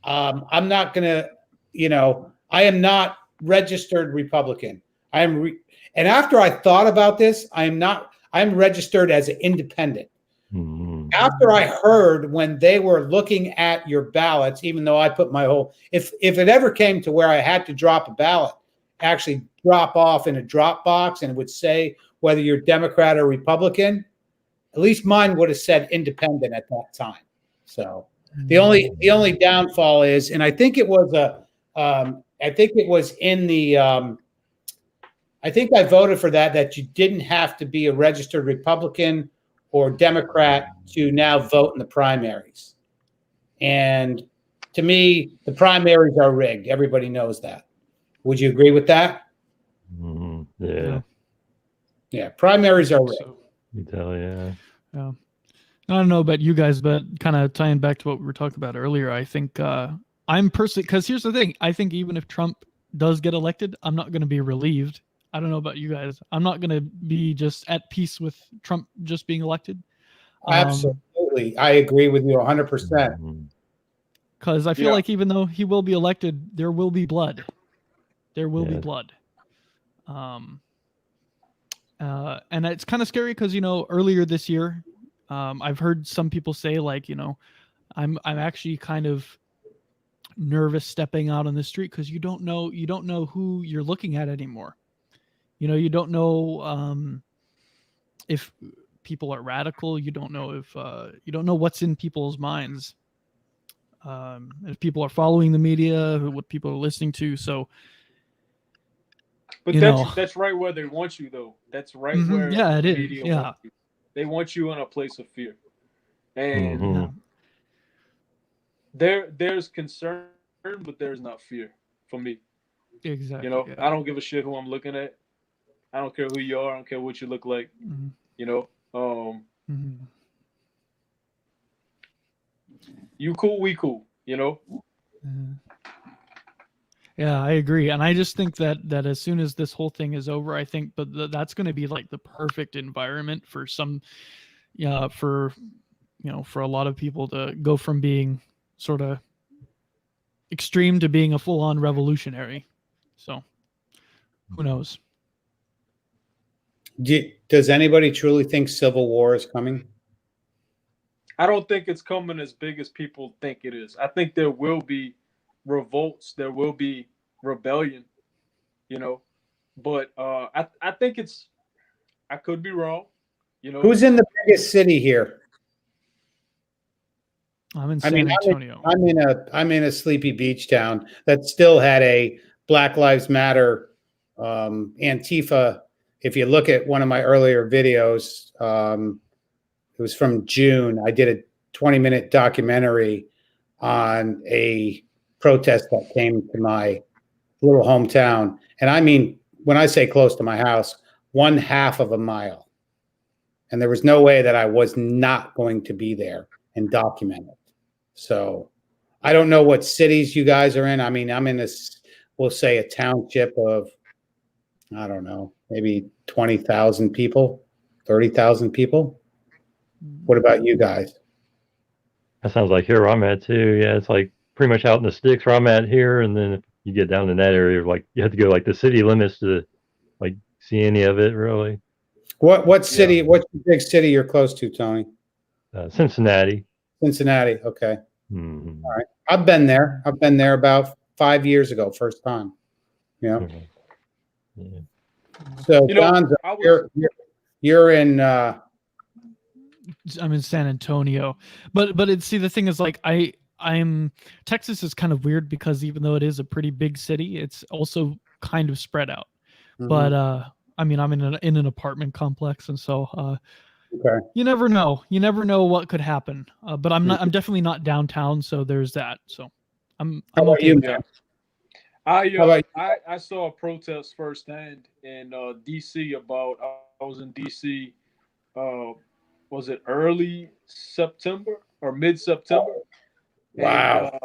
S1: I'm not gonna, you know, I am not registered Republican. And after I thought about this, I'm registered as an independent. After I heard when they were looking at your ballots, even though I put my whole, if it ever came to where I had to drop a ballot, actually drop off in a drop box, and it would say whether you're Democrat or Republican, at least mine would have said independent at that time. So the only downfall is, and I think it was I think it was in the. I think I voted for that you didn't have to be a registered Republican or Democrat to now vote in the primaries. And to me, the primaries are rigged. Everybody knows that. Would you agree with that?
S4: Yeah.
S1: Yeah, primaries are rigged.
S2: So,
S4: You tell, yeah.
S2: yeah. I don't know about you guys, but kind of tying back to what we were talking about earlier, I think I'm personally, because here's the thing. I think even if Trump does get elected, I'm not going to be relieved. I don't know about you guys. I'm not going to be just at peace with Trump just being elected.
S1: Absolutely. I agree with you 100%.
S2: Because I feel like even though he will be elected, there will be blood. There will be blood. And it's kind of scary because, you know, earlier this year, I've heard some people say, like, you know, I'm actually kind of nervous stepping out on the street because you don't know who you're looking at anymore. You know, you don't know if people are radical. You don't know if you don't know what's in people's minds. If people are following the media, what people are listening to. So,
S3: but that's right where they want you, though. That's right where
S2: it is.
S3: media wants you. They want you in a place of fear, and there's concern, but there's not fear for me.
S2: Exactly.
S3: You know, I don't give a shit who I'm looking at. I don't care who you are. I don't care what you look like. You know, you cool, we cool. You know.
S2: Yeah, I agree, and I just think that as soon as this whole thing is over, I think that's going to be like the perfect environment for some, for for a lot of people to go from being sort of extreme to being a full-on revolutionary. So, who knows?
S1: Does anybody truly think civil war is coming?
S3: I don't think it's coming as big as people think it is. I think there will be revolts, there will be rebellion, you know. But I think it's, I could be wrong, you know.
S1: Who's in the biggest city here?
S2: I'm in San Antonio.
S1: I'm in a sleepy beach town that still had a Black Lives Matter Antifa. If you look at one of my earlier videos, it was from June. I did a 20-minute documentary on a protest that came to my little hometown. And I mean, when I say close to my house, 1/2 of a mile. And there was no way that I was not going to be there and document it. So I don't know what cities you guys are in. I mean, I'm in this, we'll say a township of, I don't know, maybe 20,000 people, 30,000 people. What about you guys?
S4: That sounds like here where I'm at too. Yeah, it's like pretty much out in the sticks where I'm at here, and then if you get down in that area, like you have to go like the city limits to like see any of it really.
S1: What city? What's the big city you're close to, Tony?
S4: Cincinnati.
S1: Cincinnati. Okay.
S4: All
S1: right. I've been there. I've been there about 5 years ago, first time. Yeah. So, Gonzo, you're in.
S2: I'm in San Antonio, but it's, see, the thing is, like, I'm Texas is kind of weird because even though it is a pretty big city, it's also kind of spread out. But I mean, I'm in an apartment complex, and so you never know. You never know what could happen. But I'm definitely not downtown, so there's that. So I'm okay with that.
S3: I saw a protest firsthand in DC about, I was in DC, was it early September or mid-September?
S1: Wow.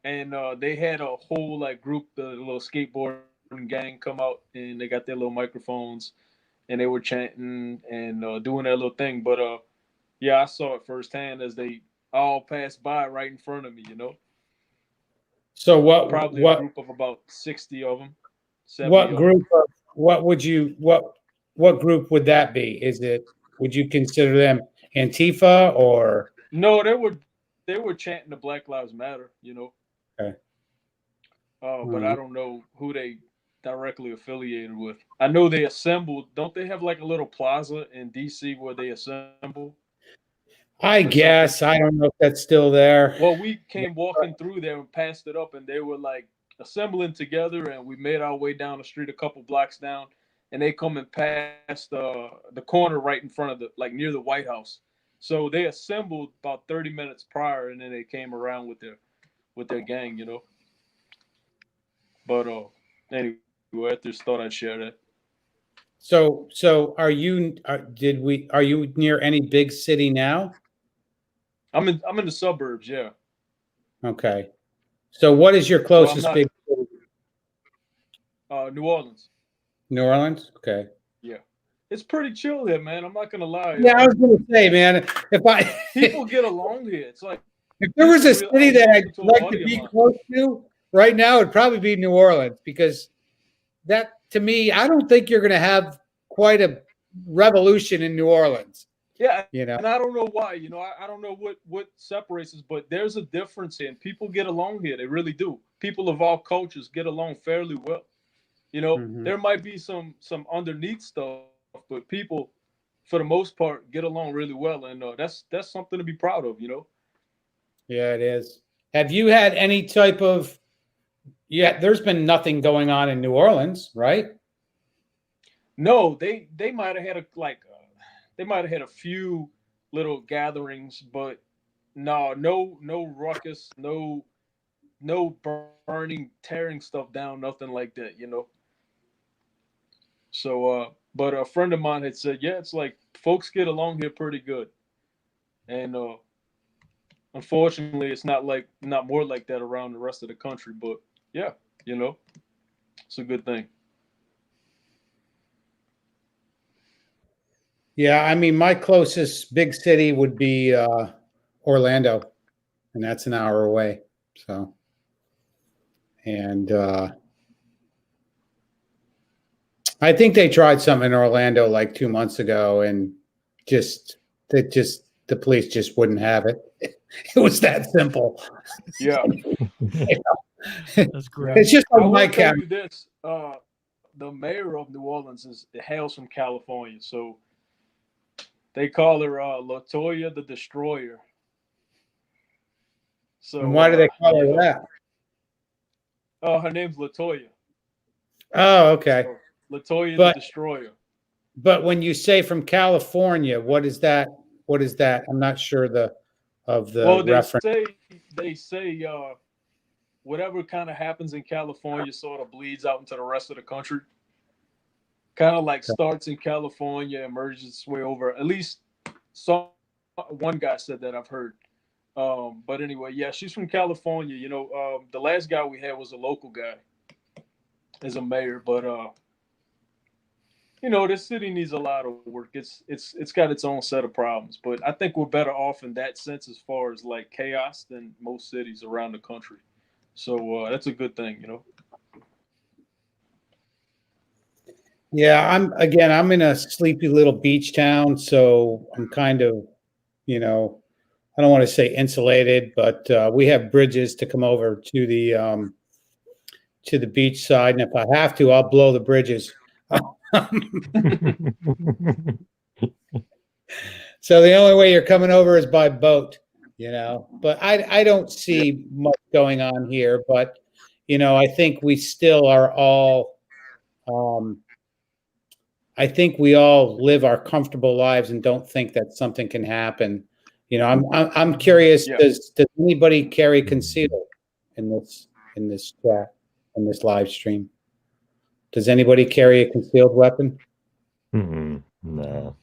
S3: And they had a whole like group, the little skateboarding gang come out, and they got their little microphones and they were chanting and doing their little thing. But I saw it firsthand as they all passed by right in front of me, you know.
S1: So
S3: a group of about 60 of them.
S1: What group? What group would that be? Would you consider them Antifa or?
S3: No, they were chanting the Black Lives Matter, you know.
S1: Okay.
S3: But I don't know who they directly affiliated with. I know they assembled. Don't they have like a little plaza in DC where they assemble?
S1: I guess. I don't know if that's still there.
S3: Well, we came walking through there and passed it up, and they were like assembling together, and we made our way down the street a couple blocks down, and they coming past the corner right in front of the, like near the White House. So they assembled about 30 minutes prior, and then they came around with their gang, you know. But anyway, I just thought I'd share that.
S1: So are you are you near any big city now?
S3: I'm in the suburbs, yeah.
S1: Okay. So what is your
S3: So I'm
S1: closest
S3: not
S1: big city?
S3: New Orleans.
S1: New Orleans? Okay.
S3: Yeah, it's pretty chill here, man. I'm not gonna lie.
S1: Yeah, I was gonna say, man, if
S3: People get along here. It's like
S1: if there was a
S3: people
S1: city that I'd
S3: to a
S1: like to
S3: buddy of
S1: be
S3: mine.
S1: close to right now, it'd probably be New Orleans, because that, to me, I don't think you're gonna have quite a revolution in New Orleans.
S3: Yeah,
S1: You know.
S3: and I don't know why. You know, I don't know what separates us, but there's a difference here, and people get along here. They really do. People of all cultures get along fairly well. You know, there might be some underneath stuff, but people, for the most part, get along really well, and that's something to be proud of. You know.
S1: Yeah, it is. Have you had any type of? Yeah, there's been nothing going on in New Orleans, right?
S3: No, they might have had they might have had a few little gatherings, but no ruckus, no burning, tearing stuff down, nothing like that, you know. So but a friend of mine had said, yeah, it's like folks get along here pretty good. And unfortunately it's not more like that around the rest of the country, but yeah, you know, it's a good thing.
S1: Yeah, I mean, my closest big city would be Orlando, and that's an hour away. So, and I think they tried something in Orlando like 2 months ago, and the police just wouldn't have it. It was that simple.
S3: Yeah.
S2: That's great.
S1: It's just
S3: I
S1: like
S3: will
S1: my
S3: tell
S1: county.
S3: you this: the mayor of New Orleans hails from California, so they call her Latoya the Destroyer. So
S1: And why do they call
S3: you
S1: her
S3: know,
S1: that?
S3: her name's Latoya.
S1: Oh, okay.
S3: So, Latoya
S1: But
S3: the Destroyer.
S1: but when you say from California, what is that? What is that? I'm not sure of the
S3: Well,
S1: reference.
S3: they say whatever kind of happens in California sort of bleeds out into the rest of the country. Kind of like starts in California, emerges its way over. At least one guy said that, I've heard. But anyway, yeah, she's from California. You know, the last guy we had was a local guy as a mayor, but you know, this city needs a lot of work. It's got its own set of problems, but I think we're better off in that sense as far as like chaos than most cities around the country. So that's a good thing, you know.
S1: Yeah, I'm in a sleepy little beach town, so I'm kind of, you know, I don't want to say insulated, but we have bridges to come over to the beach side, and if I have to, I'll blow the bridges. So the only way you're coming over is by boat, you know. But I don't see much going on here, but you know, I think we still are all I think we all live our comfortable lives and don't think that something can happen. You know, I'm curious.
S3: Yeah.
S1: Does anybody carry concealed in this chat, in this live stream? Does anybody carry a concealed weapon?
S4: No.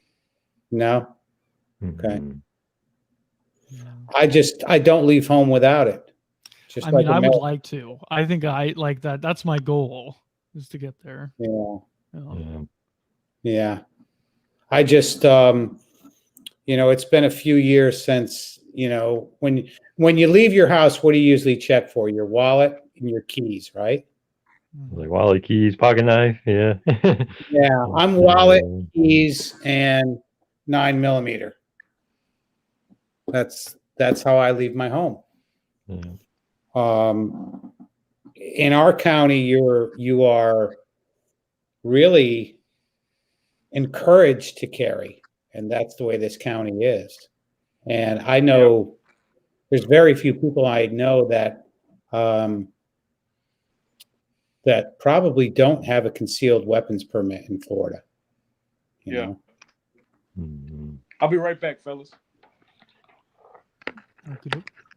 S1: No. Okay.
S4: Mm-mm.
S1: I don't leave home without it. Just
S2: I
S1: like
S2: mean, I would
S1: America.
S2: like to. I think I like that. That's my goal, is to get there.
S1: Yeah.
S2: You know?
S4: Yeah.
S1: Yeah. I just you know, it's been a few years since, you know, when you leave your house, what do you usually check for? Your wallet and your keys, right?
S4: Like wallet, keys, pocket knife. Yeah.
S1: Yeah, I'm wallet, keys, and 9mm. That's how I leave my home.
S4: Yeah.
S1: In our county, you are really encouraged to carry, and that's the way this county is. And I know there's very few people I know that that probably don't have a concealed weapons permit in Florida. You
S3: Yeah.
S1: know?
S4: Mhm.
S3: I'll be right back, fellas.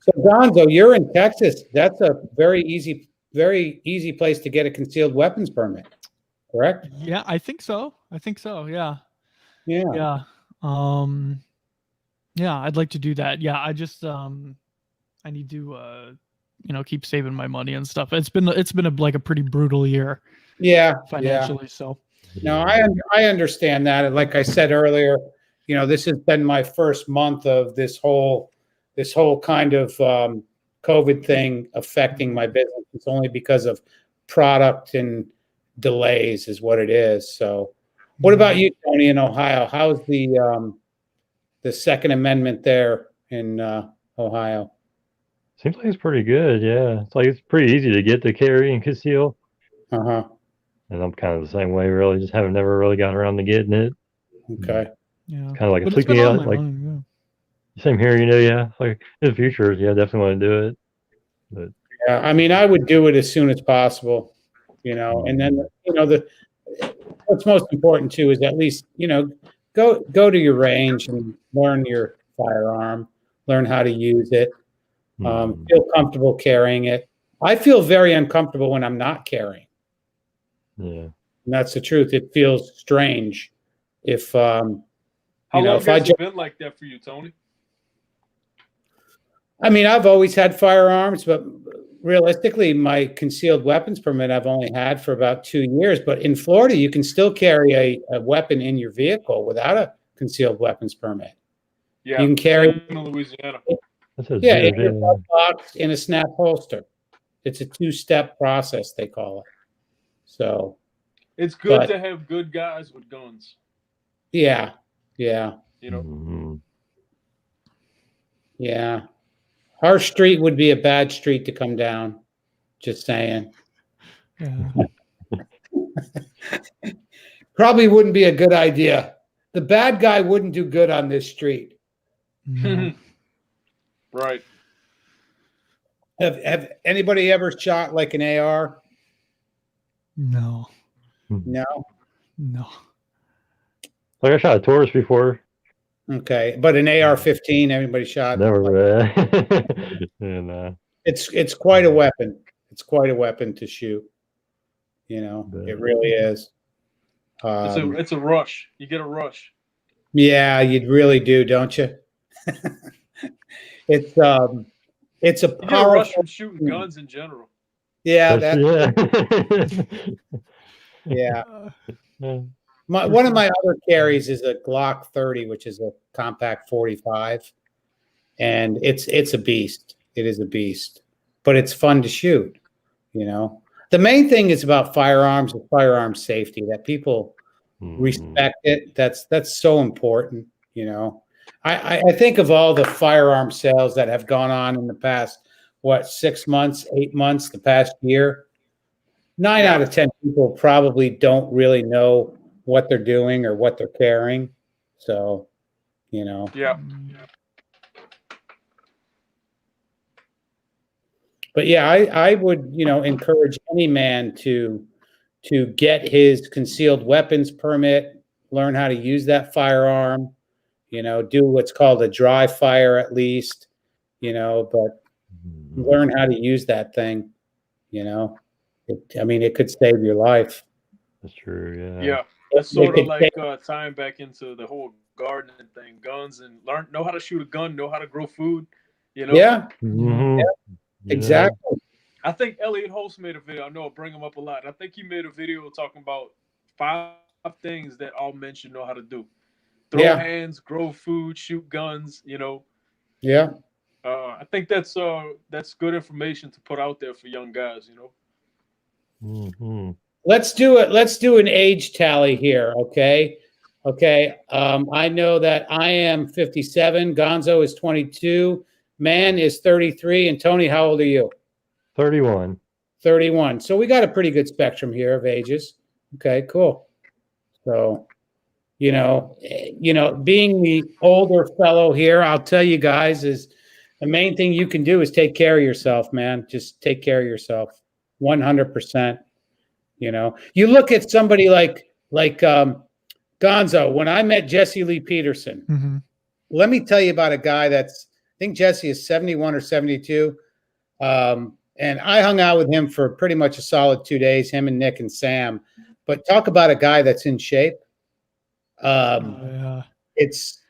S1: So Gonzo, you're in Texas. That's a very easy place to get a concealed weapons permit, correct?
S2: Yeah, I think so. Yeah.
S1: Yeah.
S2: Yeah. Yeah, I'd like to do that. Yeah, I just I need to keep saving my money and stuff. It's been like a pretty brutal year
S1: Yeah.
S2: financially, so
S1: No, I understand that. And like I said earlier, this has been my first month of this whole kind of COVID thing affecting my business. It's only because of product and delays is what it is. So what about you, Tony, in Ohio? How's the Second Amendment there in Ohio?
S4: Seems like it's pretty good. Yeah, it's like it's pretty easy to get to carry and conceal.
S1: Uh-huh.
S4: And I'm kind of the same way, really. Just haven't never really gotten around to getting it.
S1: Okay.
S2: yeah.
S4: Kind of like a
S2: But it's been
S4: sleeping
S2: on
S4: out.
S2: my
S4: Like
S2: mind,
S4: same here, yeah. Like in the future, yeah, definitely want to do it. But
S1: Yeah, I mean, I would do it as soon as possible, and then, what's most important too is at least, go to your range and learn your firearm, learn how to use it, feel comfortable carrying it. I feel very uncomfortable when I'm not carrying.
S4: yeah.
S1: And that's the truth. It feels strange if,
S3: How long
S1: if I
S3: has it been like that for you, Tony?
S1: I mean, I've always had firearms, but realistically, my concealed weapons permit I've only had for about 2 years. But in Florida, you can still carry a weapon in your vehicle without a concealed weapons permit.
S3: Yeah,
S1: You can carry
S3: in Louisiana.
S4: That's a
S1: in
S4: weird,
S1: your
S4: yeah.
S1: glove box, in a snap holster. It's a 2-step process, they call it. So,
S3: It's good
S1: But-
S3: to have good guys with guns.
S1: yeah.
S4: Mhm.
S1: Yeah. Our street would be a bad street to come down. Just saying.
S2: yeah.
S1: Probably wouldn't be a good idea. The bad guy wouldn't do good on this street.
S2: No.
S3: Right.
S1: Have anybody ever shot like an AR?
S2: No.
S1: No.
S2: No.
S4: Like I shot a Taurus before.
S1: Okay, but an AR-15, everybody shot.
S4: Never.
S1: Like,
S4: And
S1: it's quite a weapon. It's quite a weapon to shoot. It really is.
S3: It's a rush. You get a rush.
S1: Yeah, you really do, don't you? It's a
S3: You get a rush
S1: powerful.
S3: from shooting guns in general.
S1: Yeah,
S4: yeah.
S1: yeah. One of my other carries is a Glock 30, which is a compact 45, and it's a beast. It is a beast, but it's fun to shoot. The main thing is about firearms and firearm safety, that people respect it. That's so important. I think of all the firearm sales that have gone on in the past, 6 months, 8 months, the past year. 9 out of 10 people probably don't really know what they're doing or what they're carrying. So,
S3: Yeah.
S1: But yeah, I would, encourage any man to get his concealed weapons permit, learn how to use that firearm, do what's called a dry fire at least, but learn how to use that thing, it could save your life.
S4: That's true. Yeah.
S3: Yeah. That's sort of like tying back into the whole gardening thing, guns, and know how to shoot a gun, know how to grow food,
S1: Yeah.
S4: Mhm.
S1: Yeah. Exactly.
S3: I think Elliot Holst made a video. I know I bring him up a lot. I think he made a video talking about 5 things that all men should know how to do. Throw hands, grow food, shoot guns,
S1: Yeah.
S3: I think that's good information to put out there for young guys,
S4: Mm-hmm.
S1: Let's do it. Let's do an age tally here. Okay. I know that I am 57. Gonzo is 22. Man is 33. And Tony, how old are you?
S4: 31.
S1: 31. So we got a pretty good spectrum here of ages. Okay, cool. So, being the older fellow here, I'll tell you guys, is the main thing you can do is take care of yourself, man. Just take care of yourself 100%. You know, you look at somebody like Gonzo. When I met Jesse Lee Peterson,
S2: Mhm.
S1: let me tell you about a guy that's, I think Jesse is 71 or 72. And I hung out with him for pretty much a solid 2 days, him and Nick and Sam. But talk about a guy that's in shape.
S2: Yeah.
S1: It's,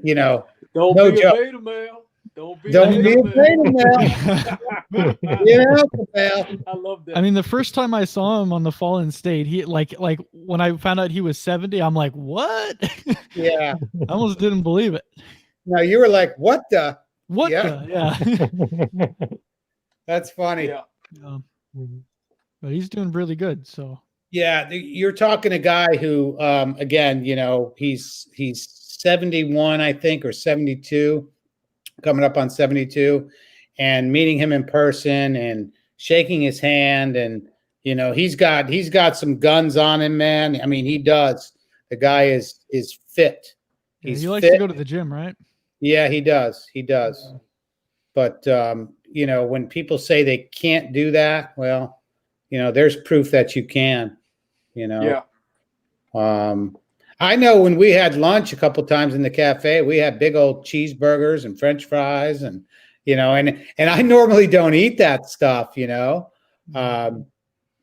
S1: you know,
S3: Don't
S1: no
S3: be a
S1: joke.
S3: beta male. Don't be
S1: Don't
S3: a
S1: be
S3: beta
S1: a beta male. You know, pal.
S3: I love that.
S2: I mean, the first time I saw him on the Fallen State, he like when I found out he was 70, I'm like, what?
S1: Yeah.
S2: I almost didn't believe it.
S1: No, you were like, what the?
S2: What
S1: Yeah.
S2: the? Yeah.
S1: That's funny.
S3: Yeah.
S2: Yeah. But he's doing really good. So
S1: Yeah, you're talking a guy who, again, you know, he's 71, I think, or 72, coming up on 72, and meeting him in person and shaking his hand, and you know, he's got some guns on him, man. I mean, he does. The guy is fit.
S2: yeah,
S1: He's
S2: he likes
S1: fit.
S2: to go to the gym, right?
S1: Yeah, he does. He does. But you know, when people say they can't do that, well, you know, there's proof that you can. You know.
S3: Yeah.
S1: I know when we had lunch a couple times in the cafe, we had big old cheeseburgers and French fries, and you know, and I normally don't eat that stuff, you know.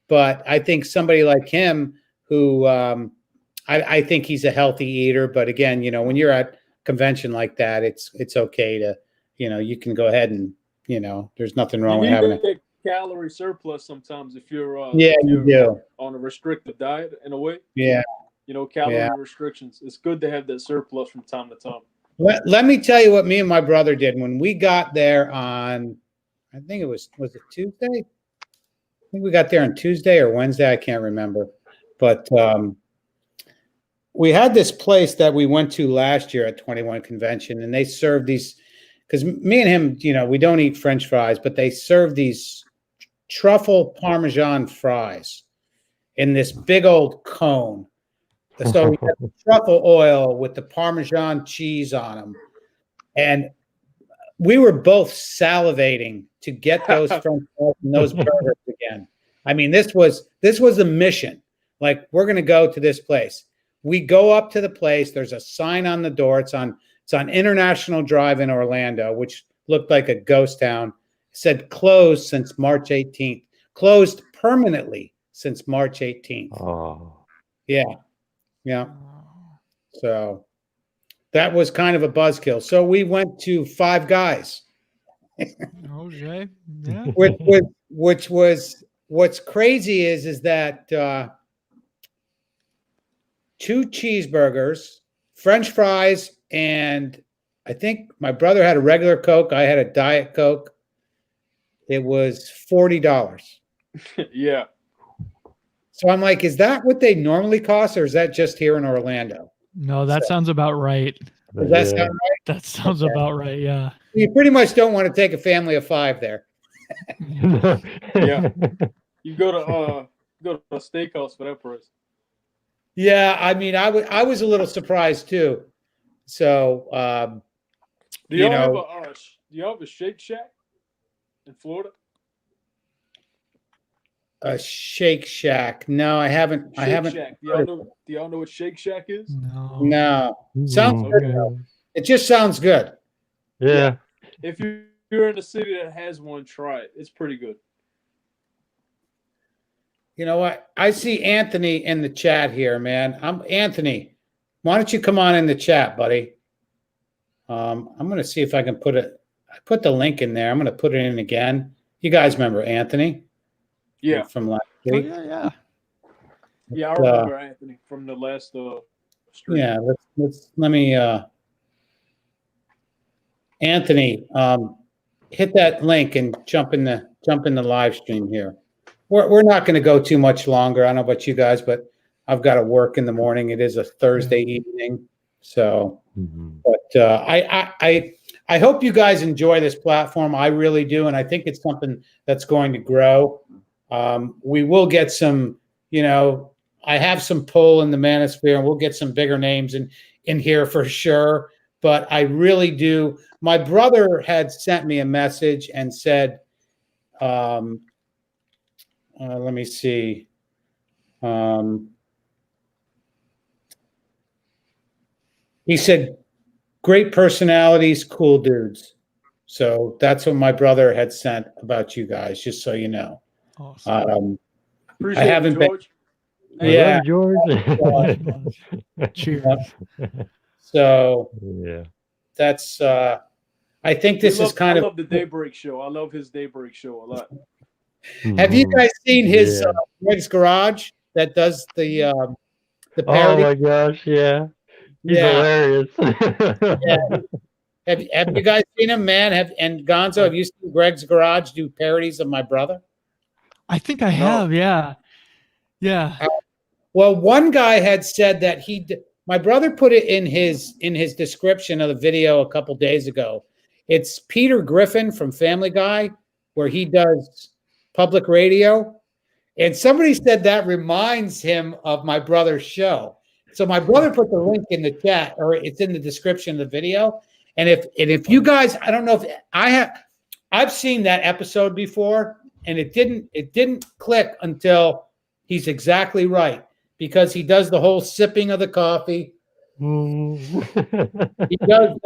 S1: But I think somebody like him, who I think he's a healthy eater. But again, you know, when you're at convention like that, it's okay to, you know, you can go ahead and, you know, there's nothing wrong
S3: You
S1: with
S3: need
S1: having it.
S3: a calorie surplus sometimes if you're
S1: Yeah,
S3: if
S1: you
S3: you're
S1: do.
S3: on a restricted diet in a way.
S1: Yeah.
S3: You know, calorie
S1: Yeah.
S3: restrictions. It's good to have that surplus from time to time.
S1: Let me tell you what me and my brother did when we got there on, I think it was it Tuesday? I think we got there on Tuesday or Wednesday. I can't remember. But we had this place that we went to last year at 21 Convention, and they served these, because me and him, you know, we don't eat French fries, but they serve these truffle Parmesan fries in this big old cone. So we had the truffle oil with the Parmesan cheese on them. And we were both salivating to get those French fries and those burgers again. I mean, this was a mission. Like, we're going to go to this place. We go up to the place. There's a sign on the door. It's on International Drive in Orlando, which looked like a ghost town. It said closed since March 18th. Closed permanently since March 18th.
S4: Oh.
S1: Yeah. Yeah. So that was kind of a buzzkill. So we went to Five Guys.
S2: Okay. Yeah.
S1: Which was, what's crazy is that 2 cheeseburgers, French fries, and I think my brother had a regular Coke. I had a Diet Coke. It was $40.
S3: Yeah.
S1: So I'm like, is that what they normally cost, or is that just here in Orlando?
S2: No, that sounds about right.
S1: Does that sound right?
S2: That sounds about right. Yeah.
S1: You pretty much don't want to take a family of 5 there.
S3: Yeah. You go to a steakhouse for that price.
S1: Yeah, I mean, I was a little surprised too. So,
S3: Do
S1: you
S3: y'all
S1: know,
S3: do y'all have a Shake Shack in Florida?
S1: a Shake Shack? No, I haven't. I
S3: Shake
S1: haven't.
S3: Shack. Do y'all know what Shake Shack is?
S2: No.
S1: No, sounds
S4: Mm.
S1: good.
S3: Okay.
S1: Though. It just sounds good.
S4: Yeah.
S3: If you're in a city that has one, try it. It's pretty good.
S1: You know what? I see Anthony in the chat here, man. Anthony. Why don't you come on in the chat, buddy? I'm going to see if I can put it. I put the link in there. I'm going to put it in again. You guys remember Anthony?
S3: Yeah.
S1: From last
S2: Oh,
S1: week.
S2: yeah.
S3: Yeah, I remember Anthony from the last stream.
S1: Yeah, let me Anthony, hit that link and jump in the live stream here. We're not going to go too much longer. I don't know about you guys, but I've got to work in the morning. It is a Thursday evening, so. But I hope you guys enjoy this platform. I really do, and I think it's something that's going to grow. We will get some, you know, I have some pull in the manosphere, and we'll get some bigger names in here for sure. But I really do. My brother had sent me a message and said, let me see. He said, great personalities, cool dudes. So that's what my brother had sent about you guys, just so you know.
S2: Awesome.
S3: Appreciate
S1: haven't
S3: it,
S1: been-
S3: George.
S1: Yeah.
S4: I love you, George.
S2: Cheers.
S1: So
S4: Yeah.
S1: that's I think this is kind
S3: I
S1: of
S3: love the Daybreak show. I love his Daybreak show a lot.
S1: Have you
S4: Mhm.
S1: guys seen his
S4: Yeah.
S1: Greg's Garage that does the
S4: Oh
S1: parody?
S4: my gosh, yeah. He's
S1: Yeah.
S4: hilarious.
S1: Have you guys seen him, man? And Gonzo, have you seen Greg's Garage do parodies of my brother?
S2: I think I have. Yeah. Yeah.
S1: Well, one guy had said that my brother put it in his description of the video a couple days ago. It's Peter Griffin from Family Guy, where he does public radio. And somebody said that reminds him of my brother's show. So my brother put the link in the chat, or it's in the description of the video. And if you guys, I don't know if I've seen that episode before, and it didn't click until he's exactly right, because he does the whole sipping of the coffee. He does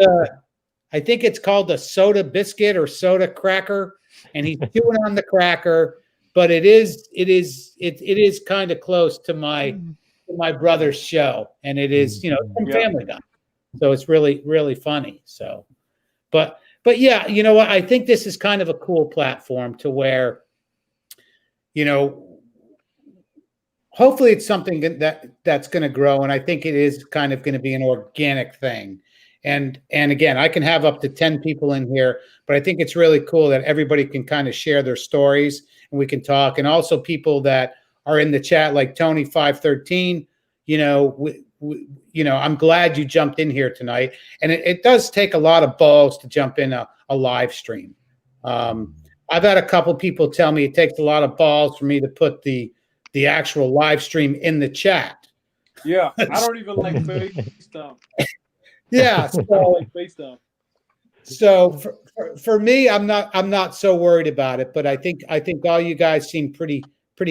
S1: I think it's called a soda biscuit or soda cracker, and he's chewing on the cracker. But it is kind of close to my brother's show, and it is from Family Guy, so it's really, really funny. So, but yeah, you know what? I think this is kind of a cool platform to where, hopefully it's something that's going to grow, and I think it is kind of going to be an organic thing. And again, I can have up to 10 people in here, but I think it's really cool that everybody can kind of share their stories and we can talk. And also people that are in the chat, like Tony 513, I'm glad you jumped in here tonight. And it does take a lot of balls to jump in a live stream. I've had a couple people tell me it takes a lot of balls for me to put the actual live stream in the chat.
S3: Yeah, I don't even like FaceTime.
S1: Yeah, so for me, I'm not so worried about it. But I think all you guys seem pretty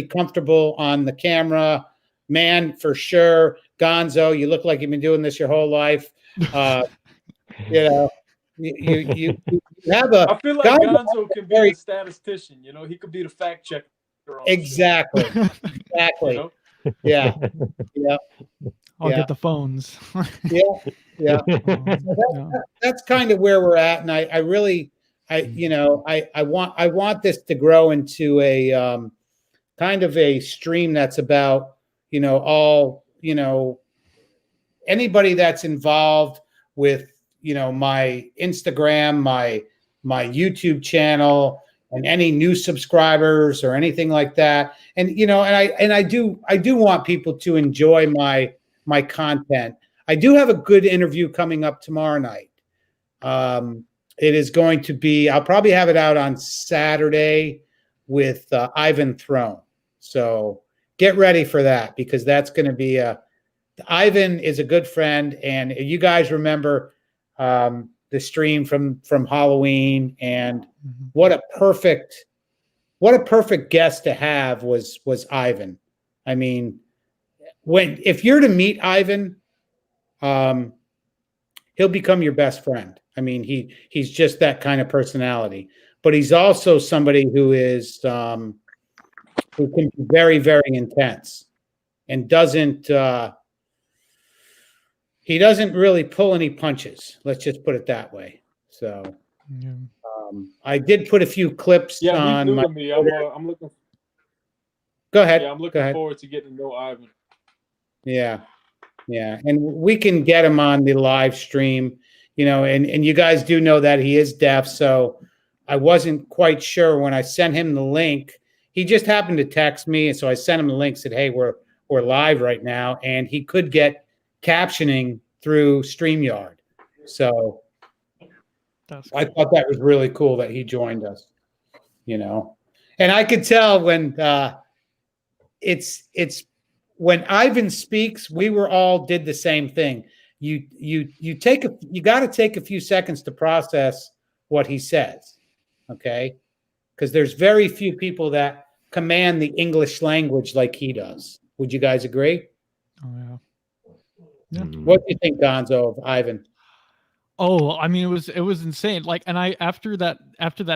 S1: comfortable on the camera, man, for sure. Gonzo, you look like you've been doing this your whole life. You have a.
S3: I feel like Gonzo can be the statistician. He could be the fact checker.
S1: Exactly. Yeah.
S2: I'll get the phones.
S1: Yeah. That's kind of where we're at, and I really want this to grow into a kind of a stream that's about all anybody that's involved with my Instagram, my YouTube channel, and any new subscribers or anything like that. And I do want people to enjoy my content. I do have a good interview coming up tomorrow night. It is going to be, I'll probably have it out on Saturday with Ivan Throne. So get ready for that, because that's going to be Ivan is a good friend. And you guys remember the stream from Halloween, and what a perfect guest to have was Ivan. I mean, if you're to meet Ivan, he'll become your best friend. I mean, he's just that kind of personality, but he's also somebody who is who can be very, very intense, and he doesn't really pull any punches. Let's just put it that way. So I did put a few clips on
S3: he's new
S1: my.
S3: to me. I'm looking.
S1: Go ahead.
S3: Yeah, I'm looking forward to getting to know Ivan.
S1: Yeah. And we can get him on the live stream, and you guys do know that he is deaf. So I wasn't quite sure when I sent him the link. He just happened to text me. And so I sent him the link, said, hey, we're live right now. And he could get captioning through StreamYard. So I thought that was really cool that he joined us, and I could tell when it's when Ivan speaks, we all did the same thing. You got to take a few seconds to process what he says, okay? Because there's very few people that command the English language like he does. Would you guys agree?
S2: Oh yeah. Yeah.
S4: Mhm.
S1: What do you think, Gonzo, of Ivan?
S2: Oh, I mean, it was insane. Like, and I after that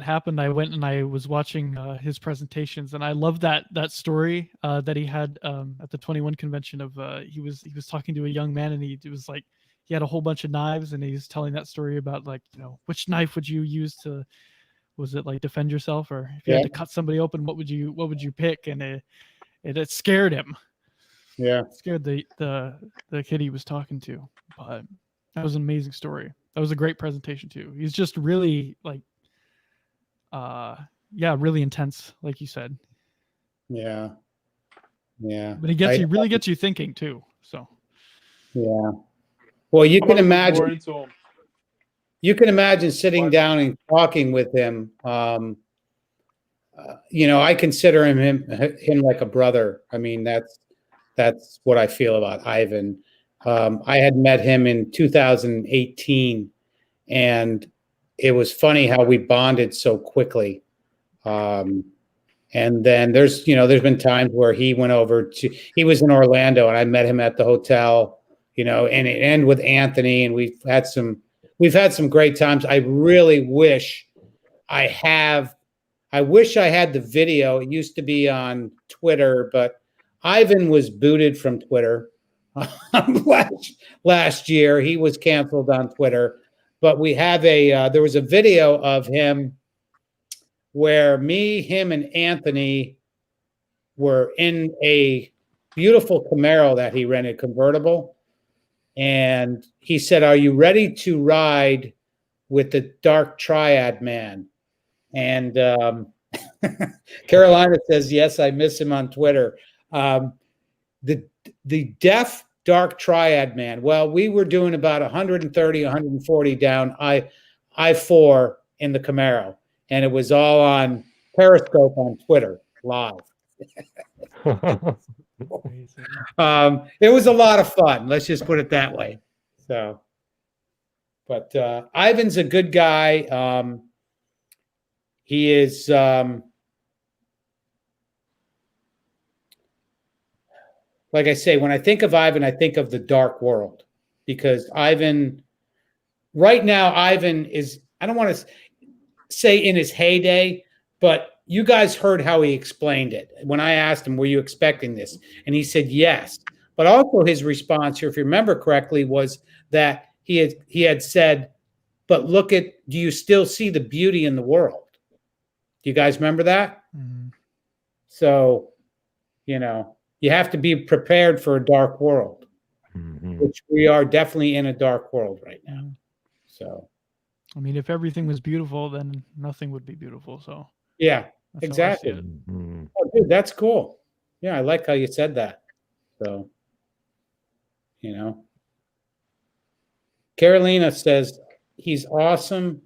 S2: happened, I went and I was watching his presentations, and I love that story that he had at the 21 convention of he was talking to a young man, and he was like he had a whole bunch of knives, and he was telling that story about like, you know, which knife would you use to, was it like defend yourself, or if you
S1: Yeah.
S2: had to cut somebody open, what would you pick? And it scared him.
S1: Yeah.
S2: It scared the kid he was talking to, but that was an amazing story. That was a great presentation too. He's just really like, yeah, really intense, like you said.
S1: Yeah. Yeah.
S2: But he really gets you thinking too. So
S1: Yeah. Well, you
S3: I'm
S1: can
S3: gonna look more
S1: imagine.
S3: into him.
S1: You can imagine sitting
S3: What?
S1: down and talking with him. You know, I consider him like a brother. I mean, that's what I feel about Ivan. I had met him in 2018, and it was funny how we bonded so quickly. And then there's been times where he was in Orlando, and I met him at the hotel, and it ended with Anthony, and we've had some great times. I really wish I wish I had the video. It used to be on Twitter, but Ivan was booted from Twitter last year. He was canceled on Twitter, but we have there was a video of him where me, him, and Anthony were in a beautiful Camaro that he rented, convertible. And he said, "Are you ready to ride with the Dark Triad Man?" And Carolina says, "Yes, I miss him on Twitter." The deaf Dark Triad Man. Well, we were doing about 130, 140 down I-4 in the Camaro, and it was all on Periscope on Twitter live.
S2: amazing.
S1: It was a lot of fun. Let's just put it that way. So, but Ivan's a good guy. He is. Like I say, when I think of Ivan, I think of the dark world, because Ivan, right now, Ivan is, I don't want to say in his heyday, but you guys heard how he explained it. When I asked him, were you expecting this? And he said, yes. But also his response here, if you remember correctly, was that he had said, but do you still see the beauty in the world? Do you guys remember that?
S2: Mhm.
S1: So, you have to be prepared for a dark world, which we are definitely in a dark world right now.
S2: Mhm.
S1: So,
S2: I mean, if everything was beautiful, then nothing would be beautiful. So
S1: yeah,
S2: that's how I see
S1: exactly.
S2: it.
S1: Oh, dude, that's cool. Yeah, I like how you said that. So, Carolina says he's awesome.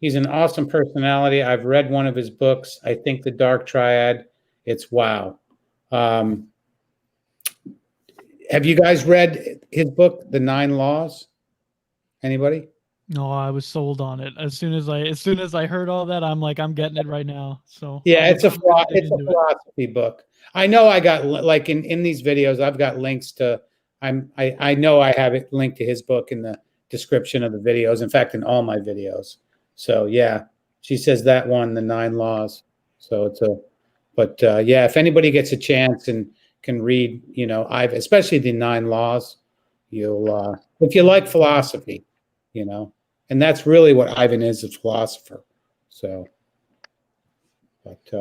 S1: He's an awesome personality. I've read one of his books. I think the Dark Triad. It's wow. Have you guys read his book, The 9 Laws? Anybody?
S2: No, I was sold on it as soon as I heard all that. I'm like, I'm getting it right now. So
S1: Yeah,
S2: I'm
S1: it's a
S2: gonna dig into it.
S1: philosophy book. I know I got, like, in these videos, I've got links to. I know I have it linked to his book in the description of the videos. In fact, in all my videos. So yeah, she says that one, The 9 Laws. So yeah, if anybody gets a chance and can read, especially the 9 Laws, you'll if you like philosophy, and that's really what Ivan is, a philosopher. So. But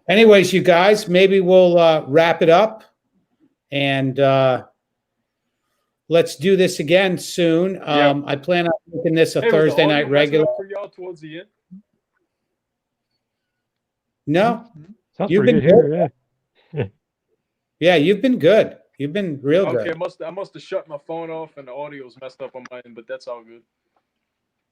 S1: anyways, you guys, maybe we'll wrap it up, and let's do this again soon.
S3: Yeah.
S1: I plan on making this a
S3: Hey, was the
S1: Thursday
S3: audio
S1: night
S3: messing
S1: regular.
S3: up for y'all towards the end?
S1: No,
S4: Sounds
S1: you've
S4: pretty
S1: been
S4: good here. Yeah.
S1: Yeah, you've been good. You've been real
S3: Okay,
S1: good.
S3: I must have shut my phone off and the audio's messed up on my end, but that's all good.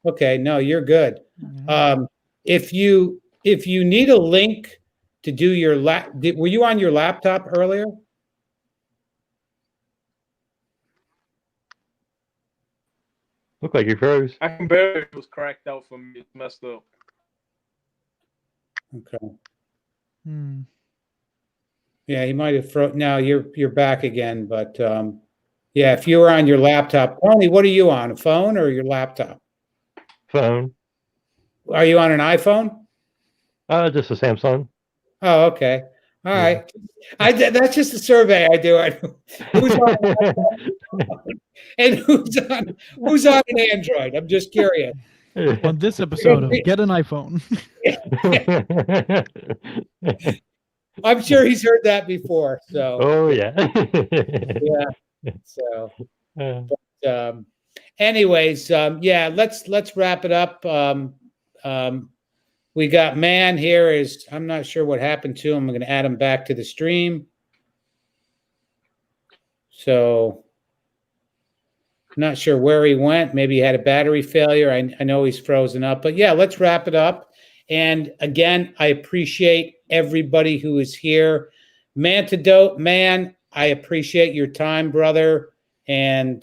S1: Okay, no, you're good.
S2: Mhm.
S1: If you need a link to do your were you on your laptop earlier?
S4: Look like you froze.
S3: I can barely, it was cracked out for me. It's messed up.
S1: Okay.
S2: Hmm.
S1: Yeah, he might have frozen. Now you're back again, but yeah, if you were on your laptop, Tony, what are you on? A phone or your laptop?
S4: Phone.
S1: Are you on an iPhone?
S4: Just a Samsung.
S1: Oh, okay. All
S4: Yeah.
S1: right. That's just a survey I do. Who's on and who's on an Android? I'm just curious.
S2: On this episode of Get an iPhone.
S1: I'm sure he's heard that before. So
S4: Oh yeah.
S1: yeah. So anyways, yeah, let's wrap it up. We got Man here I'm not sure what happened to him. I'm going to add him back to the stream. So not sure where he went. Maybe he had a battery failure. I know he's frozen up, but yeah, let's wrap it up. And again, I appreciate everybody who is here. Mantidote, Man, I appreciate your time, brother. And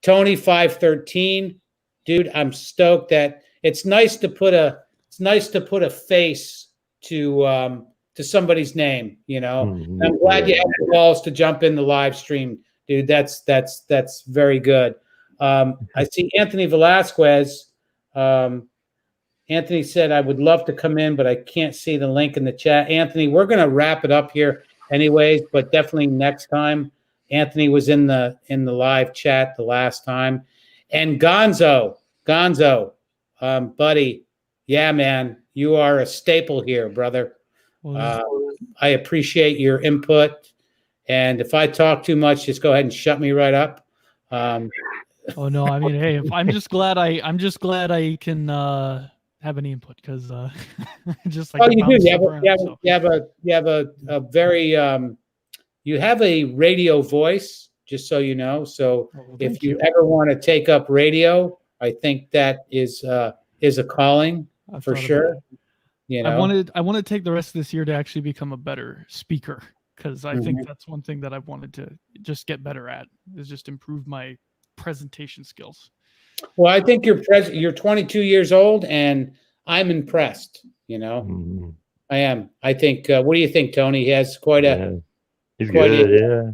S1: Tony 513, dude, I'm stoked that it's nice to put a face to somebody's name, you know. I'm glad you had the balls to jump in the live stream, dude. That's very good. I see Anthony Velasquez. Anthony said, I would love to come in, but I can't see the link in the chat. Anthony, we're going to wrap it up here anyways, but definitely next time. Anthony was in the live chat the last time. And Gonzo, buddy, yeah, man, you are a staple here, brother. I appreciate your input. And if I talk too much, just go ahead and shut me right up.
S2: Oh no, I mean, hey, I'm just glad I can have any input because just like
S1: you do. You have a very you have a radio voice, just so you know. So if you ever want to take up radio, I think that is a calling for sure. You know,
S2: I want to take the rest of this year to actually become a better speaker because I think that's one thing that I've wanted to just get better at is just improve my presentation skills.
S1: Well, I think you're 22 years old, and I'm impressed. You know, I am. I think. What do you think, Tony? He has quite a.
S4: He's good. Yeah.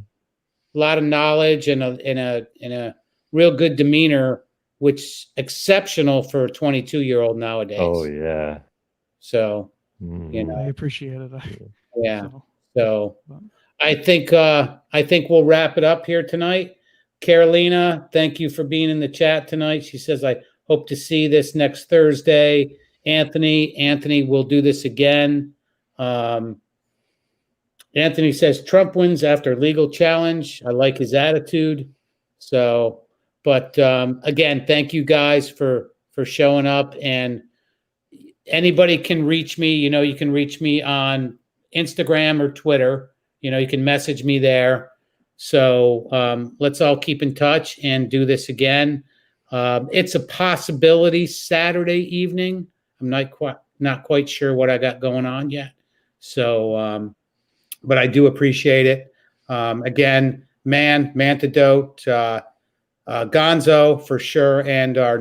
S1: A lot of knowledge and a real good demeanor, which exceptional for a 22-year-old nowadays.
S4: Oh yeah.
S1: So you know,
S2: I appreciate it.
S1: Yeah. So I think we'll wrap it up here tonight. Carolina, thank you for being in the chat tonight. She says, I hope to see this next Thursday. Anthony, we'll do this again. Anthony says Trump wins after legal challenge. I like his attitude. So, but again, thank you guys for showing up. And anybody can reach me. You know, you can reach me on Instagram or Twitter. You know, you can message me there. So let's all keep in touch and do this again. It's a possibility Saturday evening. I'm not quite sure what I got going on yet. So, but I do appreciate it. Again, Mantidote, Gonzo for sure, and our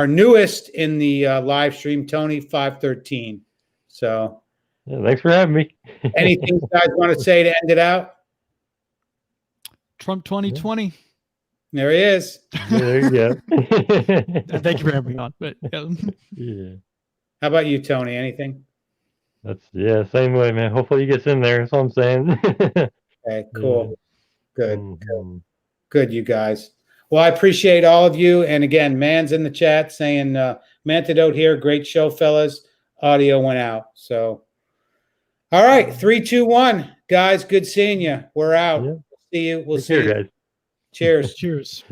S1: newest in the live stream, Tony 513. So,
S4: yeah, thanks for having me.
S1: Anything you guys want to say to end it out?
S2: Trump 2020. Yeah.
S1: There he is.
S4: There you go.
S2: Thank you for having me on. But
S4: yeah.
S1: How about you, Tony? Anything?
S4: Same way, man. Hopefully he gets in there. That's all I'm saying.
S1: Okay, cool. Good. Good, you guys. Well, I appreciate all of you. And again, Man's in the chat saying, Mantidote here. Great show, fellas. Audio went out. So, all right. 3, 2, 1. Guys, good seeing you. We're out.
S4: Yeah.
S1: See you. We'll
S4: Take
S1: see
S4: care,
S1: you.
S4: guys.
S1: Cheers.
S2: Cheers.